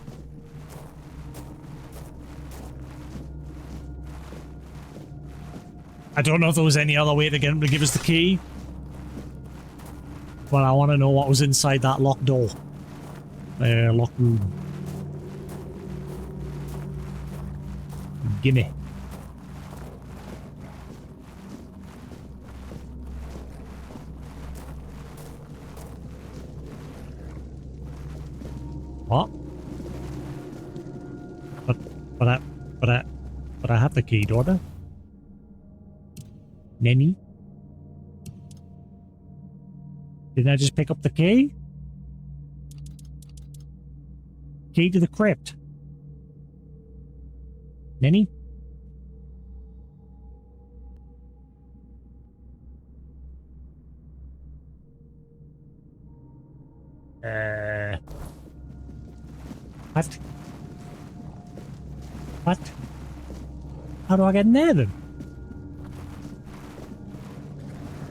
I don't know if there was any other way to get him to give us the key. But I want to know what was inside that locked door. Locked room. Gimme. What? But I have the key, don't I? Nenny? Didn't I just pick up the key? Key to the crypt. Nenny? What? What? How do I get in there then?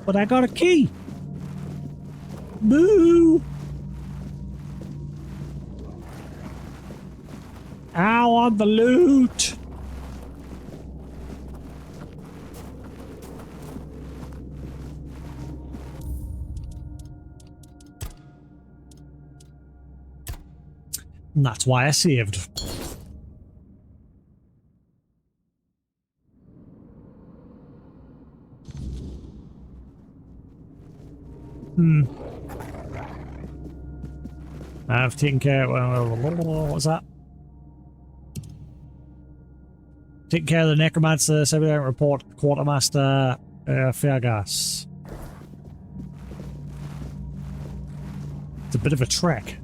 But I got a key. Boo! I want the loot. And that's why I saved. I've taken care of... what was that? Taking care of the necromancer, secondary report, quartermaster, Fairgas. It's a bit of a trek.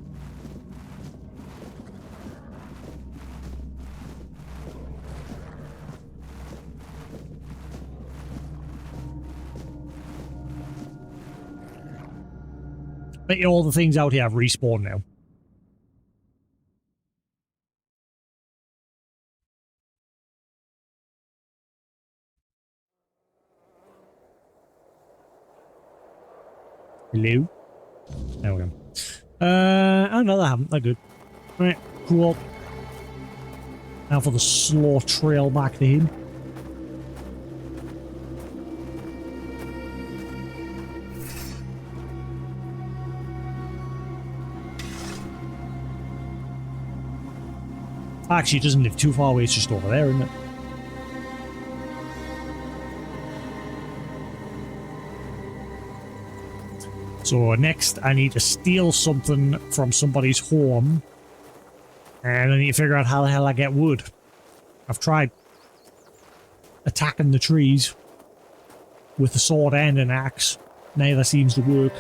Bet you all the things out here have respawned now. Hello? There we go. Oh no, they haven't. They're good. Right, cool. Now for the slow trail back to him. Actually, it doesn't live too far away. It's just over there, isn't it? So next, I need to steal something from somebody's home, and I need to figure out how the hell I get wood. I've tried attacking the trees with a sword and an axe. Neither seems to work.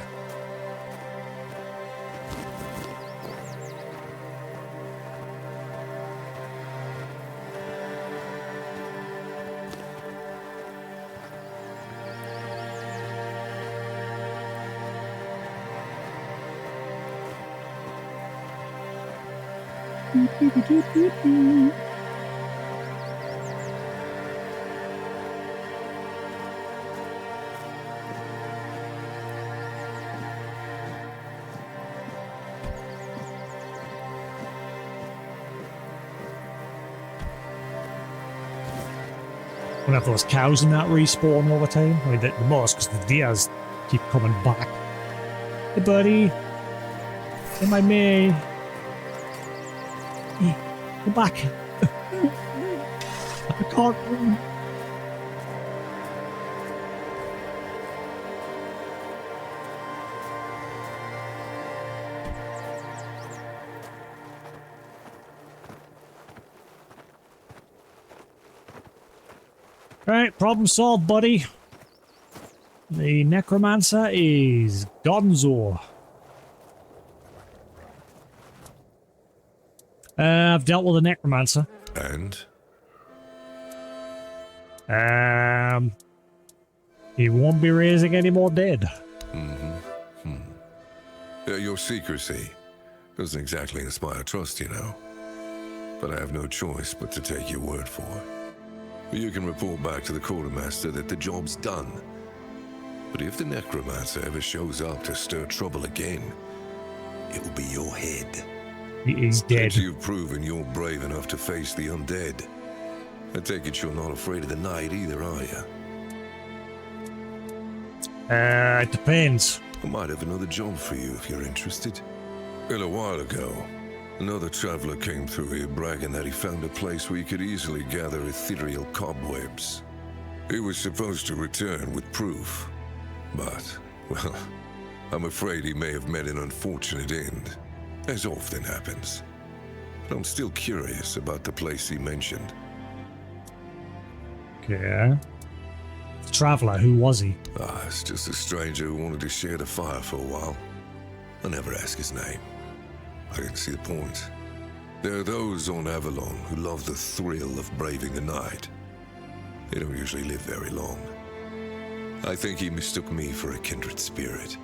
We'll have those cows in that respawn over time. I mean, the most, because the deers keep coming back. Hey, buddy. Am I me? Come back. I can't run. Right, problem solved, buddy. The necromancer is Gonzo. I've dealt with a necromancer. And? He won't be raising any more dead. Your secrecy doesn't exactly inspire trust, you know. But I have no choice but to take your word for it. You can report back to the quartermaster that the job's done. But if the necromancer ever shows up to stir trouble again, it will be your head. He is dead. Since you've proven you're brave enough to face the undead, I take it you're not afraid of the night either, are you? It depends. I might have another job for you if you're interested. A little while ago, another traveler came through here bragging that he found a place where he could easily gather ethereal cobwebs. He was supposed to return with proof, but, well, I'm afraid he may have met an unfortunate end, as often happens. But I'm still curious about the place he mentioned. Okay. The traveler, who was he? It's just a stranger who wanted to share the fire for a while. I never asked his name. I didn't see the point. There are those on Avalon who love the thrill of braving the night. They don't usually live very long. I think he mistook me for a kindred spirit.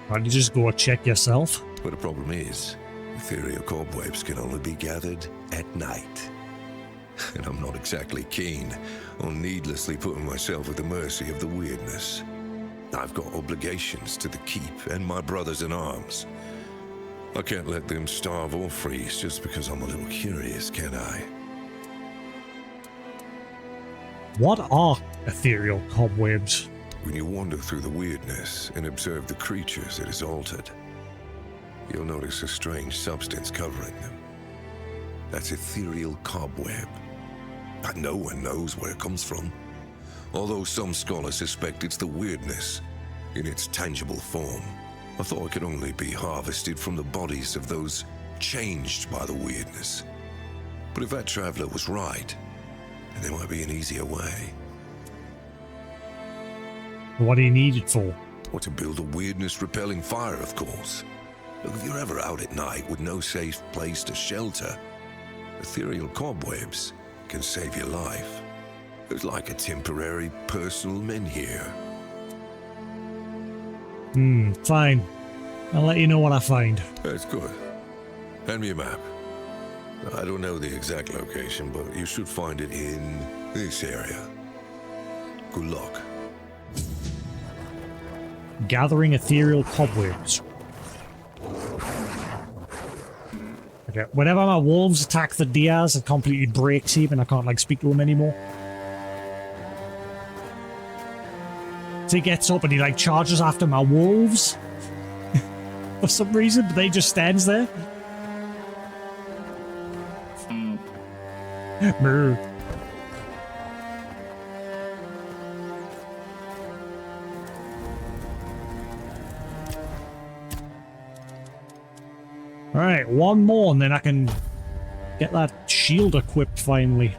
Why don't you just go check yourself? But the problem is, ethereal cobwebs can only be gathered at night. and I'm not exactly keen on needlessly putting myself at the mercy of the weirdness. I've got obligations to the keep and my brothers in arms. I can't let them starve or freeze just because I'm a little curious, can I? What are ethereal cobwebs? When you wander through the weirdness and observe the creatures it has altered, you'll notice a strange substance covering them. That's ethereal cobweb. But no one knows where it comes from, although some scholars suspect it's the weirdness in its tangible form. I thought it could only be harvested from the bodies of those changed by the weirdness. But if that traveler was right, then there might be an easier way. What do you need it for? Or to build a weirdness-repelling fire, of course. Look, if you're ever out at night with no safe place to shelter, ethereal cobwebs can save your life. It's like a temporary personal menhir. Fine. I'll let you know what I find. That's good. Hand me a map. I don't know the exact location, but you should find it in this area. Good luck. Gathering ethereal cobwebs. Okay, whenever my wolves attack the deers, it completely breaks him and I can't, like, speak to him anymore. So he gets up and he, like, charges after my wolves. For some reason, but they just stands there. Moo. Alright, one more and then I can get that shield equipped finally.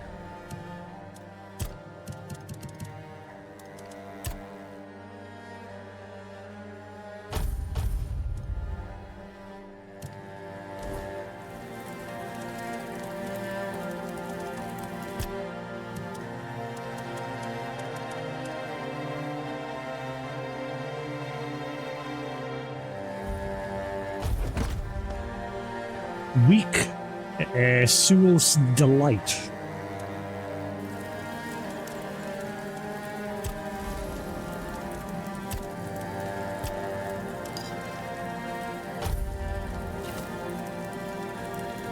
Weak Sewell's Delight.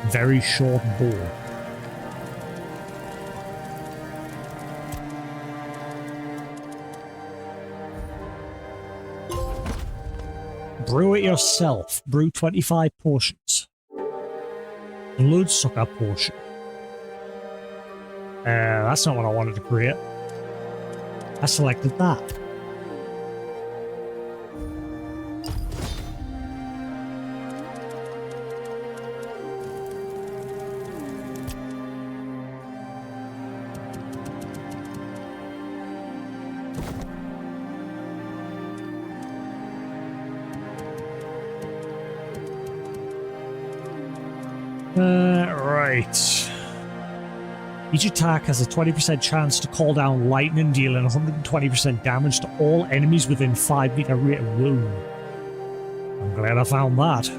Very short bow. Brew it yourself. Brew 25 portions. Bloodsucker potion. That's not what I wanted to create. I selected that. Right. Each attack has a 20% chance to call down lightning, dealing 120% damage to all enemies within 5 meter rate. Whoa. I'm glad I found that.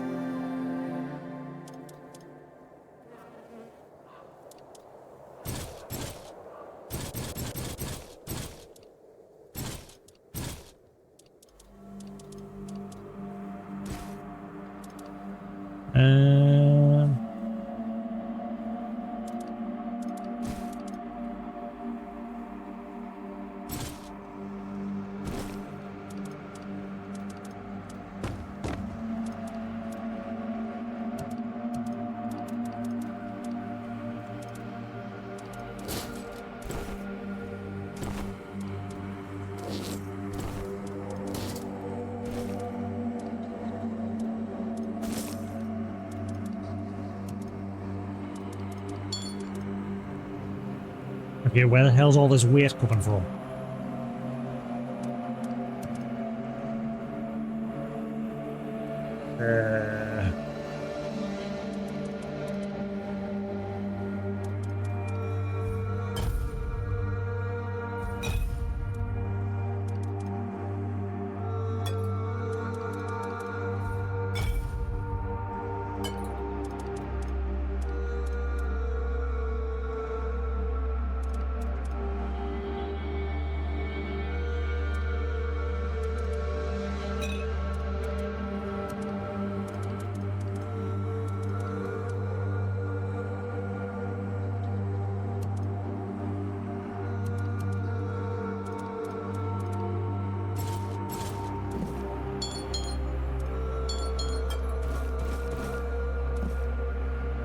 Okay, where the hell's all this weight coming from?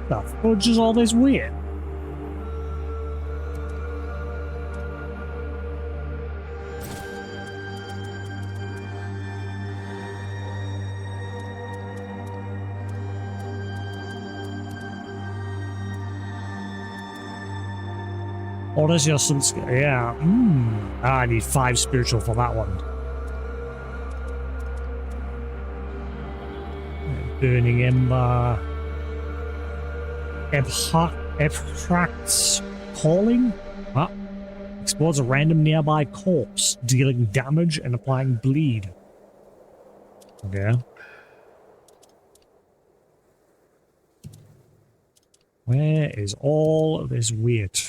The fudge is all this weird? Or is your some yeah. I need 5 spiritual for that one. Burning Ember. Abstract's Calling? What? Explodes a random nearby corpse, dealing damage and applying bleed. Okay. Where is all of this weird?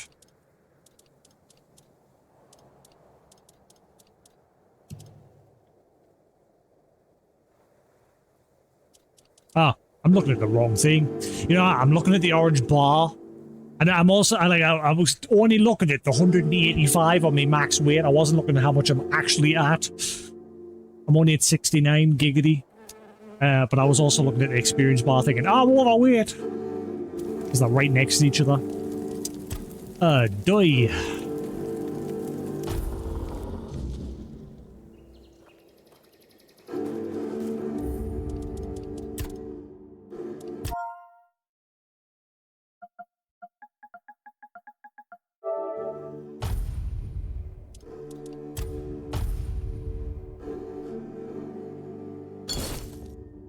Ah, I'm looking at the wrong thing. You know, I'm looking at the orange bar. And I'm also, I was only looking at the 185 on my max weight. I wasn't looking at how much I'm actually at. I'm only at 69 giggity. But I was also looking at the experience bar thinking, oh, I'm overweight. Because they're right next to each other. Die.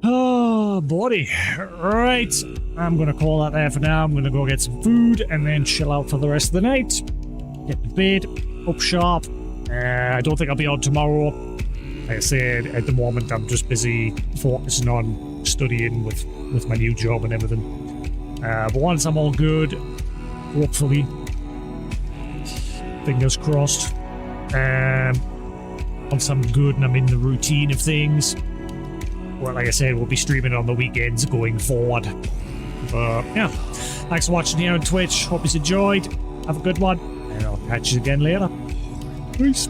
Oh, buddy. Right. I'm going to call that there for now. I'm going to go get some food and then chill out for the rest of the night. Get to bed. Up sharp. I don't think I'll be on tomorrow. Like I said, at the moment, I'm just busy focusing on studying with my new job and everything. But once I'm all good, hopefully, fingers crossed, once I'm good and I'm in the routine of things, well, like I said, we'll be streaming on the weekends going forward. But, yeah. Thanks for watching here on Twitch. Hope you enjoyed. Have a good one. And I'll catch you again later. Peace.